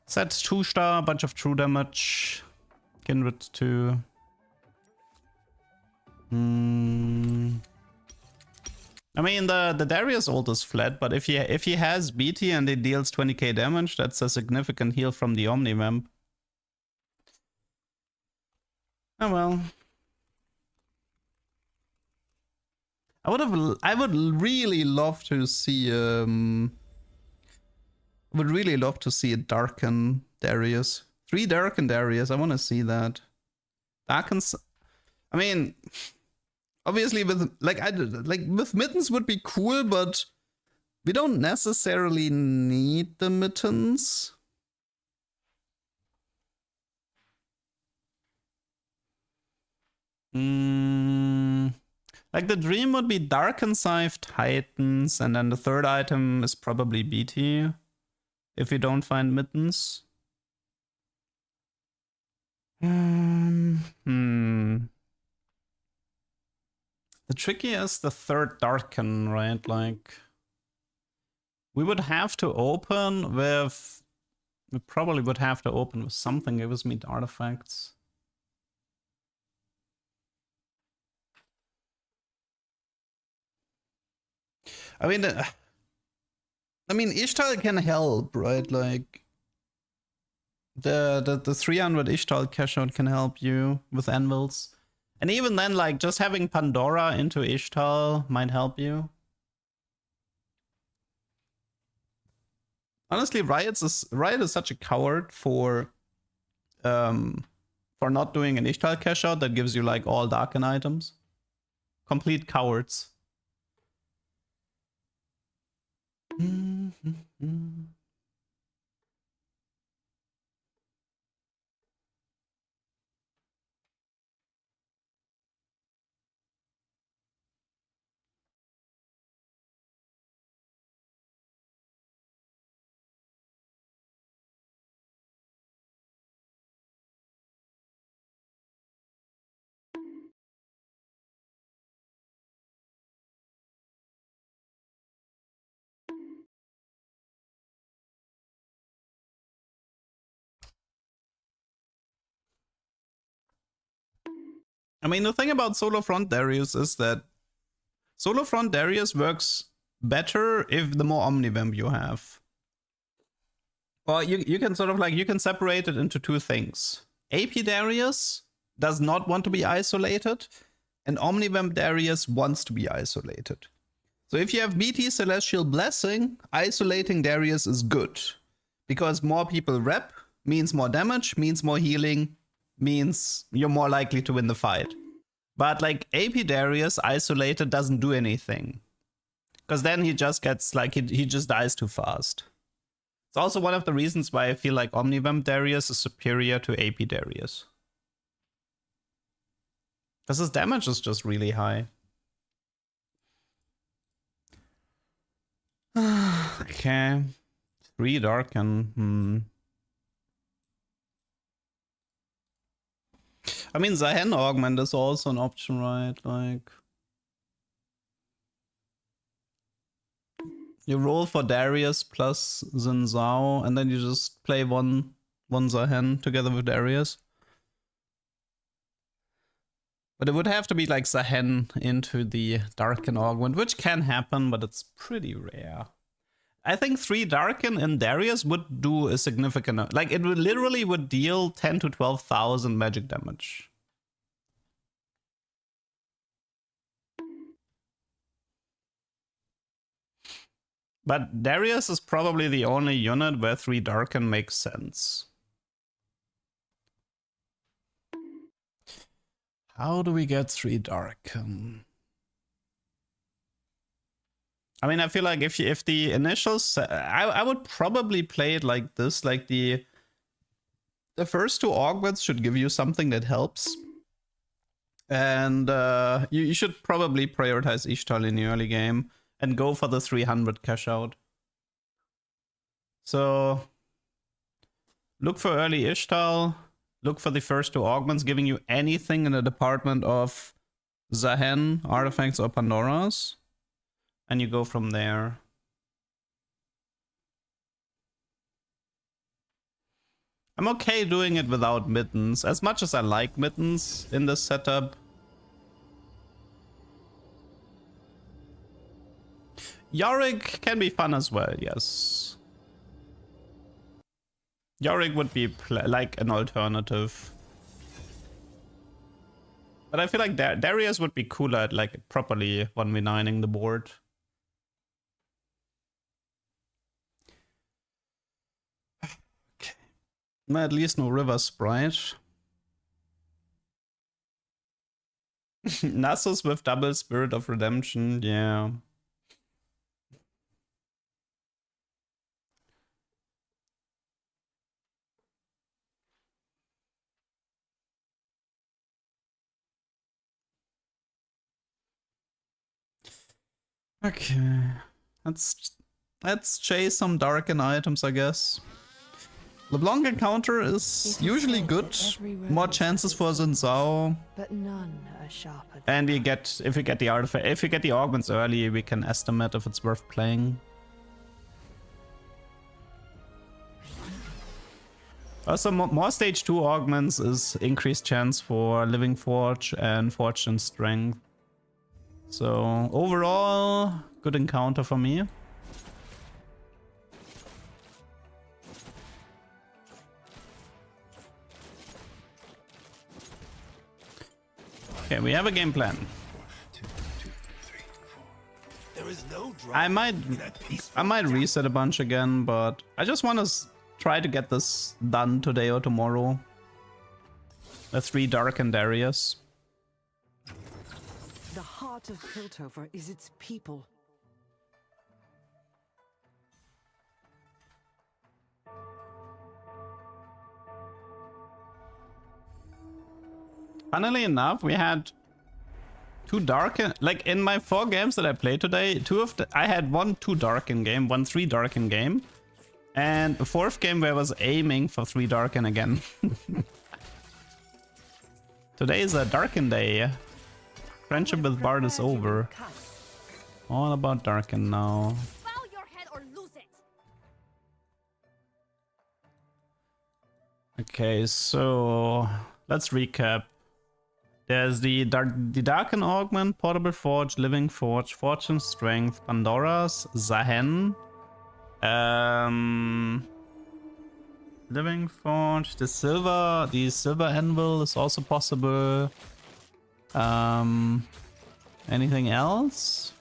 Set 2-star, bunch of true damage. Kindred 2. I mean, the Darius ult is flat, but if he has BT and it deals 20k damage, that's a significant heal from the Omnivamp. Oh well. I would really love to see would really love to see a Darken Darius. 3 Darken Darius, I want to see that. Darken's... I mean, obviously with with Mittens would be cool, but we don't necessarily need the Mittens. Like the dream would be Darken Scythe Titans, and then the third item is probably BT. If we don't find Mittens. The tricky is the third Darken, right? Like, we would have to open with... We probably would have to open with something that gives me the artifacts. I mean, Ishtal can help, right? Like, the 300 Ishtal cash out can help you with anvils. And even then, like, just having Pandora into Ishtal might help you. Honestly, Riot is such a coward for not doing an Ishtal cash out that gives you like all Darken items. Complete cowards. I mean, the thing about Solo Front Darius is that Solo Front Darius works better if the more Omnivamp you have. Or you can sort of like, you can separate it into 2 things. AP Darius does not want to be isolated, and Omnivamp Darius wants to be isolated. So if you have BT Celestial Blessing, isolating Darius is good. Because more people rep means more damage, means more healing, means you're more likely to win the fight. But like AP Darius isolated doesn't do anything. Because then he just gets like, he just dies too fast. It's also one of the reasons why I feel like Omnivamp Darius is superior to AP Darius. Because his damage is just really high. Okay. 3 Darken. I mean, Zahen Augment is also an option, right? Like, you roll for Darius plus Xin Zhao, and then you just play one Zahen together with Darius. But it would have to be like Zahen into the Darken Augment, which can happen, but it's pretty rare. I think 3 Darken in Darius would do a significant... Like, it would literally would deal 10 to 12,000 magic damage. But Darius is probably the only unit where 3 Darken makes sense. How do we get 3 Darken? I mean, I feel like if the initials, I would probably play it like this, like the first 2 augments should give you something that helps. And you should probably prioritize Ishtal in the early game and go for the 300 cash out. So look for early Ishtal, look for the first 2 augments giving you anything in the department of Zahen, artifacts, or Pandoras. And you go from there. I'm okay doing it without mittens, as much as I like mittens in this setup. Yorick can be fun as well, yes. Yorick would be like an alternative. But I feel like Darius would be cooler at like properly 1v9ing the board. Okay. At least no River Sprite. Nasus with double Spirit of Redemption, yeah. Okay, let's chase some Darken items, I guess. LeBlanc encounter is usually good. More chances for Xin Zhao. But none are sharper. And you get, if you get the artifact, if you get the augments early, we can estimate if it's worth playing. Also, more stage 2 augments is increased chance for Living Forge and Forged in Strength. So overall, good encounter for me. Okay, we have a game plan. There is no I might reset a bunch again, but I just want to try to get this done today or tomorrow. The 3 Darken Darius. The heart of Piltover is its people. Funnily enough, we had 2 Darken, like in my 4 games that I played today, I had 1 2 Darken game, 1 3 Darken game, and a 4th game where I was aiming for 3 Darken again. Today is a Darken day. Friendship with Bard is over. All about Darken now. Bow your head or lose it. Okay, so let's recap. There's the Darken Augment, Portable Forge, Living Forge, Fortune Strength, Pandora's, Zahen. Living Forge, the Silver Anvil is also possible. Anything else?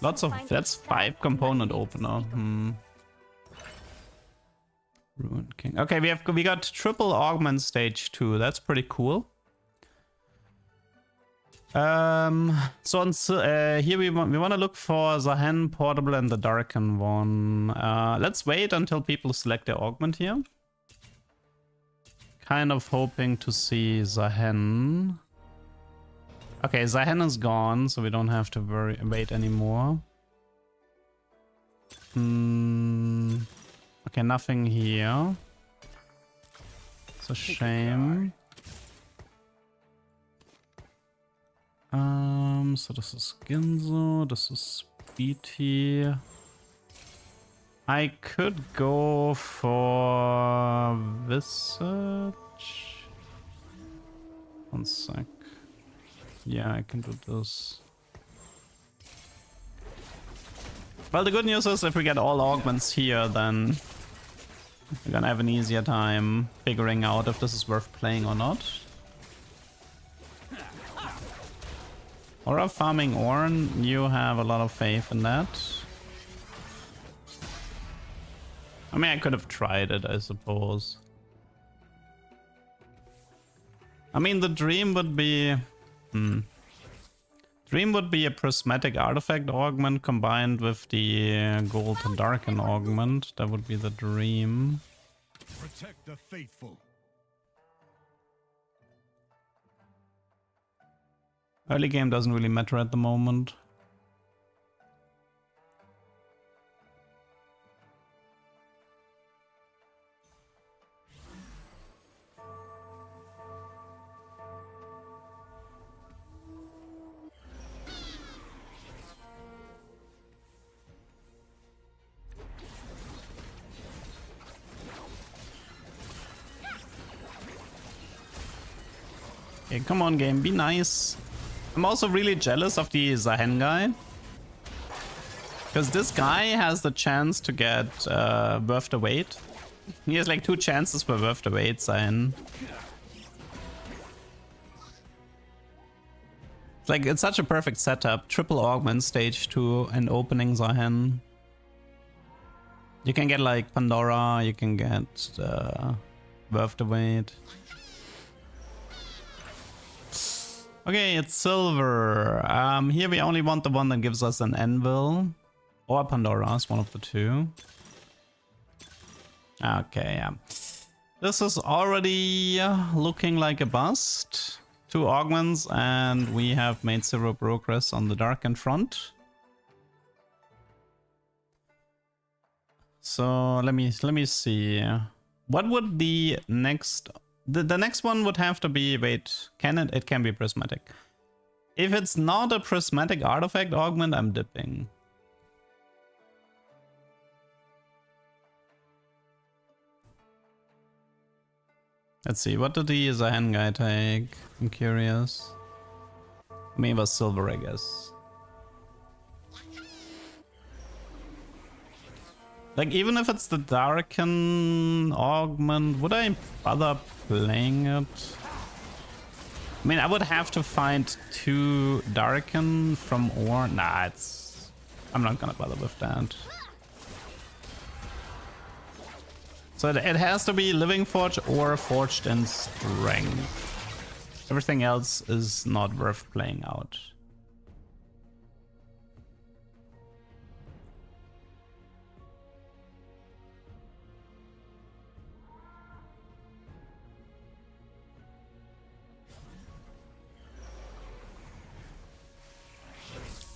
That's 5 component opener. Ruin King. Okay, we got triple augment stage 2. That's pretty cool. So on, here we want to look for the Hen Portable and the Darken one. Let's wait until people select their augment here. Kind of hoping to see the Hen. Okay, the Hen is gone, so we don't have to wait anymore. Okay, nothing here. It's a shame. So this is Ginzo, this is BT. I could go for Visage. One sec. Yeah, I can do this. Well, the good news is if we get all augments here, then we're gonna have an easier time figuring out if this is worth playing or not. Aura farming Ornn, you have a lot of faith in that. I mean, I could have tried it, I suppose. I mean, the dream would be... Dream would be a prismatic artifact augment combined with the gold and darken augment. That would be the dream. Protect the faithful. Early game doesn't really matter at the moment. Okay, come on game, be nice. I'm also really jealous of the Zahen guy. Because this guy has the chance to get worth the wait. He has like 2 chances for worth the wait, Zahen. It's like, it's such a perfect setup. Triple augment stage 2 and opening Zahen. You can get like Pandora, you can get worth the wait. Okay, it's silver. Here we only want the one that gives us an anvil. Or Pandora's, one of the two. Okay, yeah. This is already looking like a bust. 2 augments and we have made 0 progress on the dark in front. So let me see. What would the next... The next one would have to be, wait, can it? It can be prismatic. If it's not a prismatic artifact augment, I'm dipping. Let's see, what did the Zahen guy take? I'm curious. Maybe it was silver, I guess. Like, even if it's the Darken augment, would I bother playing it? I mean, I would have to find 2 Darken from Ornn. Nah, it's... I'm not gonna bother with that. So it has to be Living Forge or Forged in Strength. Everything else is not worth playing out.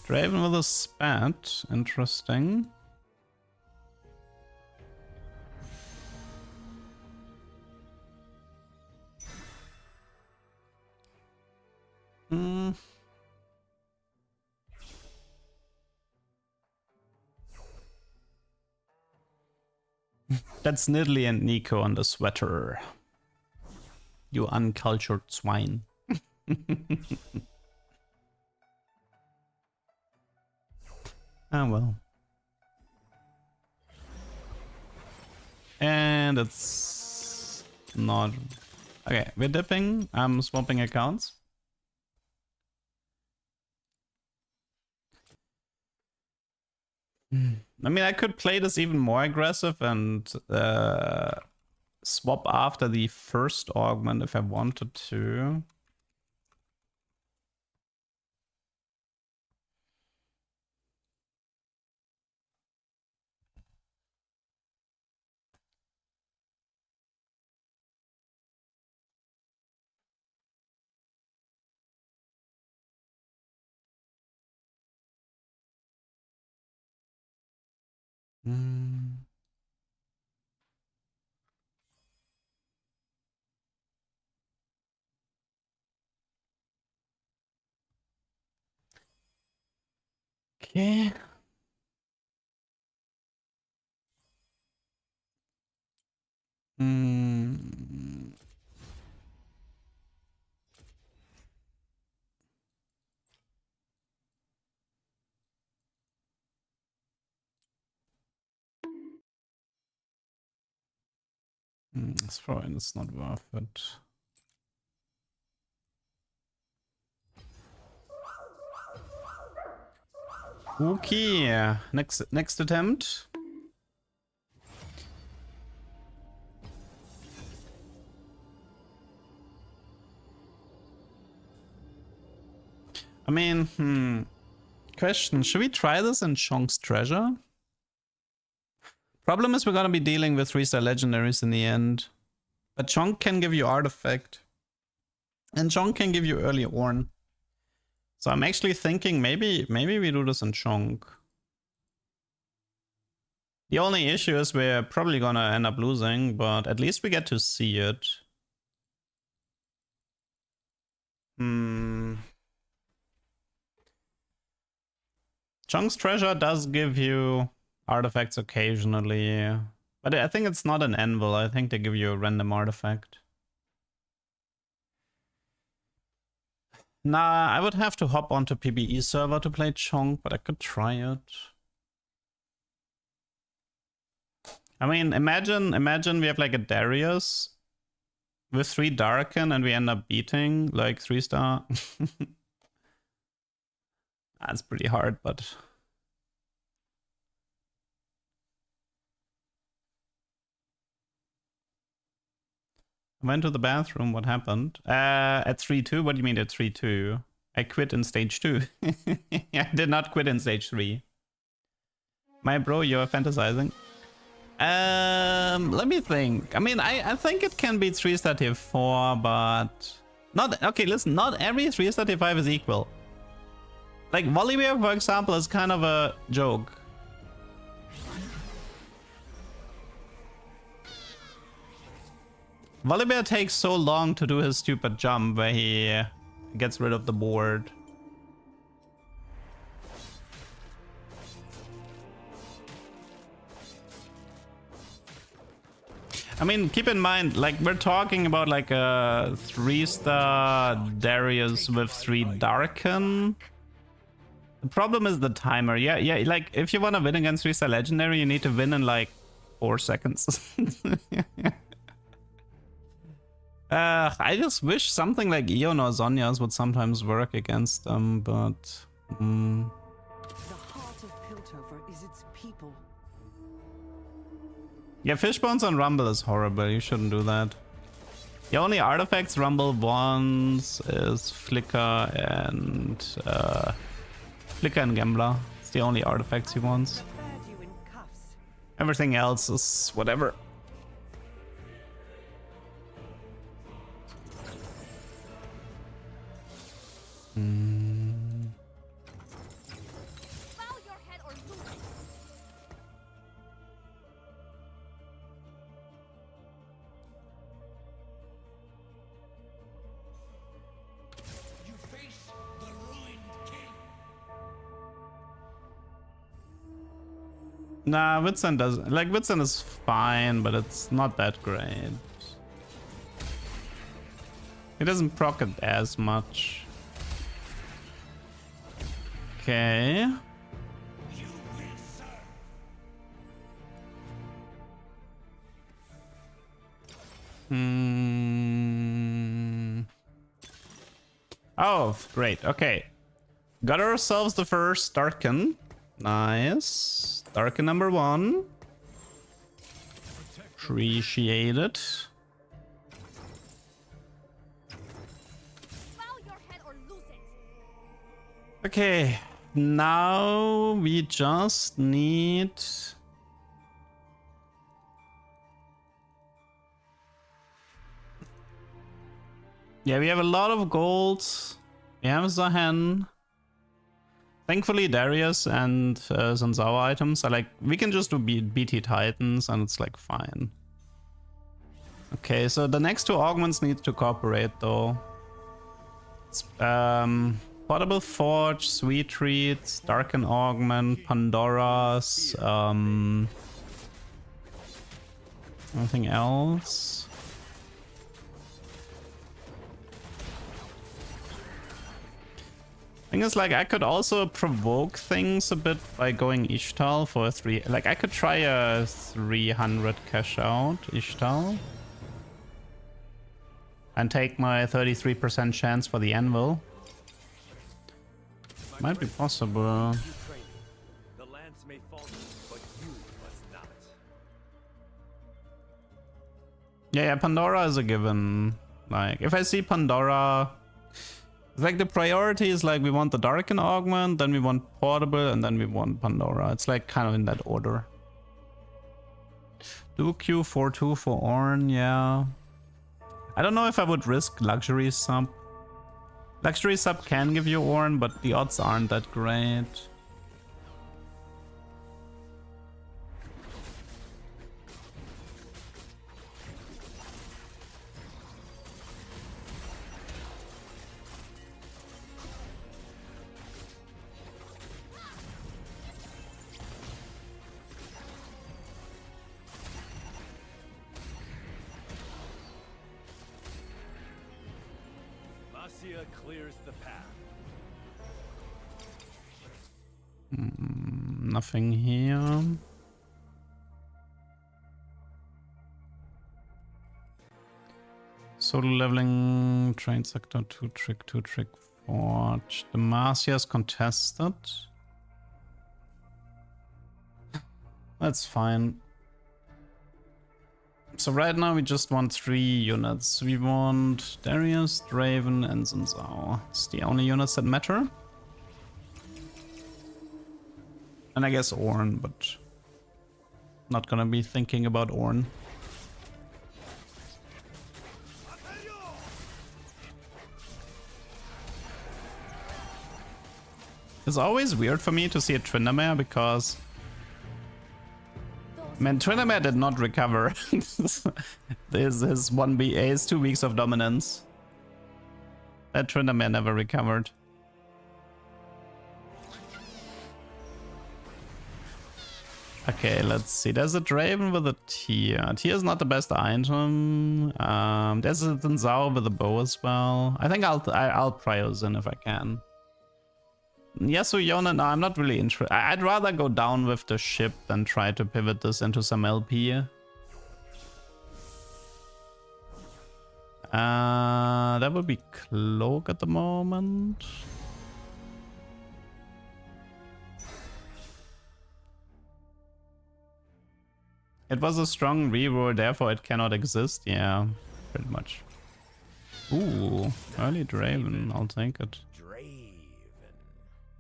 Draven with a spat, interesting. That's Nidalee and Nico on the sweater. You uncultured swine. Ah, well. And it's not... Okay, we're dipping. I'm swapping accounts. I mean, I could play this even more aggressive and swap after the first augment if I wanted to. Hmm. Okay. Hmm. It's fine. It's not worth it. Okay. Next attempt. I mean, question, should we try this in Chonk's Treasure? Problem is we're gonna be dealing with 3-star legendaries in the end. But Chonk can give you Artifact. And Chonk can give you early Ornn. So I'm actually thinking maybe we do this in Chonk. The only issue is we're probably gonna end up losing, but at least we get to see it. Chonk's Treasure does give you artifacts occasionally, but I think it's not an anvil. I think they give you a random artifact. Nah, I would have to hop onto PBE server to play Chonk, but I could try it. I mean, imagine we have like a Darius with 3 Darken and we end up beating like 3-star. That's pretty hard, but... I went to the bathroom, what happened? At 3-2? What do you mean at 3-2? I quit in stage 2. I did not quit in stage 3. My bro, you're fantasizing. Let me think. I mean, I think it can be 3-star tier 4, but... Not... Okay, listen, not every 3-star tier 5 is equal. Like, Volibear, for example, is kind of a joke. Volibear takes so long to do his stupid jump where he gets rid of the board. I mean, keep in mind, like, we're talking about like a 3-star Darius with 3 Darken. The problem is the timer. Yeah, like, if you want to win against 3-star Legendary, you need to win in like 4 seconds. I just wish something like Eon or Zhonya's would sometimes work against them, but... The heart of Piltover is its people. Yeah, Fishbones on Rumble is horrible. You shouldn't do that. The only artifacts Rumble wants is Flicker and Gambler. It's the only artifacts he wants. Everything else is whatever. Bow your head or lose it. You face the ruined king. Nah, Whitsun doesn't... Like, Whitsun is fine, but it's not that great. It doesn't proc it as much. Okay. You will serve. Oh, great. Okay. Got ourselves the first Darken. Nice. Darken number 1. Appreciate it. Bow your head or lose it. Okay. Now we just need... Yeah, we have a lot of gold. We have Zahen. Thankfully, Darius and Zanzawa items are like, we can just do BT Titans and it's like fine. Okay, so the next two augments need to cooperate though. It's, Portable Forge, Sweet Treats, Darken Augment, Pandora's, anything else? Thing is, like, I could also provoke things a bit by going Ishtal for a 3. Like, I could try a 300 cash out Ishtal. And take my 33% chance for the anvil. Might be possible. The lance may falter, but you must not. Yeah, Pandora is a given. Like, if I see Pandora, like the priority is like we want the Darken Augment, then we want Portable, and then we want Pandora. It's like kind of in that order. Do Q 4-2 for Ornn, yeah. I don't know if I would risk Luxury Sub. Luxury Sub can give you Ornn, but the odds aren't that great. Clears the path. Nothing here. Solo leveling, train sector, 2 trick forge. Demasia's contested. That's fine. So right now we just want 3 units. We want Darius, Draven, and Zanzao. It's the only units that matter. And I guess Ornn, but not gonna be thinking about Ornn. It's always weird for me to see a Tryndamere because man, Tryndamere did not recover. This is 1B A's 2 weeks of dominance. That Tryndamere never recovered. Okay, let's see. There's a Draven with a Tear. Tear is not the best item. There's a Zanzao with a bow as well. I think I'll prio Zin if I can. Yasuo Yona, no, I'm not really interested. I'd rather go down with the ship than try to pivot this into some LP. That would be Cloak at the moment. It was a strong reroll, therefore it cannot exist. Yeah, pretty much. Ooh, early Draven, I'll take it.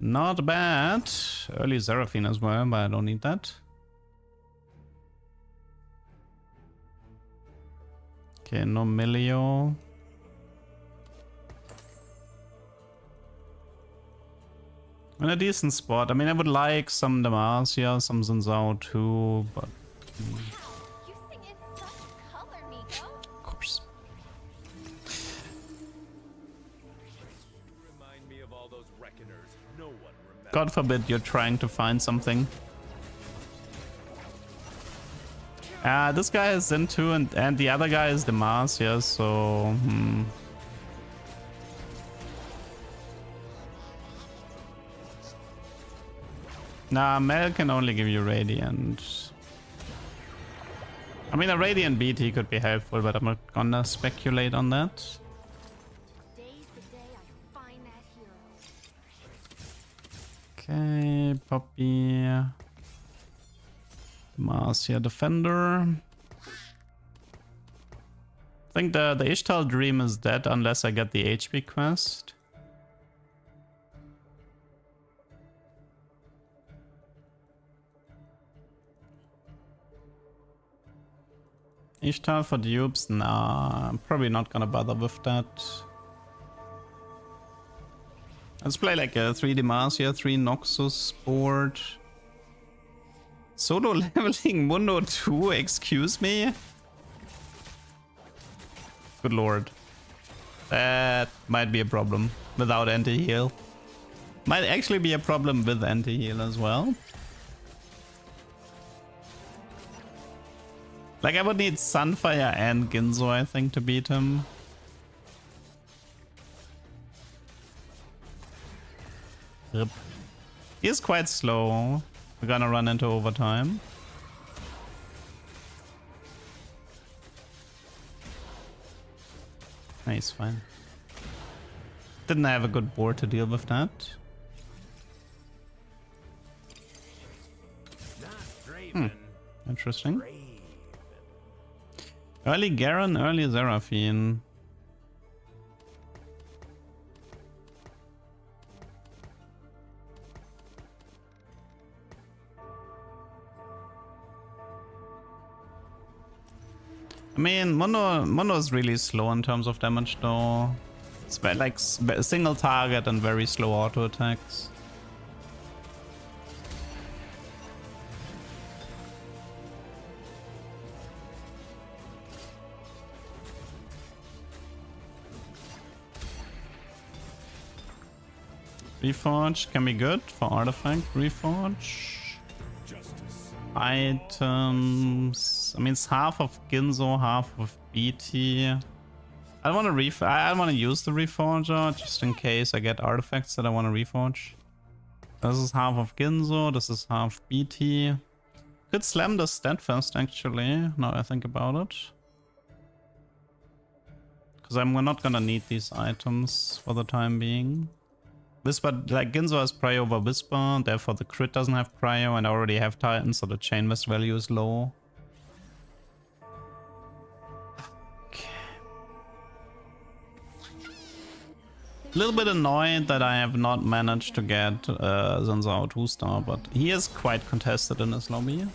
Not bad. Early Seraphine as well, but I don't need that. Okay, no Milio. In a decent spot. I mean, I would like some Demacia, some Zanzao too, but... You sing in such color, Nico. Of course. Remind me of all those reckoners. No one remembers. God forbid you're trying to find something. This guy is Zen too, and the other guy is Demacia, so... Nah, Mel can only give you Radiant. I mean, a Radiant BT could be helpful, but I'm not gonna speculate on that. Today's the day I find that hero. Okay, Poppy. Demacia Defender. I think the Ishtal Dream is dead unless I get the HP quest. Ishtal for dupes? Nah, I'm probably not gonna bother with that. Let's play like a 3 Demacia, 3 Noxus board. Solo leveling Mundo 2, excuse me? Good lord. That might be a problem without anti-heal. Might actually be a problem with anti-heal as well. Like I would need Sunfire and Ginzo, I think, to beat him. Rip. He is quite slow. We're gonna run into overtime. Nice, fine. Didn't have a good board to deal with that. Interesting. Early Garen, early Seraphine. I mean, Mono is really slow in terms of damage though. It's like single target and very slow auto attacks. Reforge can be good for artifact. Reforge. Items. I mean, it's half of Ginzo, half of BT. I don't want to I want to use the Reforger just in case I get artifacts that I want to reforge. This is half of Ginzo. This is half BT. Could slam the Steadfast actually. Now I think about it. Because I'm not gonna need these items for the time being. Whisper, like Ginzo has prio over Whisper, therefore the crit doesn't have prio, and I already have Titan, so the chain mist value is low. Okay. A little bit annoyed that I have not managed to get Zanzao 2-star, but he is quite contested in his lobby.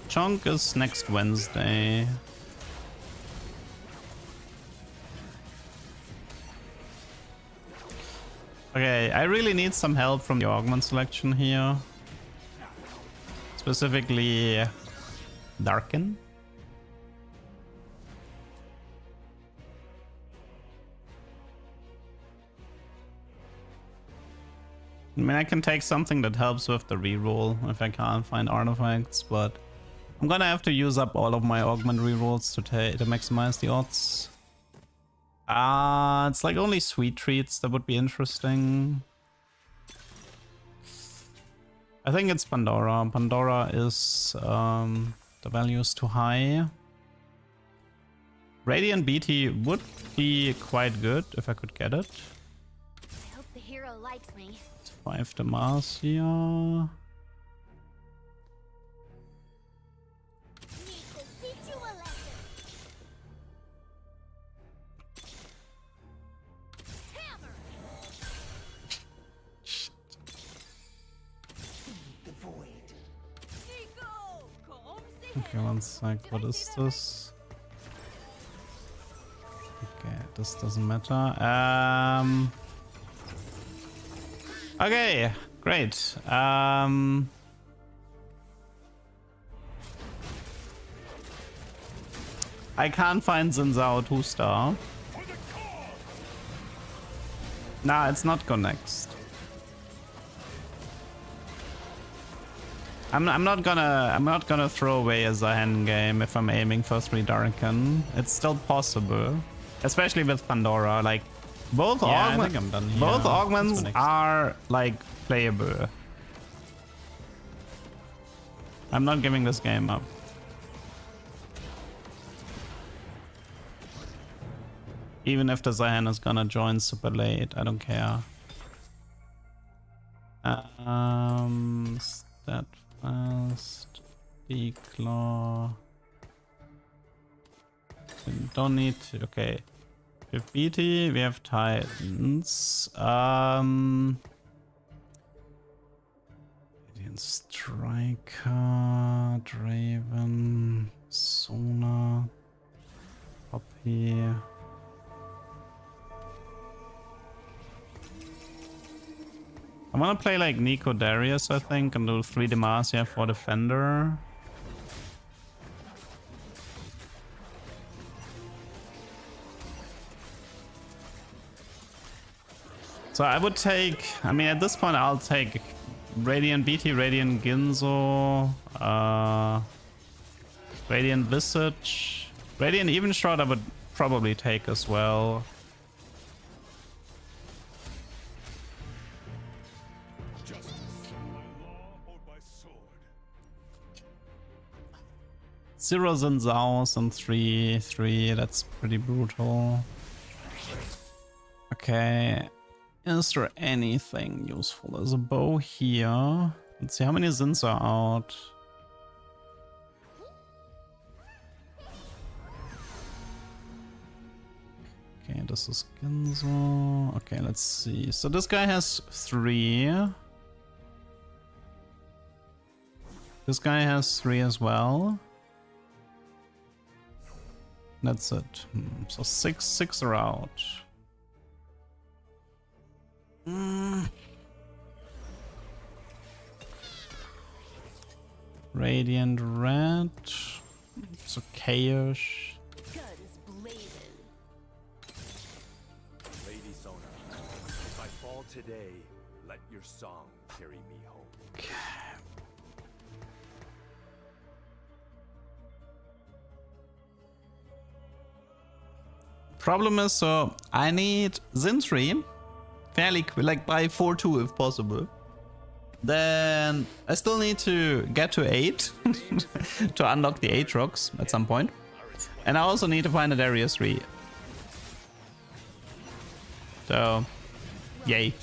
Chunk is next Wednesday. Okay, I really need some help from the augment selection here. Specifically, Darken. I mean, I can take something that helps with the reroll if I can't find artifacts, but I'm gonna have to use up all of my augment rerolls to maximize the odds. It's like only sweet treats that would be interesting. I think it's Pandora. Pandora is the value is too high. Radiant BT would be quite good if I could get it. I hope the hero likes me. 5 Demacia. Need to teach you a lesson. Hammer. The void. Okay, one sec. What is this? Okay, this doesn't matter. Okay, great. I can't find Zinzao 2-star. Nah, it's not go next. I'm not gonna throw away a Zahen game if I'm aiming for 3 Darken. It's still possible, especially with Pandora. Like both augments are like playable. I'm not giving this game up. Even if the Zahen is gonna join super late, I don't care. Steadfast, Declaw. Don't need to, okay. With BT, we have Titans. Radiant Striker, Draven, Sona, Poppy. I want to play like Nico Darius, I think, and do 3 Demacia for Defender. So I would take, I mean, at this point, I'll take Radiant BT, Radiant Ginzo, Radiant Visage, Radiant Even Shroud I would probably take as well. Zeros and Zaos and 3, that's pretty brutal. Okay. Is there anything useful? There's a bow here. Let's see how many Zins are out. Okay, this is Ginzo. Okay, let's see. So this guy has 3. This guy has 3 as well. That's it. So 6 are out. Radiant Red. So Chaos. Guns blazing. Lady Sona, if I fall today, let your song carry me home. Okay. Problem is, so I need Zin 3 fairly quick, like by 4-2 if possible. Then I still need to get to 8 to unlock the Aatrox at some point. And I also need to find a Darius 3. So, yay.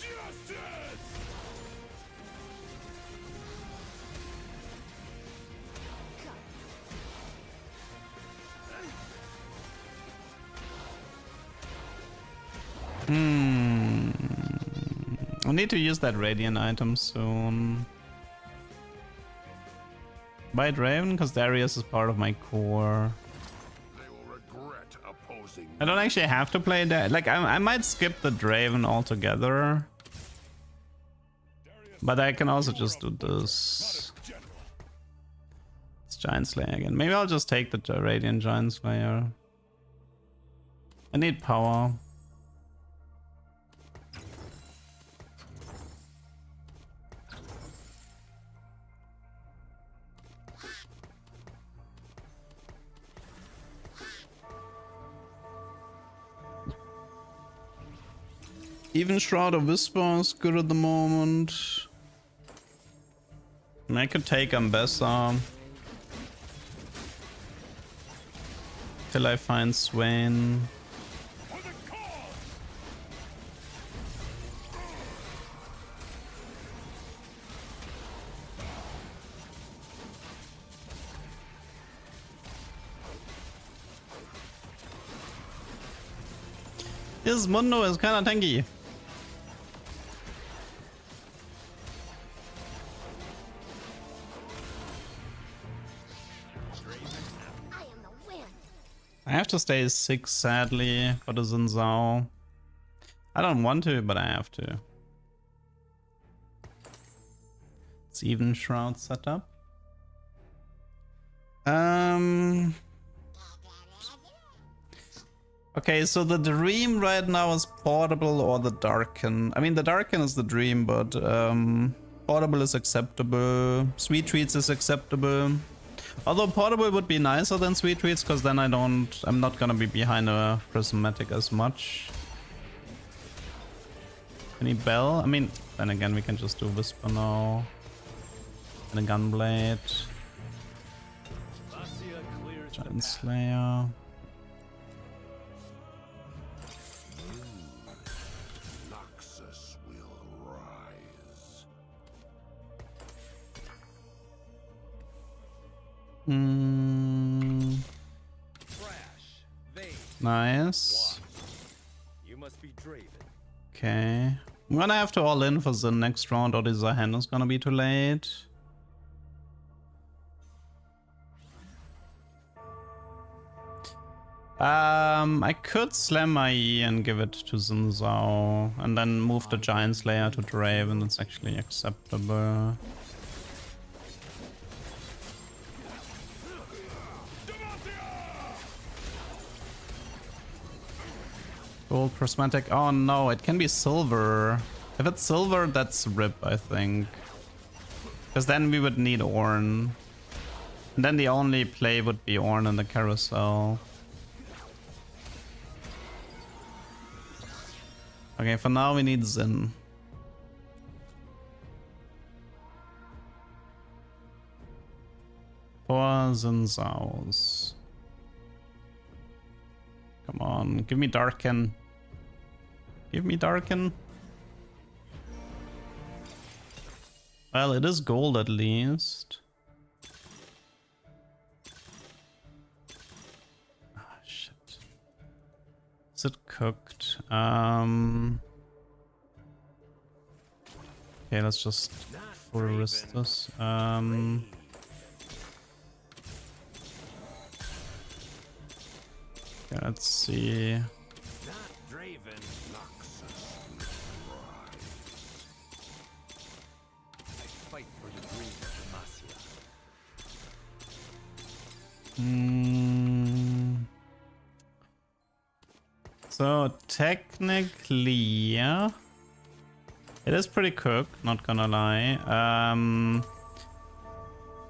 I need to use that Radiant item soon. Buy Draven because Darius is part of my core. They will regret opposing I don't actually have to play that. Like, I might skip the Draven altogether. But I can also just do this. It's Giant Slayer again. Maybe I'll just take the Radiant Giant Slayer. I need power. Even Shroud of Whisper is good at the moment. And I could take Ambessa till I find Swain. His Mundo is kinda tanky. I have to stay 6 sadly for the Xin Zhao. I don't want to, but I have to. It's even Shroud setup. Okay, so the Dream right now is Portable or the Darken. I mean, the Darken is the Dream, but Portable is acceptable. Sweet Treats is acceptable. Although Portable would be nicer than Sweet Treats, because then I'm not gonna be behind a Prismatic as much. Any Bell? I mean, then again, we can just do Whisper now. And a Gunblade. Giant Slayer. Noxus will rise. Nice. You must be Draven. Okay. I'm gonna have to all in for the next round or the Zahen is gonna be too late. I could slam my E and give it to Xin Zhao, and then move the Giant Slayer to Draven. That's actually acceptable. Gold prismatic. Oh no, it can be silver. If it's silver, that's rip, I think. Because then we would need Ornn. And then the only play would be Ornn in the carousel. Okay, for now we need Xin. For Xin Zhao's. Come on, give me Darken. Give me Darken. Well, it is gold at least. Ah, shit. Is it cooked? Okay, let's just full risk this. Okay, let's see. So technically, yeah, it is pretty cooked, not gonna lie.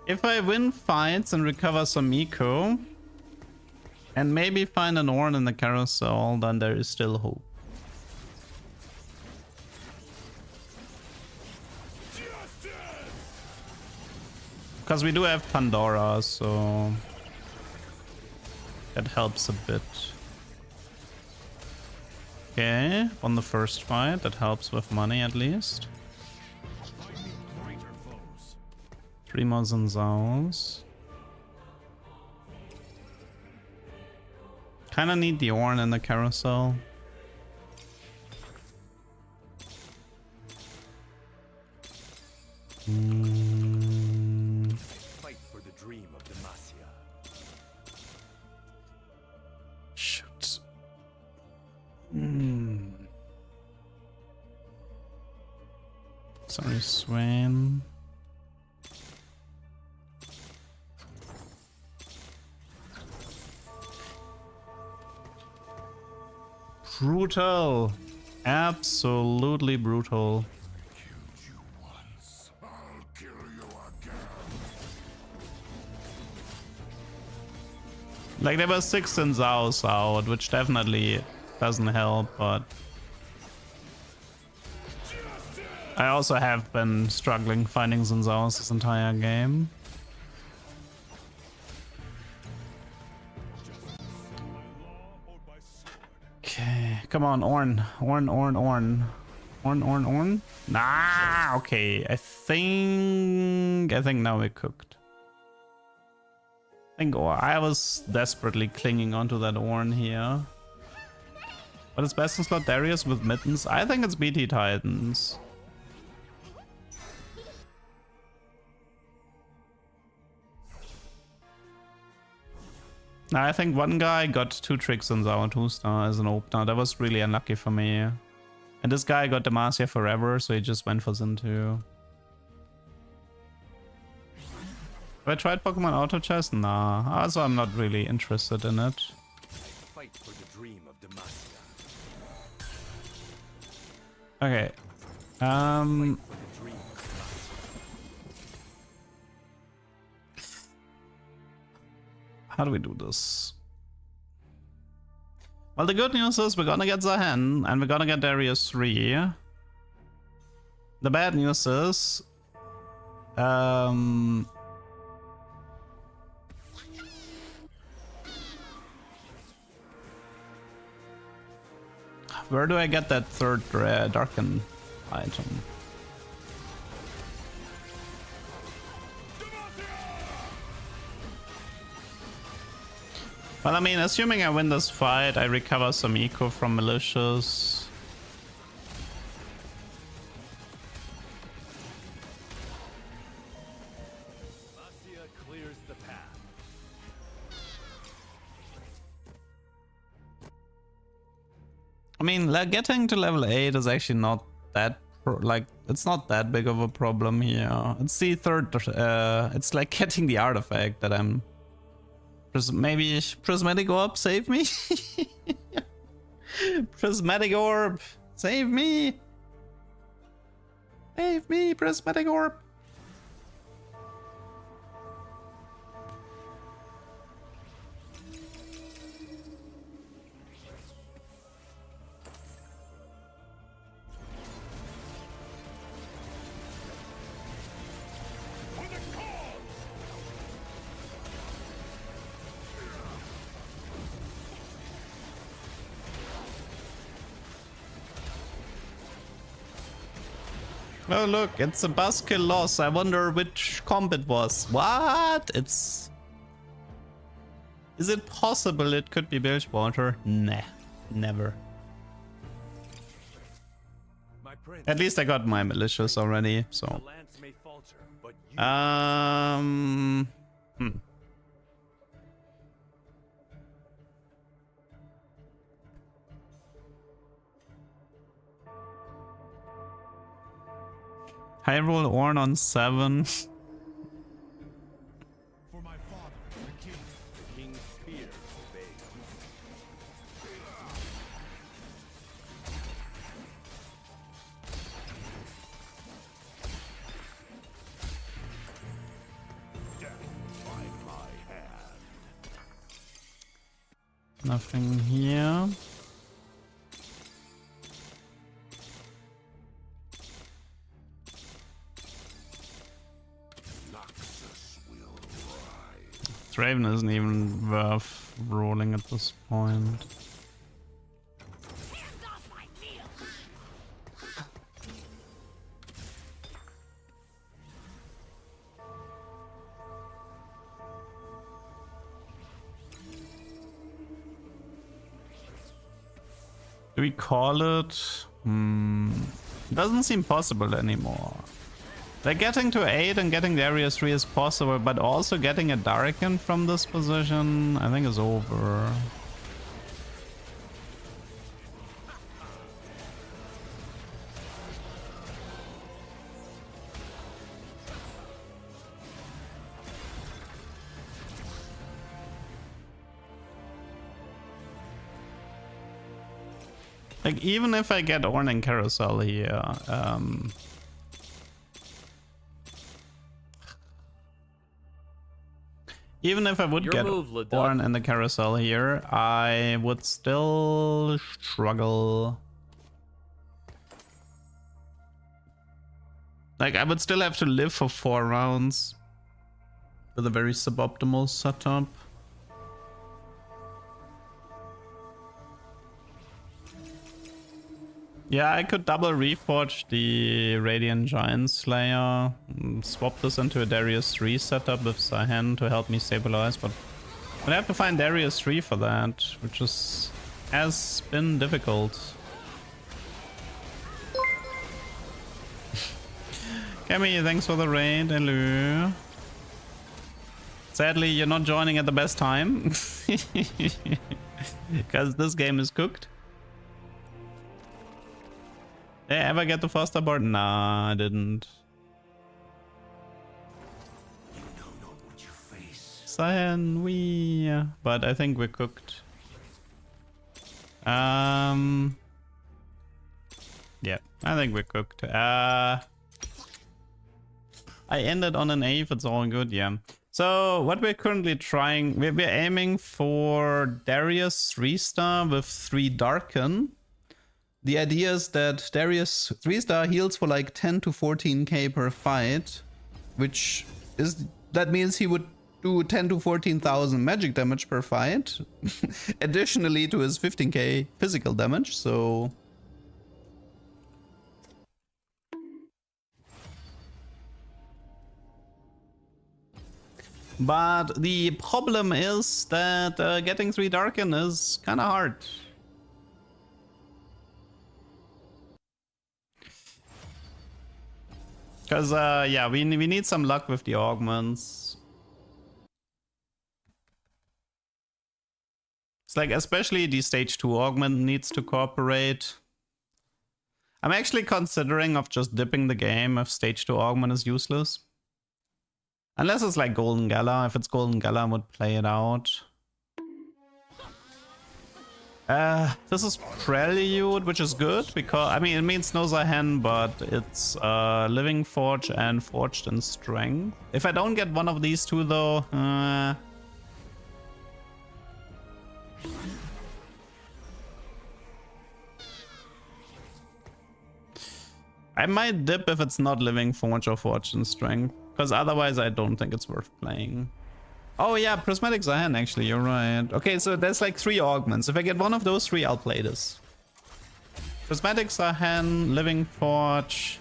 If I win fights and recover some eco, and maybe find an Ornn in the carousel, then there is still hope. Because we do have Pandora, so that helps a bit. Okay, won the first fight. That helps with money at least. 3 more Xin Zhaos. Kinda need the Ornn in the carousel. Fight for the dream of Demacia. Shoot. Sorry, Swain. Brutal. Absolutely brutal. Like, there were 6 Xin Zhaos out, which definitely doesn't help, but I also have been struggling finding Xin Zhaos this entire game. Okay, come on, Ornn. Ornn. Nah, okay. I think now we're cooked. I was desperately clinging onto that Ornn here. What is best in slot? Darius with mittens? I think it's BT Titans. I think one guy got 2 tricks on Zao 2-star as an opener. That was really unlucky for me. And this guy got Demacia forever, so he just went for Xin 2. Have I tried Pokemon Auto Chess? Nah. Also, I'm not really interested in it. Fight for the dream of Demacia. Okay. For the dream of Demacia. How do we do this? Well, the good news is we're gonna get Zahen and we're gonna get Darius 3. The bad news is where do I get that third Darken item? Well, I mean, assuming I win this fight, I recover some eco from Malicious. Demacia clears the path. I mean, like, getting to level 8 is actually not that like, it's not that big of a problem here. It's the third, it's like getting the artifact that I'm... Maybe Prismatic Orb, save me? Prismatic Orb, save me! Save me, Prismatic Orb! Oh look, it's a buskill loss. I wonder which comp it was. What? It's... Is it possible it could be Bilgewater? Nah, never. My prince, At least I got my malicious already, so... the lance may falter, but you High roll Orn on 7. For my father, the king. the king's spear obeys. By my hand. Nothing here. Noxus will rise. Draven isn't even worth rolling at this point. Hands off my meal! Do we call it? Doesn't seem possible anymore. Like, getting to 8 and getting the area 3 is possible, but also getting a Darkin from this position, I think, is over. Like, even if I get Orn and Carousel here, even if I would Your get move, Leduc. Orn and the Carousel here, I would still struggle. Like, I would still have to live for 4 rounds with a very suboptimal setup. Yeah, I could double reforge the Radiant Giant Slayer, swap this into a Darius 3 setup with Sahen to help me stabilize, but I have to find Darius 3 for that, which has been difficult. Kemi, thanks for the raid, hello. Sadly, you're not joining at the best time, because this game is cooked. Did I ever get the Foster board? Nah, I didn't. You know not what you face. Cyan, but I think we're cooked. Yeah, I think we're cooked. I ended on an A if it's all good, yeah. So what we're currently trying, we're aiming for Darius 3-star with 3 Darken. The idea is that Darius 3-star heals for like 10 to 14k per fight, which is, that means he would do 10 to 14,000 magic damage per fight, additionally to his 15k physical damage, so... But the problem is that getting 3 Darken is kinda hard. Because, yeah, we need some luck with the augments. It's like, especially the stage 2 augment needs to cooperate. I'm actually considering of just dipping the game if stage 2 augment is useless. Unless it's like Golden Gala. If it's Golden Gala, I would play it out. This is Prelude, which is good because, I mean, it means no Zahen, but it's Living Forge and Forged in Strength. If I don't get one of these two, though, I might dip if it's not Living Forge or Forged in Strength, because otherwise I don't think it's worth playing. Oh yeah, Prismatic Zahen, actually, you're right. Okay, so there's like 3 augments. If I get one of those 3, I'll play this. Prismatic Zahen, Living Forge,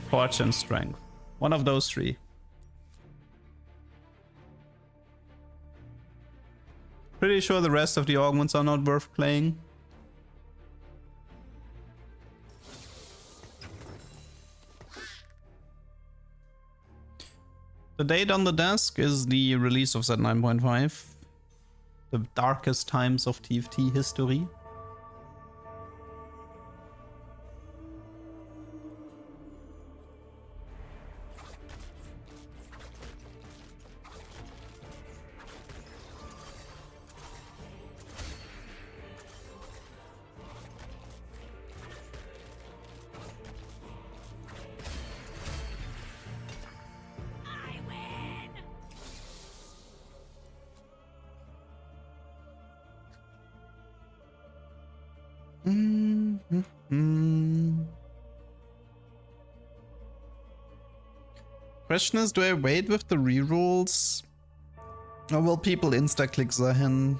Forge and Strength. One of those 3. Pretty sure the rest of the augments are not worth playing. The date on the desk is the release of set 9.5. The darkest times of TFT history. Question is, do I wait with the rerolls? Or will people insta-click Zahen?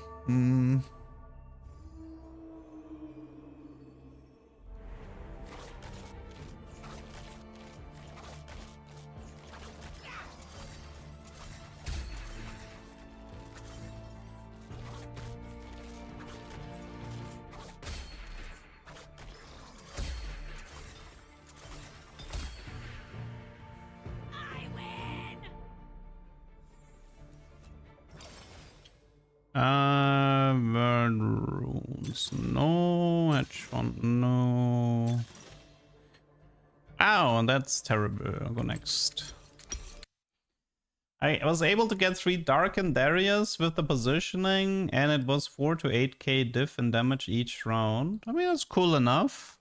Word runes, no. Hedgehog, no. Ow, that's terrible. I'll go next. I was able to get 3 darkened areas with the positioning, and it was 4 to 8k diff in damage each round. I mean, that's cool enough.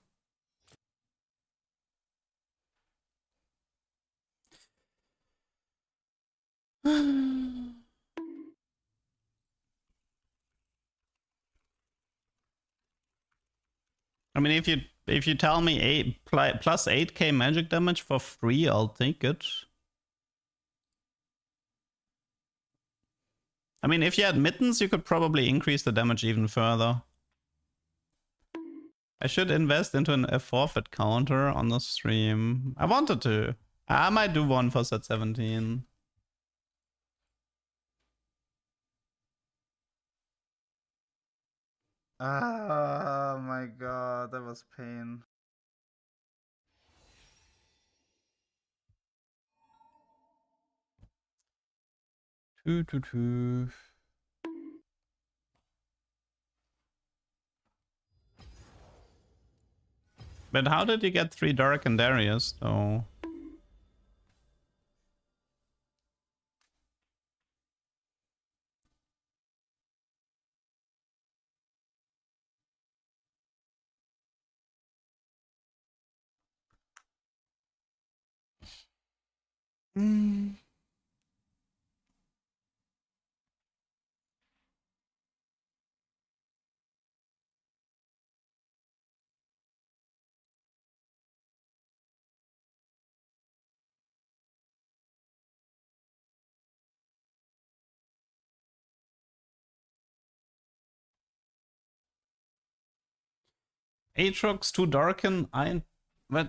I mean, if you tell me plus 8k magic damage for free, I'll take it. I mean, if you had mittens, you could probably increase the damage even further. I should invest into a forfeit counter on the stream. I wanted to. I might do one for set 17. Oh my god, that was pain. Two. But how did you get 3 darkened areas, though? Aatrox 2 darken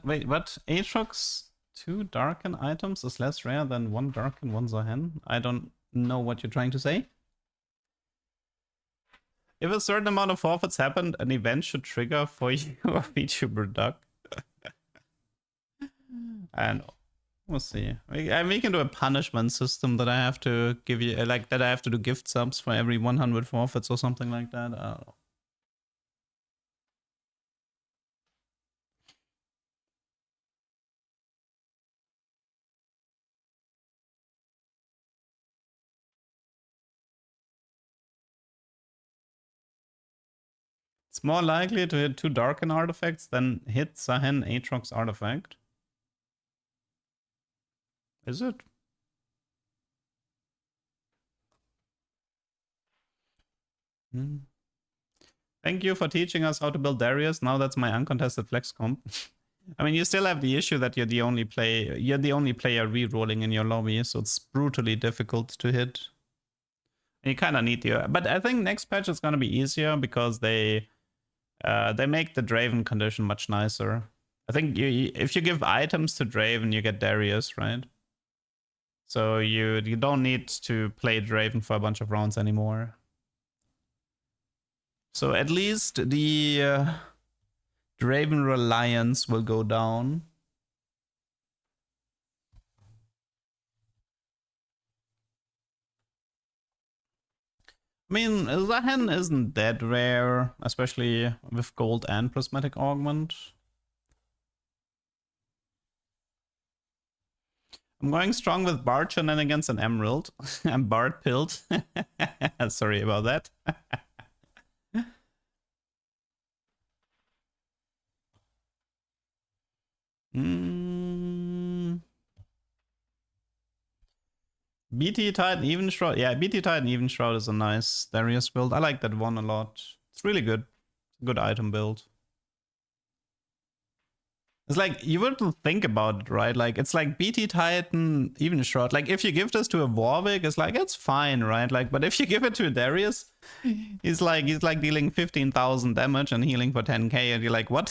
wait, what? Aatrox 2 darken items is less rare than 1 darken, 1 Zahen? I don't know what you're trying to say. If a certain amount of forfeits happened, an event should trigger for you or VTuber duck. I know. We'll see. We can do a punishment system that I have to give you, like that I have to do gift subs for every 100 forfeits or something like that. I don't know. It's more likely to hit 2 Darken artifacts than hit Sahen Aatrox's artifact. Is it? Thank you for teaching us how to build Darius. Now that's my uncontested flex comp. I mean, you still have the issue that you're the only player rerolling in your lobby, so it's brutally difficult to hit. And you kind of need the... But I think next patch is going to be easier because they make the Draven condition much nicer. I think if you give items to Draven, you get Darius, right? So you don't need to play Draven for a bunch of rounds anymore. So at least the Draven reliance will go down. I mean, Zahen isn't that rare, especially with gold and prismatic augment. I'm going strong with Bard shenanigans and Emerald. I'm Bard pilled. Sorry about that. BT Titan Even Shroud. Yeah, BT Titan Even Shroud is a nice Darius build. I like that one a lot. It's really good. Good item build. It's like, you wouldn't think about it, right? Like, it's like BT Titan Even Shroud. Like, if you give this to a Warwick, it's like, it's fine, right? Like, but if you give it to a Darius, he's like dealing 15,000 damage and healing for 10k, and you're like, what?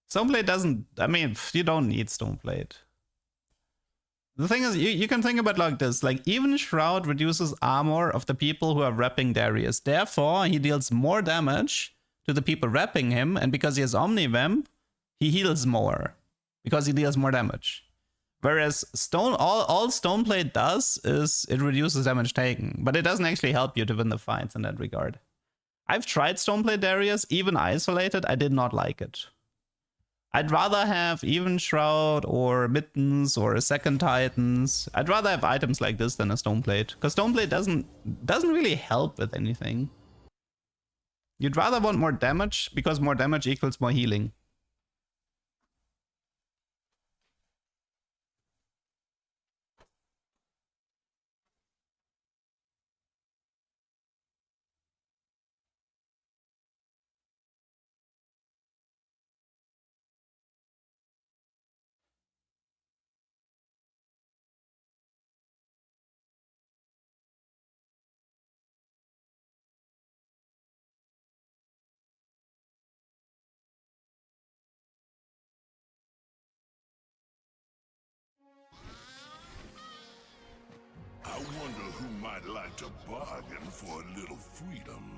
Stoneblade doesn't... I mean, you don't need Stoneblade. The thing is, you can think about it like this. Like, even Shroud reduces armor of the people who are repping Darius. Therefore, he deals more damage to the people repping him. And because he has Omnivamp, he heals more. Because he deals more damage. Whereas all Stoneblade does is it reduces damage taken. But it doesn't actually help you to win the fights in that regard. I've tried Stoneblade Darius, even isolated. I did not like it. I'd rather have Even Shroud or Mittens or a second Titans. I'd rather have items like this than a Stoneblade. Because Stoneblade doesn't really help with anything. You'd rather want more damage because more damage equals more healing. I wonder who might like to bargain for a little freedom.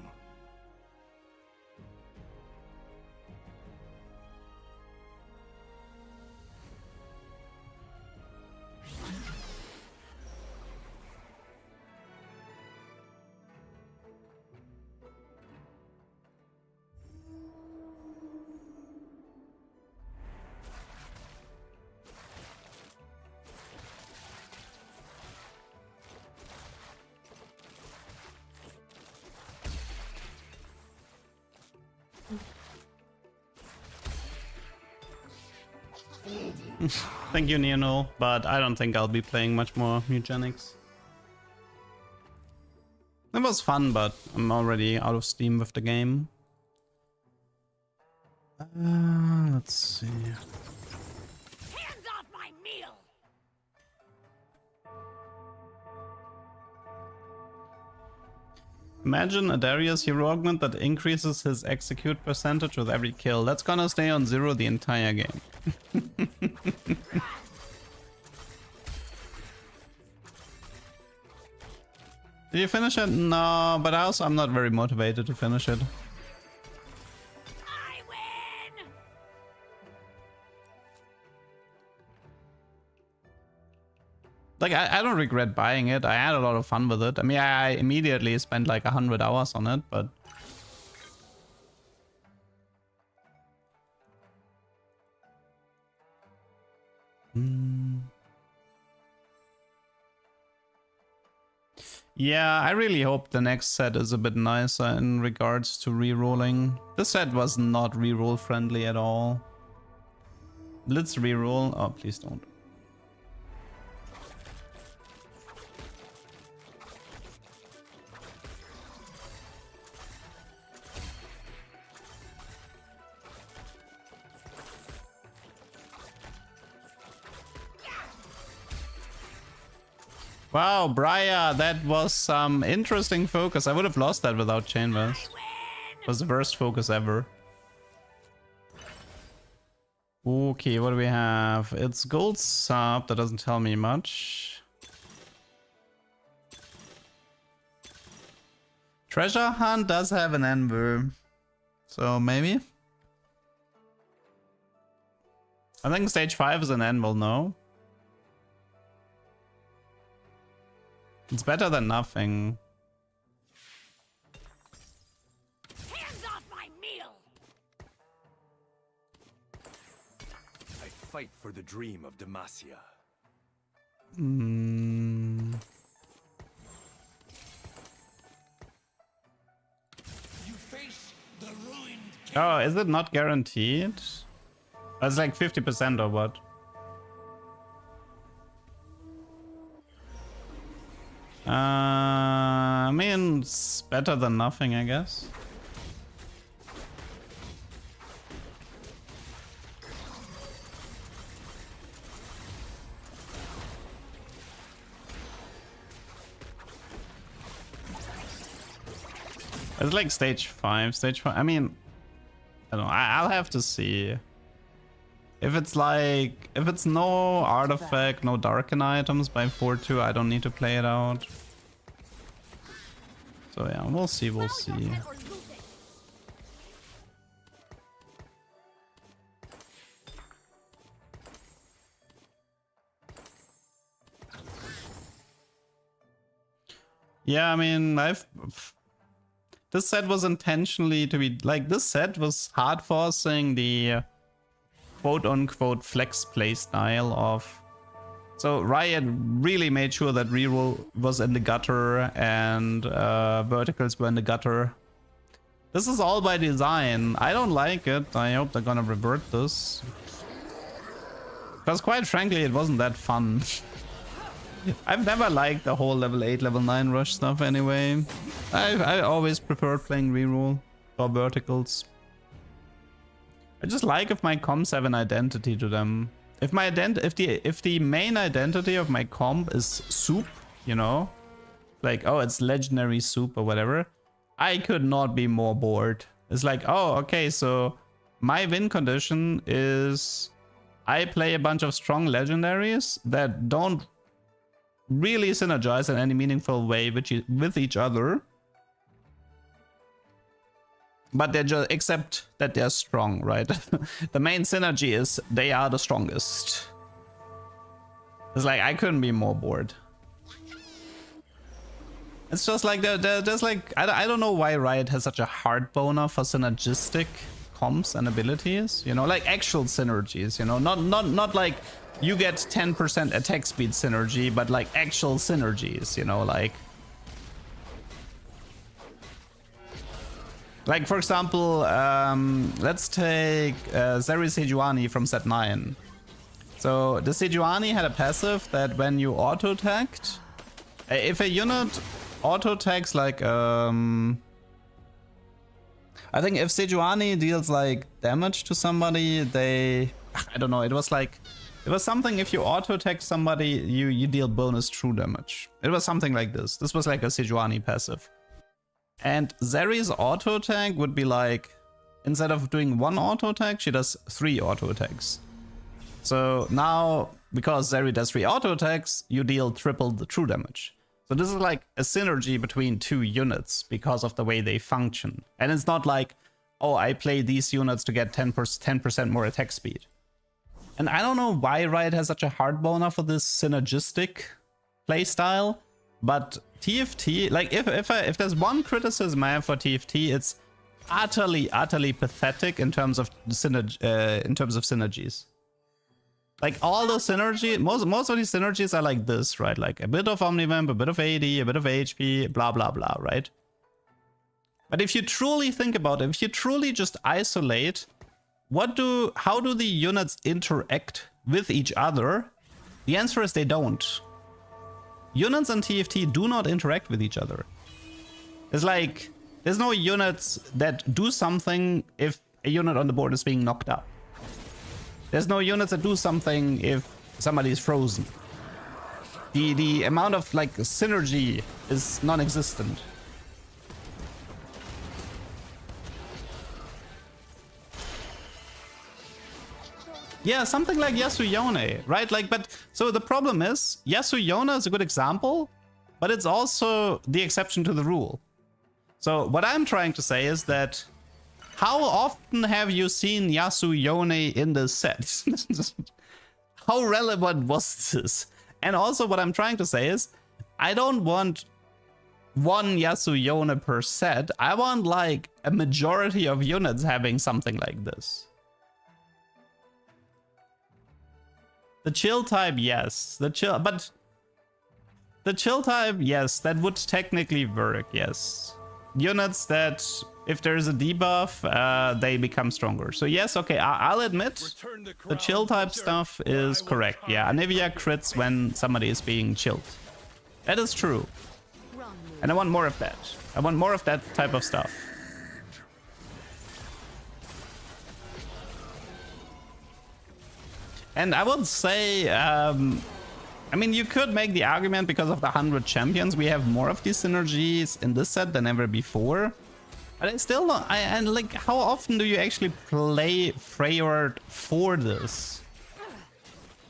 Thank you, Neano, but I don't think I'll be playing much more Eugenics. It was fun, but I'm already out of steam with the game. Let's see. Hands off my meal! Imagine a Darius hero augment that increases his execute percentage with every kill. That's gonna stay on 0 the entire game. Did you finish it? No, but I'm not very motivated to finish it. I win! Like, I don't regret buying it. I had a lot of fun with it. I mean, I immediately spent like 100 hours on it, but... Yeah, I really hope the next set is a bit nicer in regards to rerolling. This set was not reroll friendly at all. Let's reroll. Oh, please don't. Wow, Briar, that was some interesting focus. I would have lost that without Chambers. It was the worst focus ever. Okay, what do we have? It's gold sub, that doesn't tell me much. Treasure hunt does have an ember. So maybe? I think stage 5 is an anvil, no? It's better than nothing. Hands off my meal! I fight for the dream of Demacia. You face the ruined king. Oh, is it not guaranteed? It's like 50% or what? I mean, it's better than nothing, I guess. It's like stage 5. Stage 5. I mean, I don't know. I'll have to see. If it's like, if it's no artifact, no darken items by 4-2, I don't need to play it out. So yeah, we'll see, we'll see. Yeah, I mean, this set was intentionally to be, like, this set was hard forcing the quote-unquote flex play style of... So Riot really made sure that reroll was in the gutter and verticals were in the gutter. This is all by design. I don't like it. I hope they're gonna revert this. Because quite frankly, it wasn't that fun. I've never liked the whole level 8, level 9 rush stuff anyway. I always preferred playing reroll or verticals. I just like if my comps have an identity to them. If my if the main identity of my comp is soup, you know, like, oh, it's legendary soup or whatever, I could not be more bored. It's like, oh, okay, so my win condition is I play a bunch of strong legendaries that don't really synergize in any meaningful way with each other. But they're just, except that they're strong, right? The main synergy is they are the strongest. It's like, I couldn't be more bored. It's just like, there's like, I don't know why Riot has such a hard boner for synergistic comps and abilities, you know, like actual synergies, you know, not like you get 10% attack speed synergy, but like actual synergies, you know, like for example, let's take Zeri Sejuani from set 9. So the Sejuani had a passive that when you auto-attacked, if a unit auto-attacks like, I think if Sejuani deals like damage to somebody, I don't know, it was something, if you auto-attack somebody, you deal bonus true damage. It was something like this. This was like a Sejuani passive. And Zeri's auto attack would be like, instead of doing one auto attack, she does 3 auto attacks. So now, because Zeri does 3 auto attacks, you deal triple the true damage. So this is like a synergy between 2 units because of the way they function. And it's not like, oh, I play these units to get 10% more attack speed. And I don't know why Riot has such a hard boner for this synergistic playstyle, but TFT, like if there's one criticism I have for TFT, it's utterly pathetic in terms of synergies. Like all the synergy, most of these synergies are like this, right? Like a bit of Omnivamp, a bit of AD, a bit of HP, blah blah blah, right? But if you truly think about it, if you truly just isolate, how do the units interact with each other? The answer is they don't. Units and TFT do not interact with each other. It's like, there's no units that do something if a unit on the board is being knocked up. There's no units that do something if somebody is frozen. The amount of like synergy is non-existent. Yeah, something like Yasuyone, right? Like, but so the problem is Yasuyone is a good example, but it's also the exception to the rule. So what I'm trying to say is that how often have you seen Yasuyone in this set? How relevant was this? And also what I'm trying to say is I don't want one Yasuyone per set. I want like a majority of units having something like this. The chill type, yes. The chill type, yes, that would technically work, yes. Units that, if there's a debuff, they become stronger. So yes, okay, I'll admit, the chill type stuff is correct. Yeah, Anivia crits when somebody is being chilled. That is true. And I want more of that. I want more of that type of stuff. And I would say, I mean, you could make the argument because of the 100 champions, we have more of these synergies in this set than ever before. But I still don't, and like, how often do you actually play Freyord for this?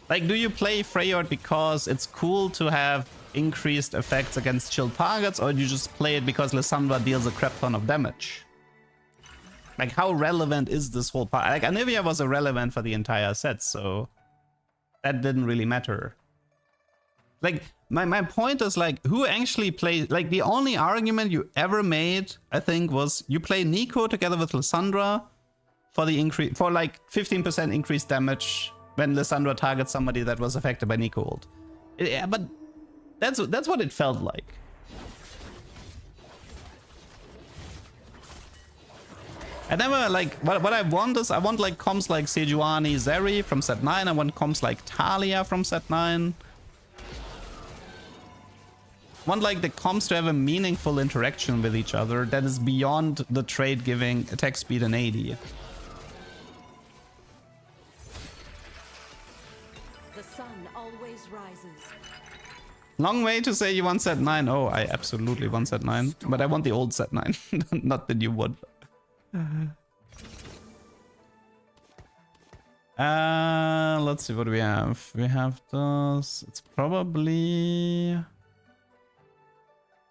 Like, do you play Freyord because it's cool to have increased effects against chill targets, or do you just play it because Lissandra deals a crap ton of damage? Like, how relevant is this whole part? Like, Anivia was irrelevant for the entire set, so that didn't really matter. Like, my point is, like, who actually plays... Like, the only argument you ever made, I think, was you play Nico together with Lissandra for the increase... For, like, 15% increased damage when Lissandra targets somebody that was affected by Nico ult. Yeah, but that's what it felt like. I never, like, what I want is, I want, like, comps like Sejuani Zeri from set 9. I want comps like Talia from set 9. I want, like, the comps to have a meaningful interaction with each other that is beyond the trade giving attack speed and AD. The sun always rises. Long way to say you want set 9. Oh, I absolutely want set 9. But I want the old set 9, not the new one. Let's see what we have. We have this. It's probably...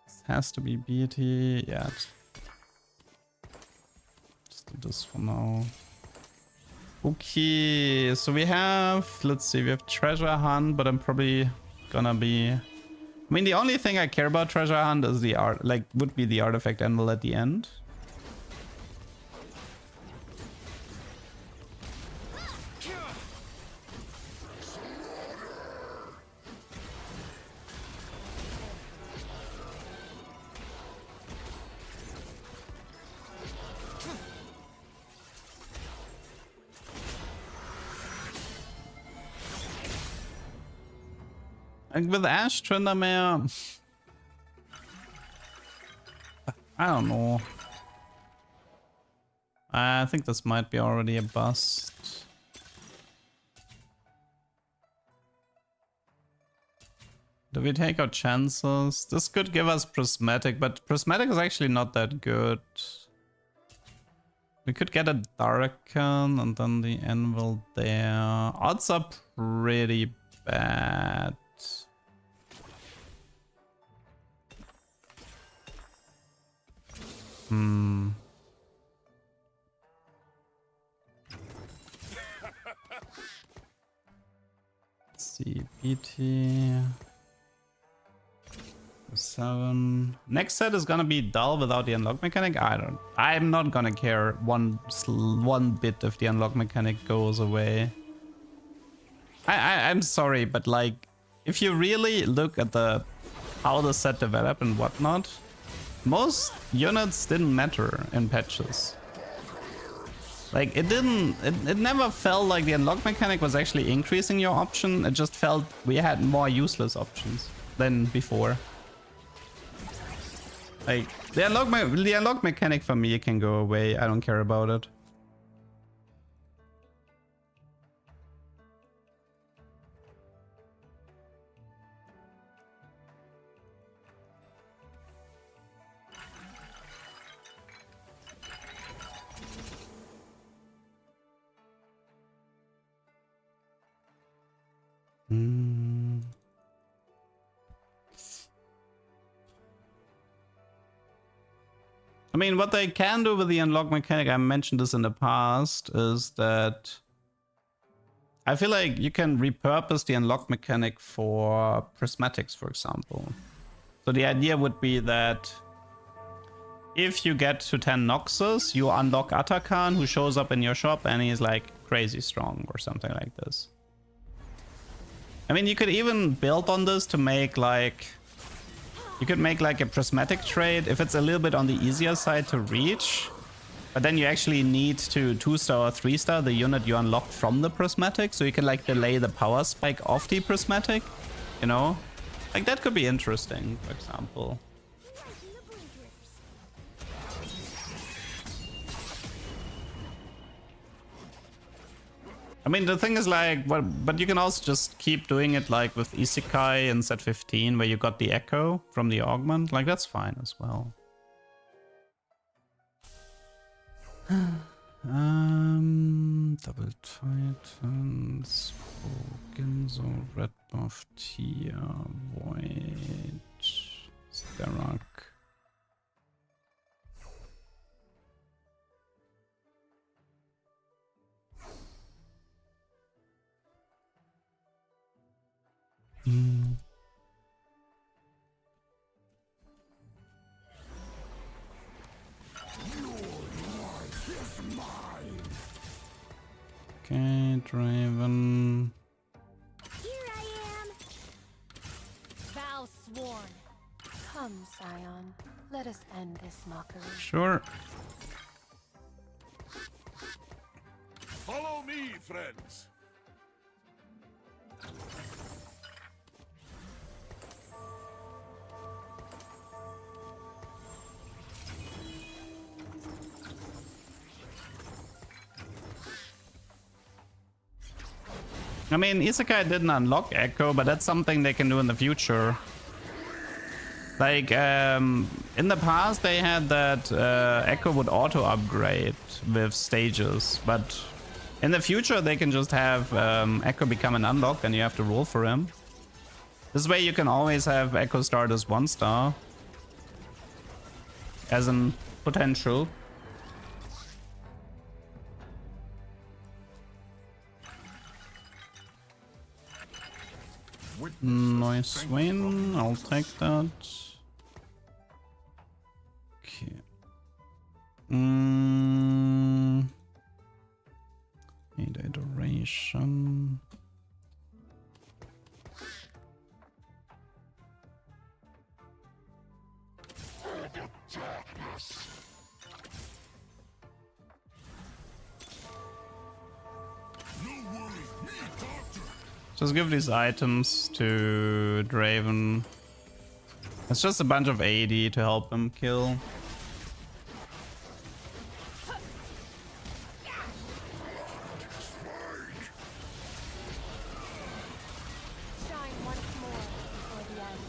This has to be BT. Yeah. Just do this for now. Okay, so we have... Let's see, we have Treasure Hunt, but I'm probably gonna be... I mean, the only thing I care about Treasure Hunt is the art, like, would be the artifact anvil at the end. Like with Ash Tryndamere, I don't know. I think this might be already a bust. Do we take our chances? This could give us Prismatic, but Prismatic is actually not that good. We could get a Darken and then the Anvil there. Odds are pretty bad. Let's see, BT. 7. Next set is gonna be dull without the unlock mechanic. I'm not gonna care one bit if the unlock mechanic goes away. I'm sorry, but like, if you really look at how the set developed and whatnot, most units didn't matter in patches. Like, it never felt like the unlock mechanic was actually increasing your option. It just felt we had more useless options than before. Like, the unlock mechanic for me can go away. I don't care about it. I mean, what they can do with the unlock mechanic, I mentioned this in the past, is that I feel like you can repurpose the unlock mechanic for prismatics, for example. So the idea would be that if you get to 10 Noxus, you unlock Atakan, who shows up in your shop and he's like crazy strong or something like this. I mean, you could even build on this to make like... You could make like a prismatic trade if it's a little bit on the easier side to reach. But then you actually need to 2-star or 3-star the unit you unlocked from the prismatic. So you can like delay the power spike of the prismatic. You know? Like that could be interesting, for example. I mean, the thing is like, but you can also just keep doing it like with Isekai in set 15 where you got the echo from the augment. Like that's fine as well. Double Titans, Ginzo, Red Buff, Tia, Void, Sterak. Okay, Draven. Here I am. Vow sworn. Come, Scion. Let us end this mockery. Sure. Follow me, friends. I mean, Isekai didn't unlock Echo, but that's something they can do in the future. Like, in the past they had that Echo would auto-upgrade with stages, but in the future they can just have Echo become an unlock and you have to roll for him. This way you can always have Echo start as 1-star. As an potential. Nice win, I'll take that. Okay. Need a duration. Just give these items to Draven. It's just a bunch of AD to help him kill. Shine once more before the end.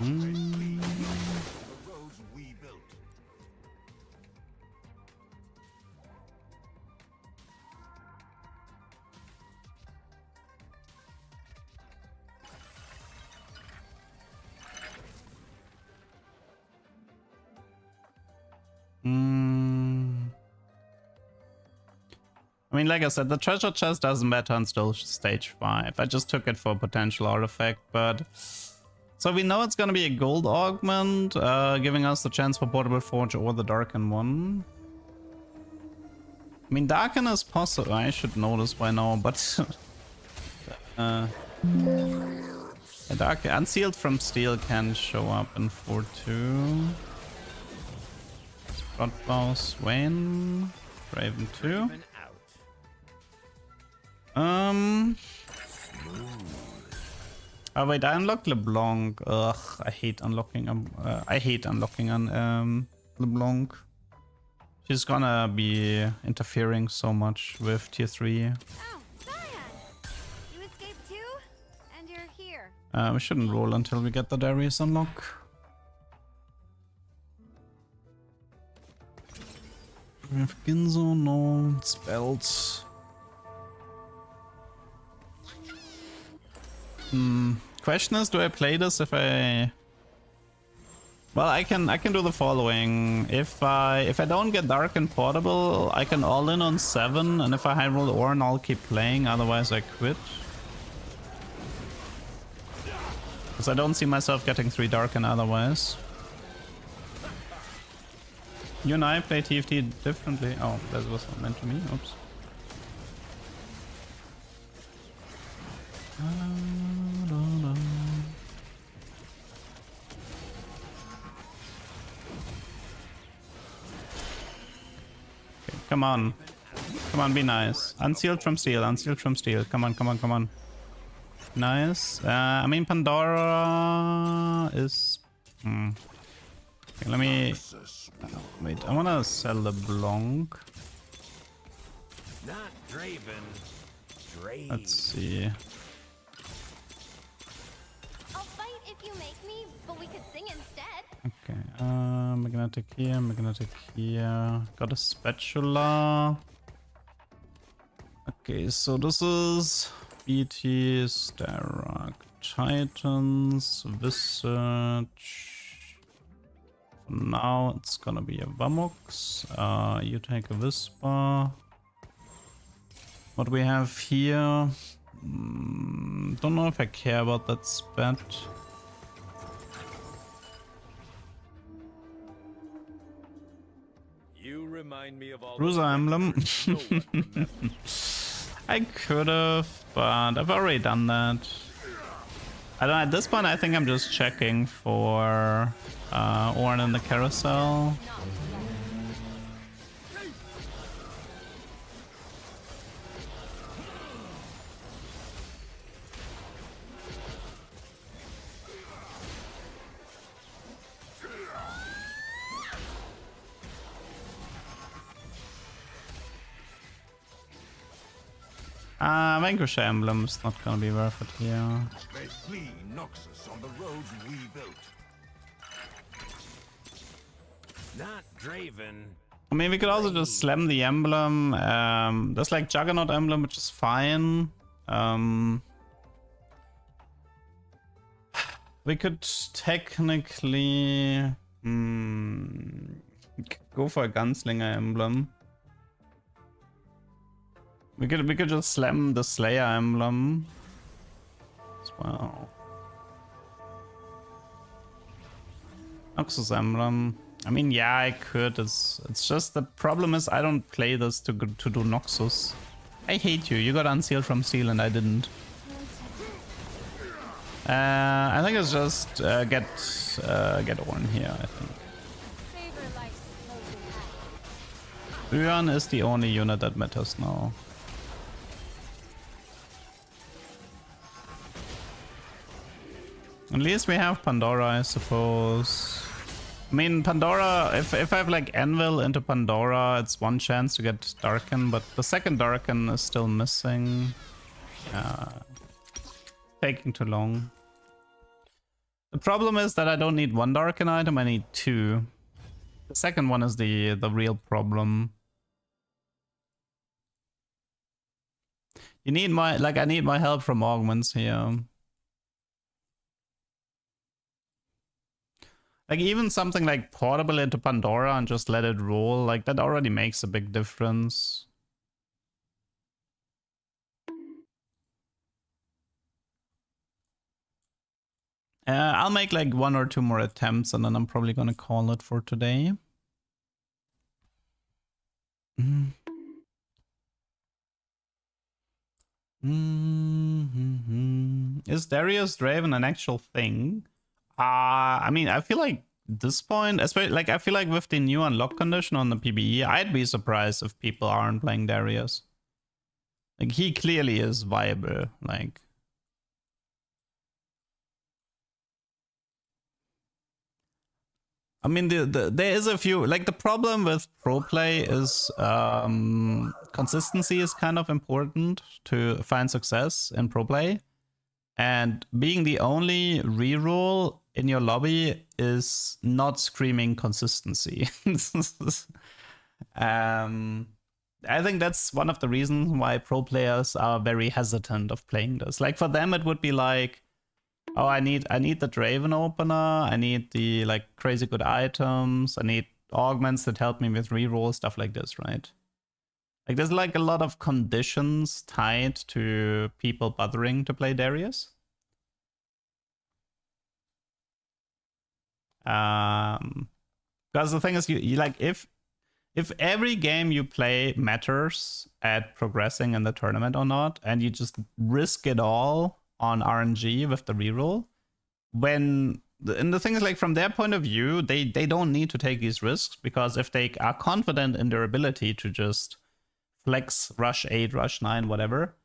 The roads we built. I mean, like I said, the treasure chest doesn't matter until stage 5. I just took it for a potential artifact, but... So we know it's gonna be a gold augment, giving us the chance for Portable Forge or the Darken one. I mean, Darken is possible. I should know this by now, but... Dark Unsealed from Steel can show up in 4-2. Spotbow, Swain, Raven 2. Oh wait, I unlocked LeBlanc. Ugh, I hate unlocking LeBlanc. She's gonna be interfering so much with tier 3. Oh, Zion! You escaped too? And you're here. We shouldn't roll until we get the Darius unlock. We have Ginzo, no spells. Question is, do I play this if I... Well, I can do the following. If I don't get Dark and Portable, I can all in on 7, and if I high roll Ornn, I'll keep playing, otherwise I quit. Because I don't see myself getting 3 Darken otherwise. You and I play TFT differently. Oh, that was not meant to me. Oops. Okay, come on. Come on, be nice. Unsealed from Steel, unsealed from Steel. Come on, come on, come on. Nice. I mean, Pandora is... Okay, let me... wait, I wanna sell the Blanc. Not Draven. Drave. Let's see. I'll fight if you make me, but we could sing instead. Okay, magnetic here. Got a spatula. Okay, so this is BT, Starak, Titans, Visage. Now it's gonna be a Vamux. You take a Whisper. What we have here? Don't know if I care about that spat. You remind me of all Bruiser Emblem. I could have, but I've already done that. I don't know, at this point I think I'm just checking for Ornn in the carousel. Vanquish Emblem is not gonna be worth it here. They flee Noxus on the roads we built. Not Draven. I mean, we could also just slam the emblem. There's like Juggernaut emblem, which is fine. We could technically go for a Gunslinger emblem. We could just slam the Slayer emblem as well. Noxus emblem. I mean, yeah, I could. It's just the problem is I don't play this to do Noxus. I hate you. You got Unsealed from Steel and I didn't. I think it's just get Ornn here. I think. Urn is the only unit that matters now. At least we have Pandora, I suppose. I mean, Pandora, if I have like Anvil into Pandora, it's one chance to get Darken, but the second Darken is still missing. Taking too long. The problem is that I don't need one Darken item, I need 2. The second one is the real problem. You need my, like, I need my help from augments here. Like, even something like Portable into Pandora and just let it roll, like, that already makes a big difference. I'll make like 1 or 2 more attempts and then I'm probably gonna call it for today. Is Darius Draven an actual thing? I mean, I feel like at this point, especially like I feel like with the new unlock condition on the PBE, I'd be surprised if people aren't playing Darius. Like he clearly is viable. Like I mean, there is a few, like the problem with pro play is consistency is kind of important to find success in pro play. And being the only reroll in your lobby is not screaming consistency. I think that's one of the reasons why pro players are very hesitant of playing this. Like for them, it would be like, oh, I need the Draven opener. I need the like crazy good items. I need augments that help me with reroll, stuff like this, right? Like there's like a lot of conditions tied to people bothering to play Darius. Because the thing is, you like if every game you play matters at progressing in the tournament or not, and you just risk it all on RNG with the reroll, and the thing is, like from their point of view, they don't need to take these risks, because if they are confident in their ability to just flex rush 8, rush 9, whatever,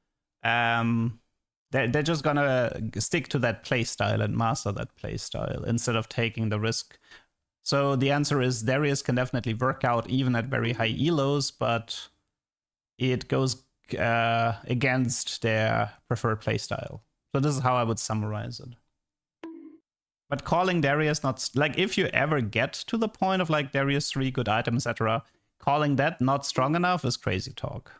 they're just gonna stick to that playstyle and master that playstyle instead of taking the risk. So the answer is Darius can definitely work out even at very high elos, but it goes against their preferred playstyle. So this is how I would summarize it. But calling Darius not, like if you ever get to the point of like Darius 3, good item, etc., calling that not strong enough is crazy talk.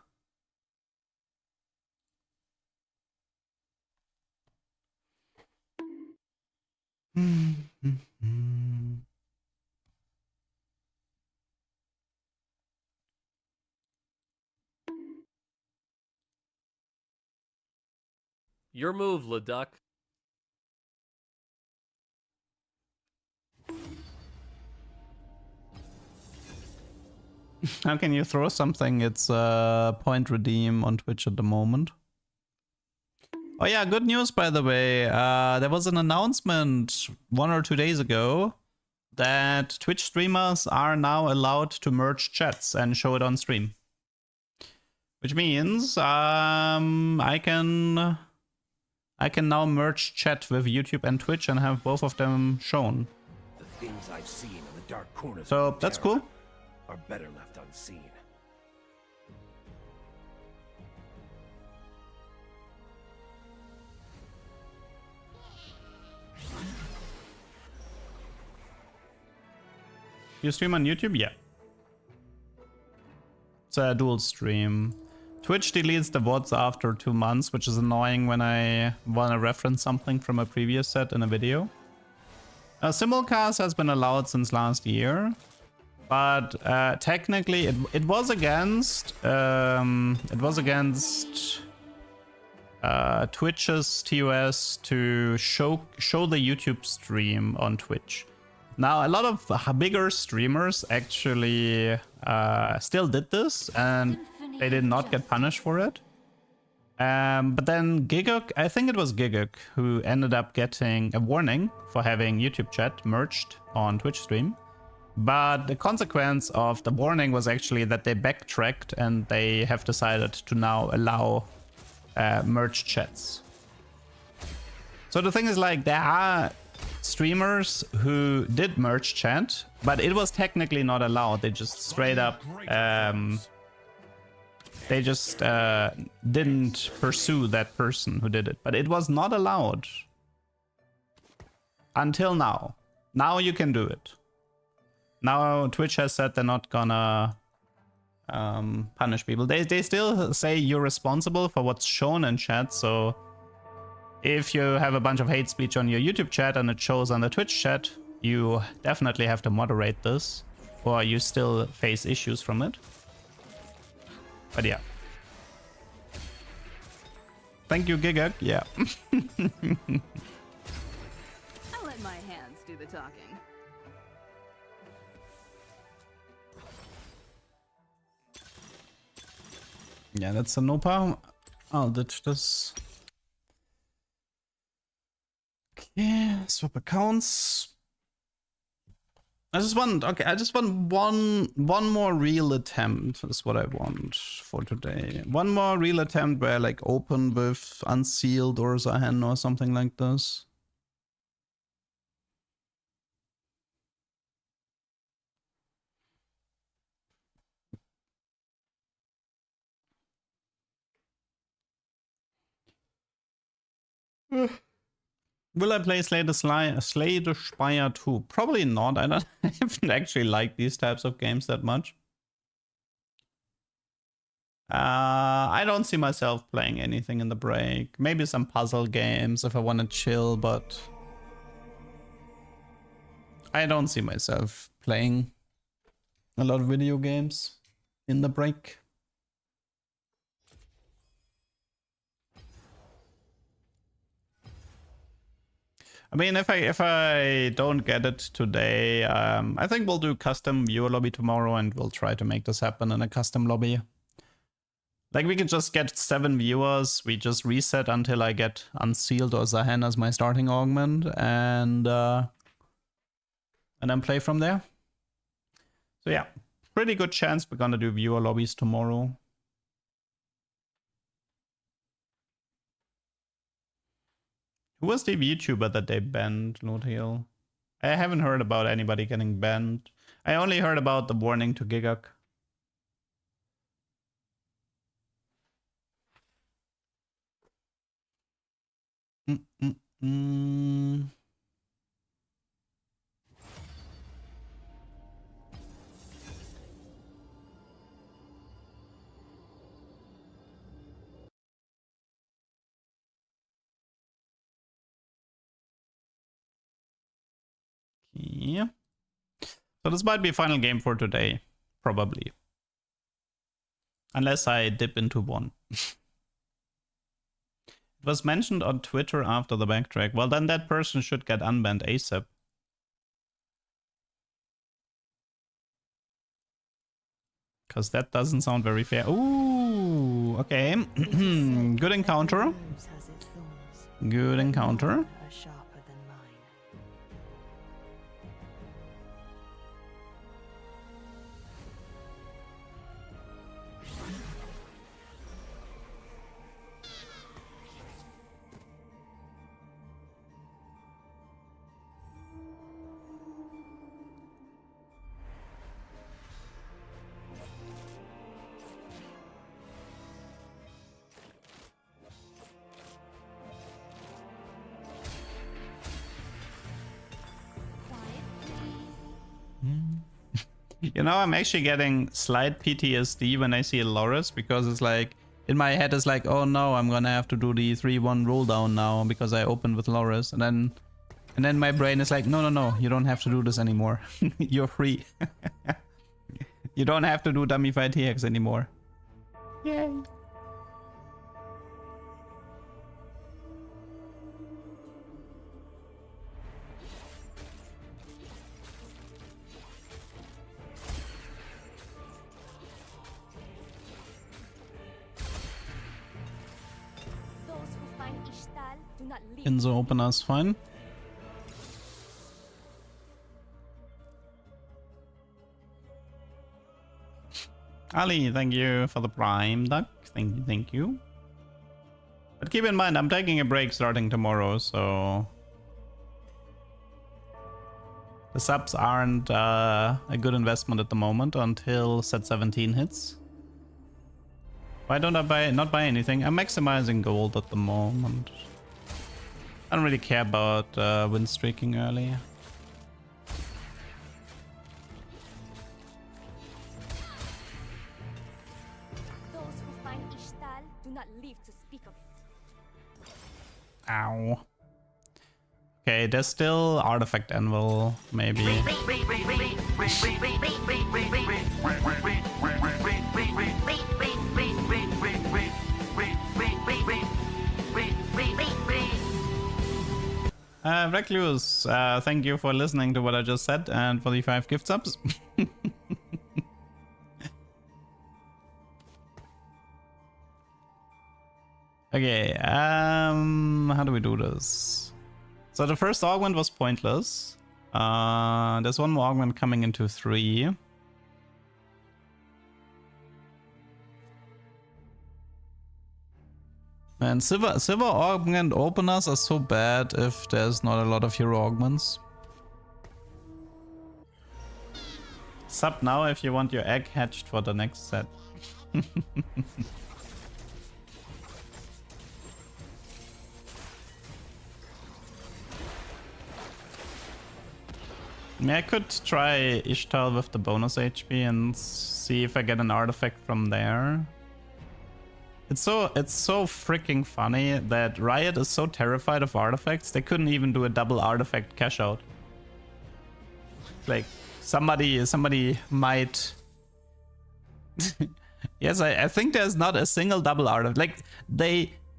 Your move, Leduc. How can you throw something? It's point redeem on Twitch at the moment. Oh yeah, good news by the way. There was an announcement 1 or 2 days ago that Twitch streamers are now allowed to merge chats and show it on stream. Which means I can now merge chat with YouTube and Twitch and have both of them shown. The things I've seen in the dark corners So of that's Terra cool. are better left unseen. You stream on YouTube? Yeah. It's a dual stream. Twitch deletes the VODs after 2 months, which is annoying when I want to reference something from a previous set in a video. Simulcast has been allowed since last year, but technically it was against Twitch's TOS to show the YouTube stream on Twitch. Now, a lot of bigger streamers actually still did this, and they did not get punished for it. But then Giguk, I think it was Giguk, who ended up getting a warning for having YouTube chat merged on Twitch stream. But the consequence of the warning was actually that they backtracked and they have decided to now allow merged chats. So the thing is, like, there are streamers who did merge chat, but it was technically not allowed. They just straight up didn't pursue that person who did it, but it was not allowed until now. Now you can do it. Now Twitch has said they're not gonna punish people. They still say you're responsible for what's shown in chat, so if you have a bunch of hate speech on your YouTube chat and it shows on the Twitch chat, you definitely have to moderate this, or you still face issues from it. But yeah. Thank you, Gigak. Yeah. do the talking. Yeah, that's a Nopa. I'll ditch this. Okay, swap accounts. I just want one more real attempt is what I want for today. One more real attempt where I like open with Unsealed or Zahen or something like this. Will I play Slay the Spire 2? Probably not. I haven't actually liked these types of games that much. I don't see myself playing anything in the break. Maybe some puzzle games if I want to chill, but I don't see myself playing a lot of video games in the break. I mean, if I don't get it today, I think we'll do custom viewer lobby tomorrow, and we'll try to make this happen in a custom lobby. Like, we could just get 7 viewers, we just reset until I get Unsealed or Zahen as my starting augment, and then play from there. So yeah, pretty good chance we're gonna do viewer lobbies tomorrow. Who was the VTuber that they banned, Lothiel? I haven't heard about anybody getting banned. I only heard about the warning to Gigak. Yeah. So this might be final game for today, probably. Unless I dip into one. It was mentioned on Twitter after the backtrack. Well, then that person should get unbanned ASAP. Because that doesn't sound very fair. Ooh, okay. Good encounter. Good encounter. You know, I'm actually getting slight PTSD when I see Loris, because it's like, in my head it's like, oh no, I'm gonna have to do the 3-1 roll down now because I opened with Loris, and then my brain is like, no, you don't have to do this anymore. You're free. You don't have to do Teamfight Tactics anymore. Yay. In the opener is fine. Ali, thank you for the Prime Duck. Thank you. But keep in mind, I'm taking a break starting tomorrow, so the subs aren't a good investment at the moment until set 17 hits. Why don't I not buy anything? I'm maximizing gold at the moment. I don't really care about win streaking early. Those who find Ishtal do not live to speak of it. Ow. Okay, there's still Artifact Anvil, maybe. Recluse, thank you for listening to what I just said and for the 5 gift subs. Okay, how do we do this? So the first augment was pointless. There's one more augment coming into 3. And silver augment openers are so bad if there's not a lot of hero augments. Sub now if you want your egg hatched for the next set. I could try Ishtal with the bonus HP and see if I get an artifact from there. It's so freaking funny that Riot is so terrified of artifacts they couldn't even do a double artifact cash out. Like somebody might. Yes, I think there's not a single double artifact. Like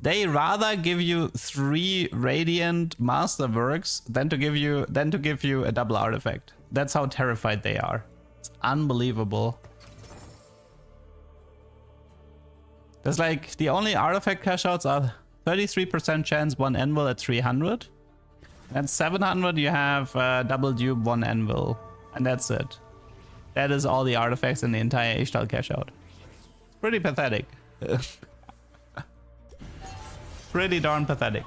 they rather give you 3 Radiant Masterworks than to give you a double artifact. That's how terrified they are. It's unbelievable. There's like the only artifact cash outs are 33% chance 1 anvil at 300. And 700 you have double dupe 1 anvil. And that's it. That is all the artifacts in the entire Ishtal cash out. It's pretty pathetic. Pretty darn pathetic.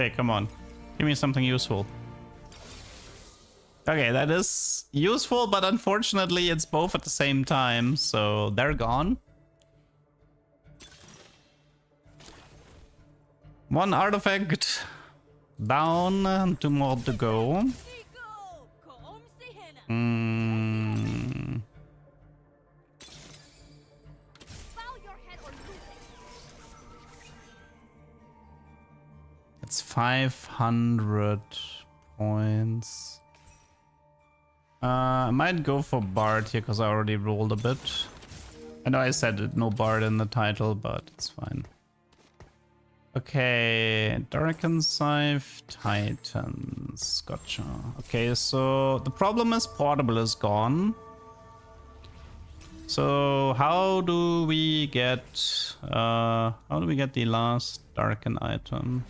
Okay, come on. Give me something useful. Okay, that is useful, but unfortunately it's both at the same time, so they're gone. 1 artifact down, 2 more to go. It's 500 points. I might go for Bard here because I already rolled a bit. I know I said no Bard in the title, but it's fine. Okay, Darken Scythe, Titans. Gotcha. Okay, so the problem is Portable is gone. So how do we get the last Darken item?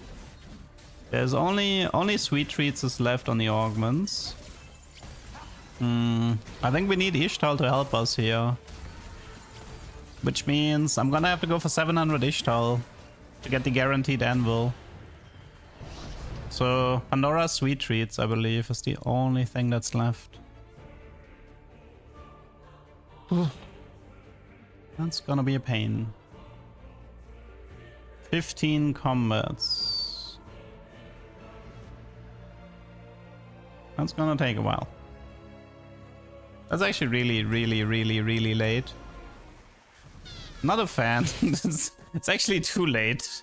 There's only Sweet Treats is left on the augments. I think we need Ishtal to help us here. Which means I'm gonna have to go for 700 Ishtal to get the guaranteed anvil. So Pandora's Sweet Treats, I believe, is the only thing that's left. That's gonna be a pain. 15 combats. That's gonna take a while. That's actually really late. Not a fan. It's actually too late.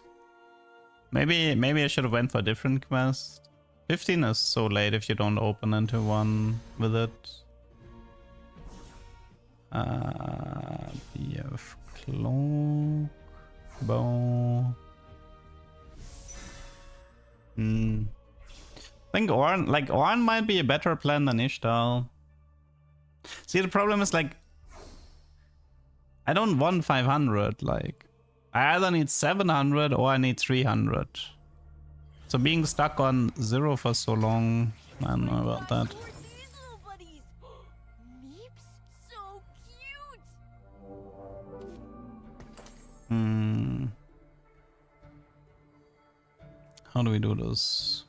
Maybe I should have went for a different quest. 15 is so late if you don't open into one with it. BF Cloak, Bow. I think Ornn might be a better plan than Ishtal. See, the problem is like I don't want 500. Like I either need 700 or I need 300. So being stuck on 0 for so long, I don't know about that. How do we do this?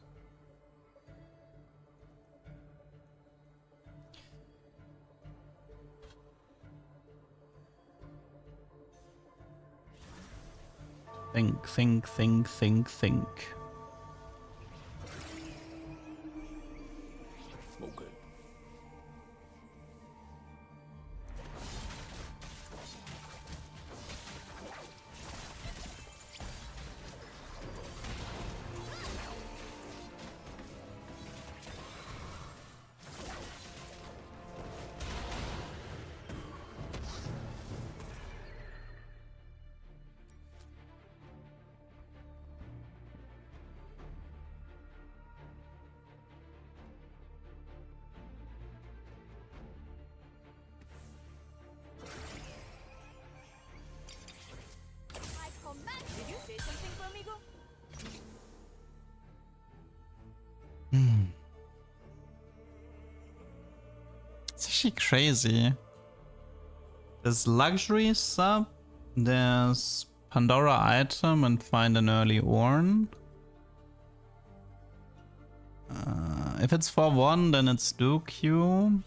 Think. It's actually crazy. There's luxury sub, there's Pandora item and find an early Orn. If it's for 1, then it's do Q.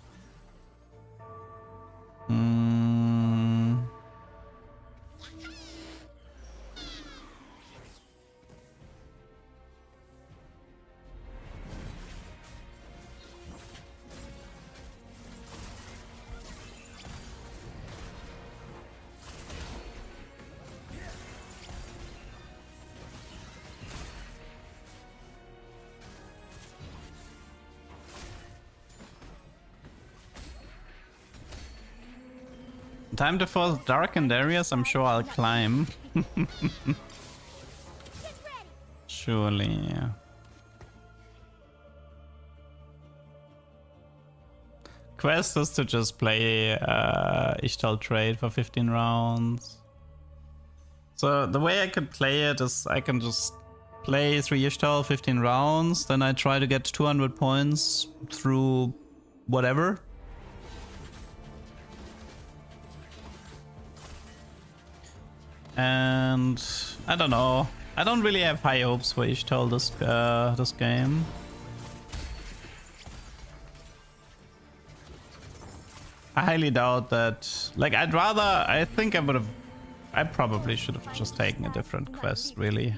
Time to force darkened areas, I'm sure I'll climb. Surely. Quest is to just play Ishtal trade for 15 rounds. So the way I could play it is I can just play 3 Ishtal, 15 rounds, then I try to get 200 points through whatever. And I don't know. I don't really have high hopes for Ishtal this game. I highly doubt that. Like, I think I probably should have just taken a different quest, really.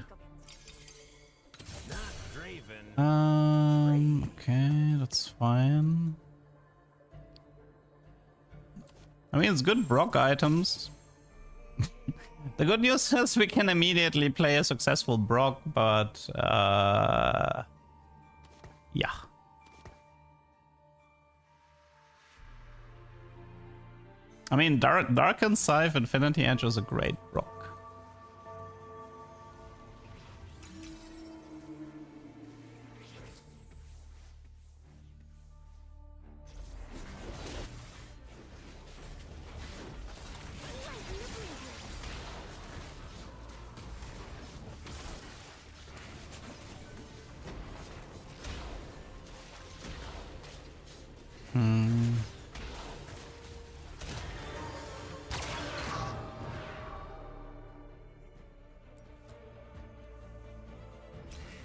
Okay, that's fine. I mean, it's good Brock items. The good news is we can immediately play a successful Brock, but yeah. I mean, Darkened Scythe Infinity Edge is a great Brock.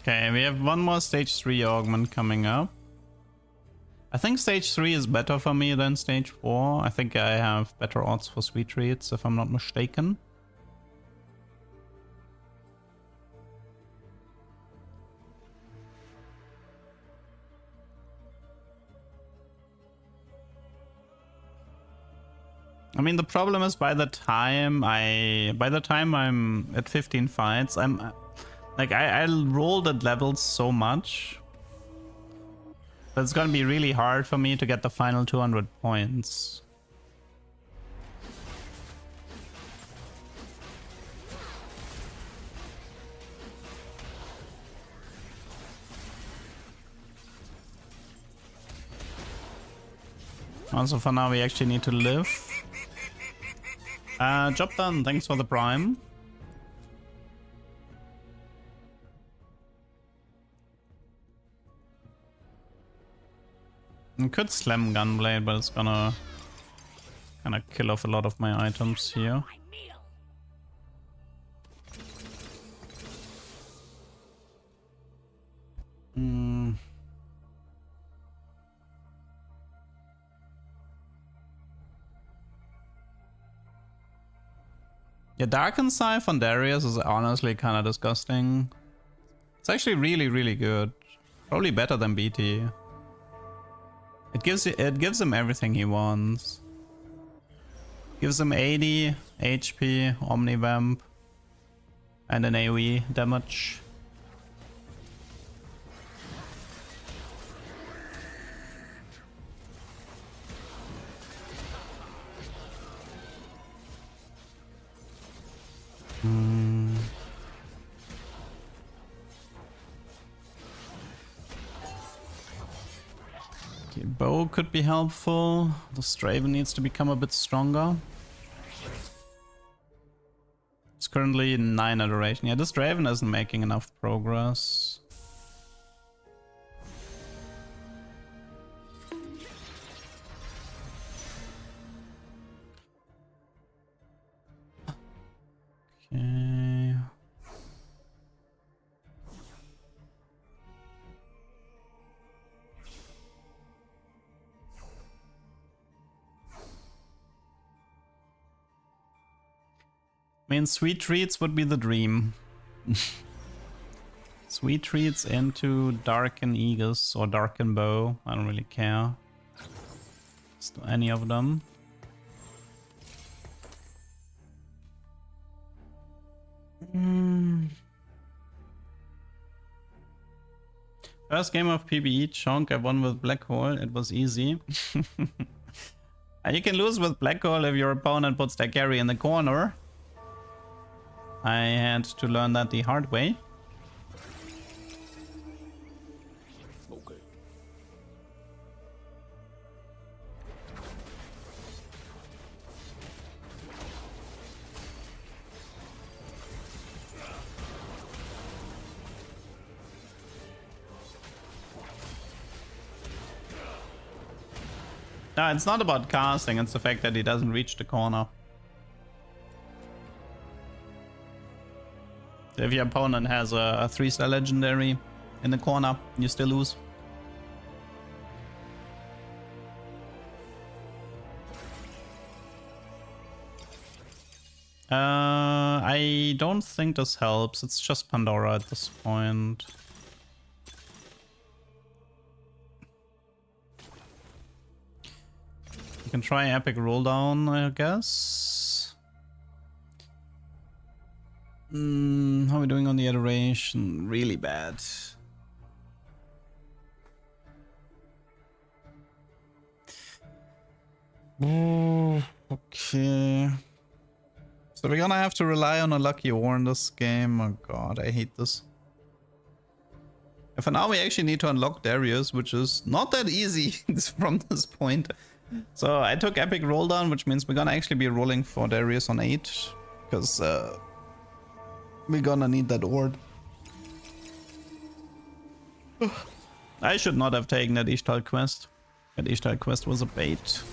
Okay, we have one more stage 3 augment coming up. I think stage 3 is better for me than stage 4. I think I have better odds for sweet treats, if I'm not mistaken. I mean, the problem is by the time I'm at 15 fights, I rolled at levels so much that it's gonna be really hard for me to get the final 200 points. Also, for now, we actually need to live. Job done. Thanks for the prime. I could slam Gunblade, but it's gonna kinda kill off a lot of my items here. Yeah, Darkened Scythe on Darius is honestly kinda disgusting. It's actually really, really good. Probably better than BT. It gives him everything he wants. Gives him 80 HP, Omnivamp, and an AoE damage. Okay, bow could be helpful. The Straven needs to become a bit stronger. It's currently 9 adoration. Yeah, this Draven isn't making enough progress. I mean, sweet treats would be the dream. Sweet treats into Darken Aegis or Darken Bow. I don't really care. Just do any of them. First game of PvE chunk, I won with Black Hole. It was easy. And you can lose with Black Hole if your opponent puts their carry in the corner. I had to learn that the hard way. Okay. No, it's not about casting, it's the fact that he doesn't reach the corner. If your opponent has a 3-star legendary in the corner, you still lose. I don't think this helps. It's just Pandora at this point. You can try Epic Roll Down, I guess. How are we doing on the Adoration? Really bad. Oh, okay. So we're gonna have to rely on a lucky ore in this game. Oh god, I hate this. And for now we actually need to unlock Darius, which is not that easy from this point. So I took Epic Roll Down, which means we're gonna actually be rolling for Darius on 8. Because we're gonna need that ore. I should not have taken that Ishtal quest. That Ishtal quest was a bait.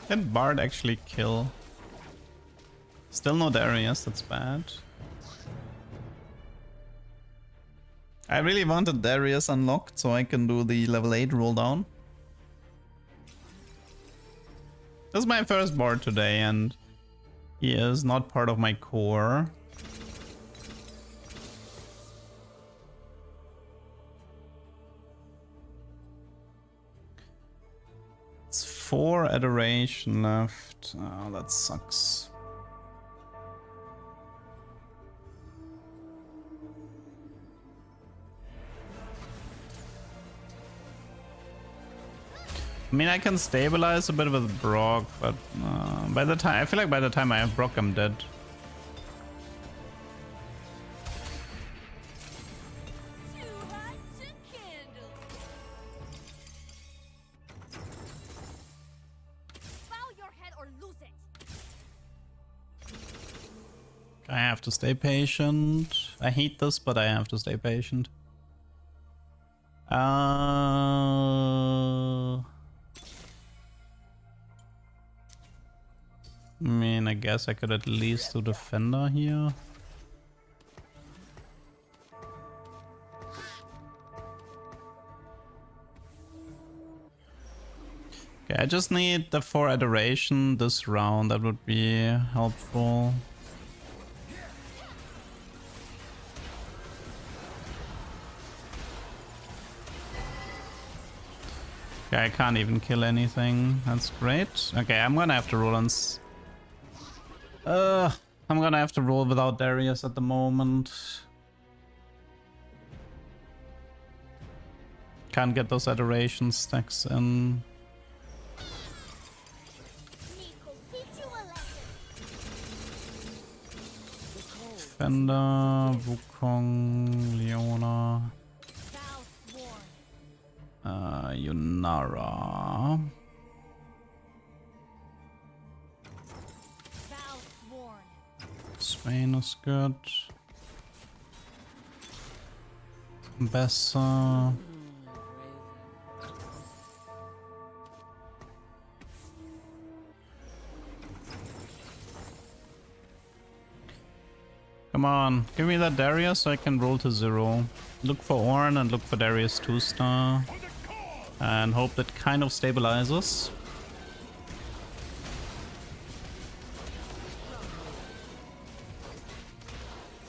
Did Bard actually kill? Still no Darius, that's bad. I really wanted Darius unlocked so I can do the level 8 roll down. This is my first Bard today and he is not part of my core. It's 4 Adoration left. Oh, that sucks. I mean, I can stabilize a bit with Brock, but by the time I feel like by the time I have Brock, I'm dead. I have to stay patient. I hate this, but I have to stay patient. I mean, I guess I could at least do Defender here. Okay, I just need the 4 Adoration this round. That would be helpful. Okay, I can't even kill anything. That's great. Okay, I'm gonna have to roll on... I'm gonna have to roll without Darius at the moment. Can't get those Adoration stacks in. Fender, Wukong, Leona, Yunara. Spain is good. Bessa. Come on, give me that Darius so I can roll to 0. Look for Ornn and look for Darius 2-star. And hope that kind of stabilizes.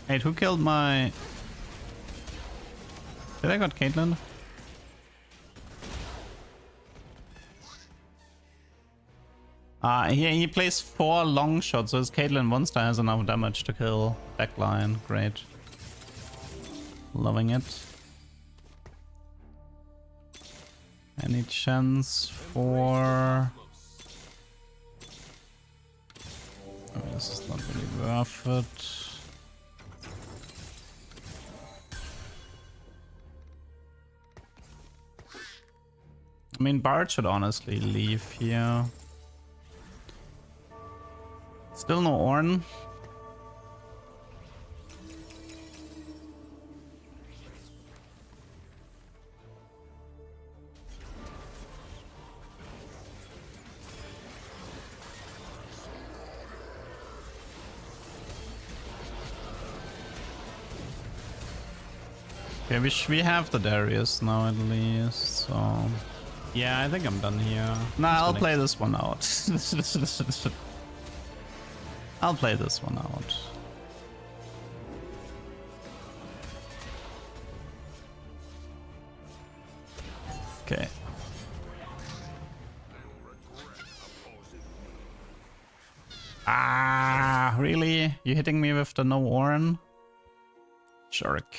Wait, who killed my... Did I got Caitlyn? He plays 4 long shots, so his Caitlyn 1-star has enough damage to kill backline. Great. Loving it. Any chance for... Oh, this is not really worth it. I mean, Bard should honestly leave here. Still no Ornn. Okay, we have the Darius now at least, so... Yeah, I think I'm done here. Nah, I'll play this one out. I'll play this one out. Okay. Ah, really? You hitting me with the no Ornn? Jerk.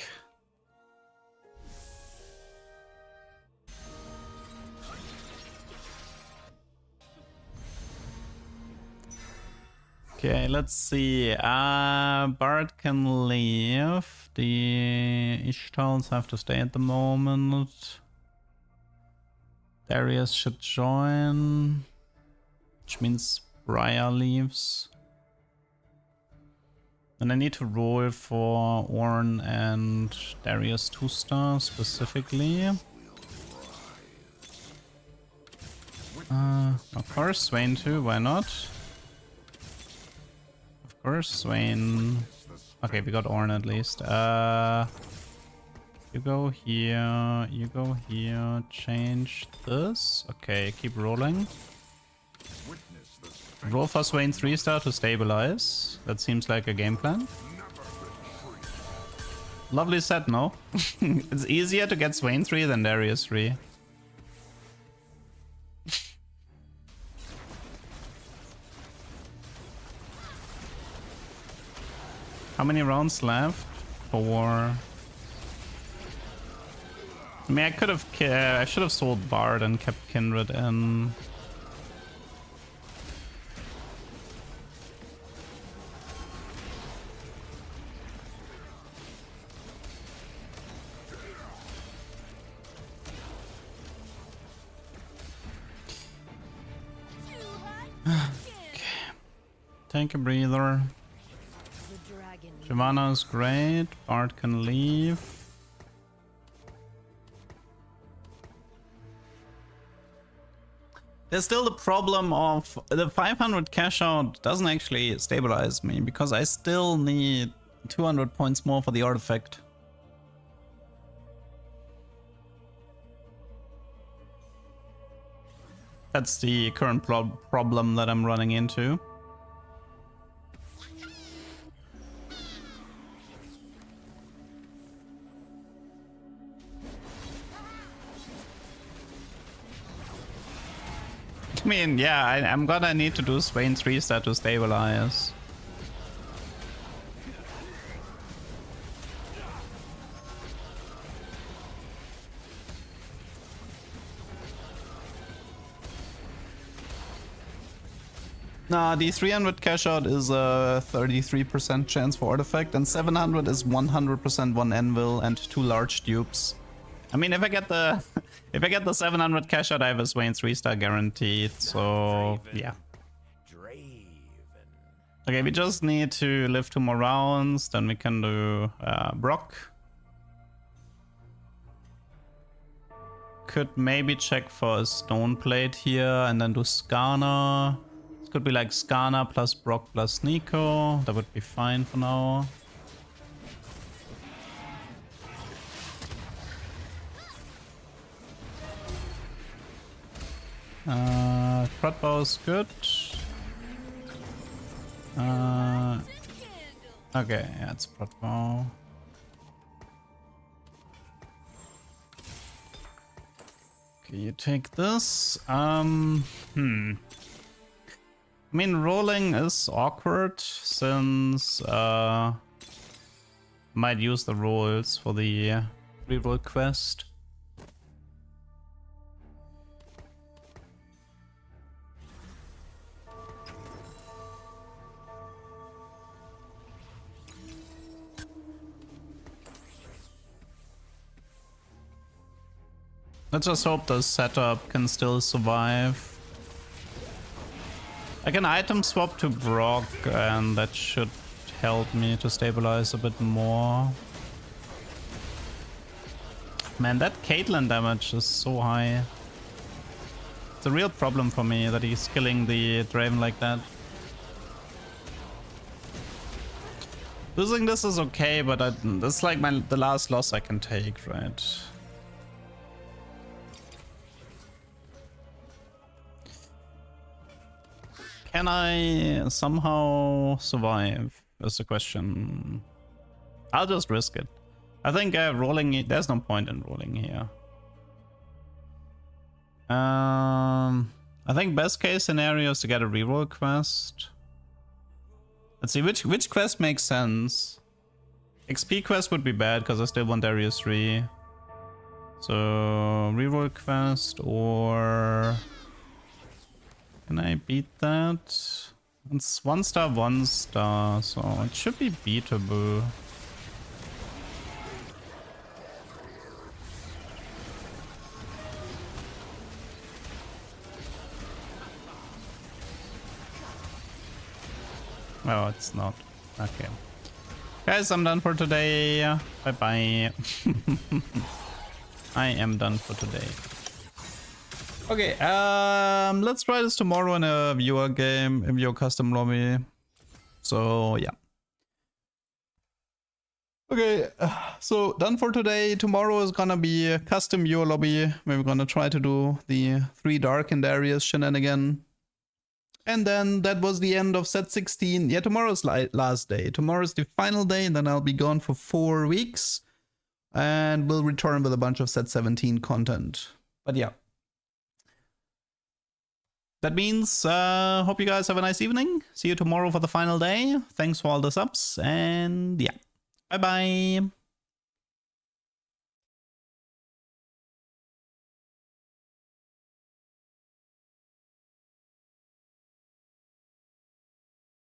Okay, let's see. Bard can leave. The Ishtals have to stay at the moment. Darius should join, which means Briar leaves. And I need to roll for Ornn and Darius 2-star specifically. Of course, Swain too, why not? Of course, Swain. Okay, we got Ornn at least. You go here, you go here, change this. Okay, keep rolling. Roll for Swain 3-star to stabilize. That seems like a game plan. Lovely set, no? It's easier to get Swain 3 than Darius 3. How many rounds left? 4. I mean, I should have sold Bard and kept Kindred in. Okay. Take a breather. Shyvana is great. Bard can leave. There's still the problem of the 500 cash out doesn't actually stabilize me because I still need 200 points more for the artifact. That's the current problem that I'm running into. I mean, yeah, I'm gonna need to do Swain 3-star to stabilize. Nah, the 300 cash out is a 33% chance for artifact, and 700 is 100% one anvil and 2 large dupes. I mean, if I get the if I get the 700 cash out, I have a Swain 3-star guaranteed. So yeah. Okay, we just need to live 2 more rounds, then we can do Brock. Could maybe check for a stone plate here and then do Skarner. It could be like Skarner plus Brock plus Nico. That would be fine for now. Crossbow is good. Okay, yeah, it's crossbow. Okay, you take this. I mean, rolling is awkward since might use the rolls for the reroll quest. Let's just hope the setup can still survive. I can item swap to Brock and that should help me to stabilize a bit more. Man, that Caitlyn damage is so high. It's a real problem for me that he's killing the Draven like that. Losing this is okay, but that's like the last loss I can take, right? Can I somehow survive? Is the question. I'll just risk it. I think rolling. There's no point in rolling here. I think best case scenario is to get a reroll quest. Let's see which quest makes sense. XP quest would be bad because I still want Area 3. So reroll quest or. Can I beat that? It's 1 star, 1 star, so it should be beatable. Oh, it's not. Okay. Guys, I'm done for today. Bye bye. I am done for today. Okay, let's try this tomorrow in a viewer game, in viewer custom lobby. So, yeah. Okay, so done for today. Tomorrow is gonna be a custom viewer lobby. We're gonna try to do the 3 darkened areas shenanigan. And then that was the end of set 16. Yeah, tomorrow's last day. Tomorrow's the final day, and then I'll be gone for 4 weeks. And we'll return with a bunch of set 17 content. But yeah. That means, hope you guys have a nice evening. See you tomorrow for the final day. Thanks for all the subs, and yeah. Bye-bye.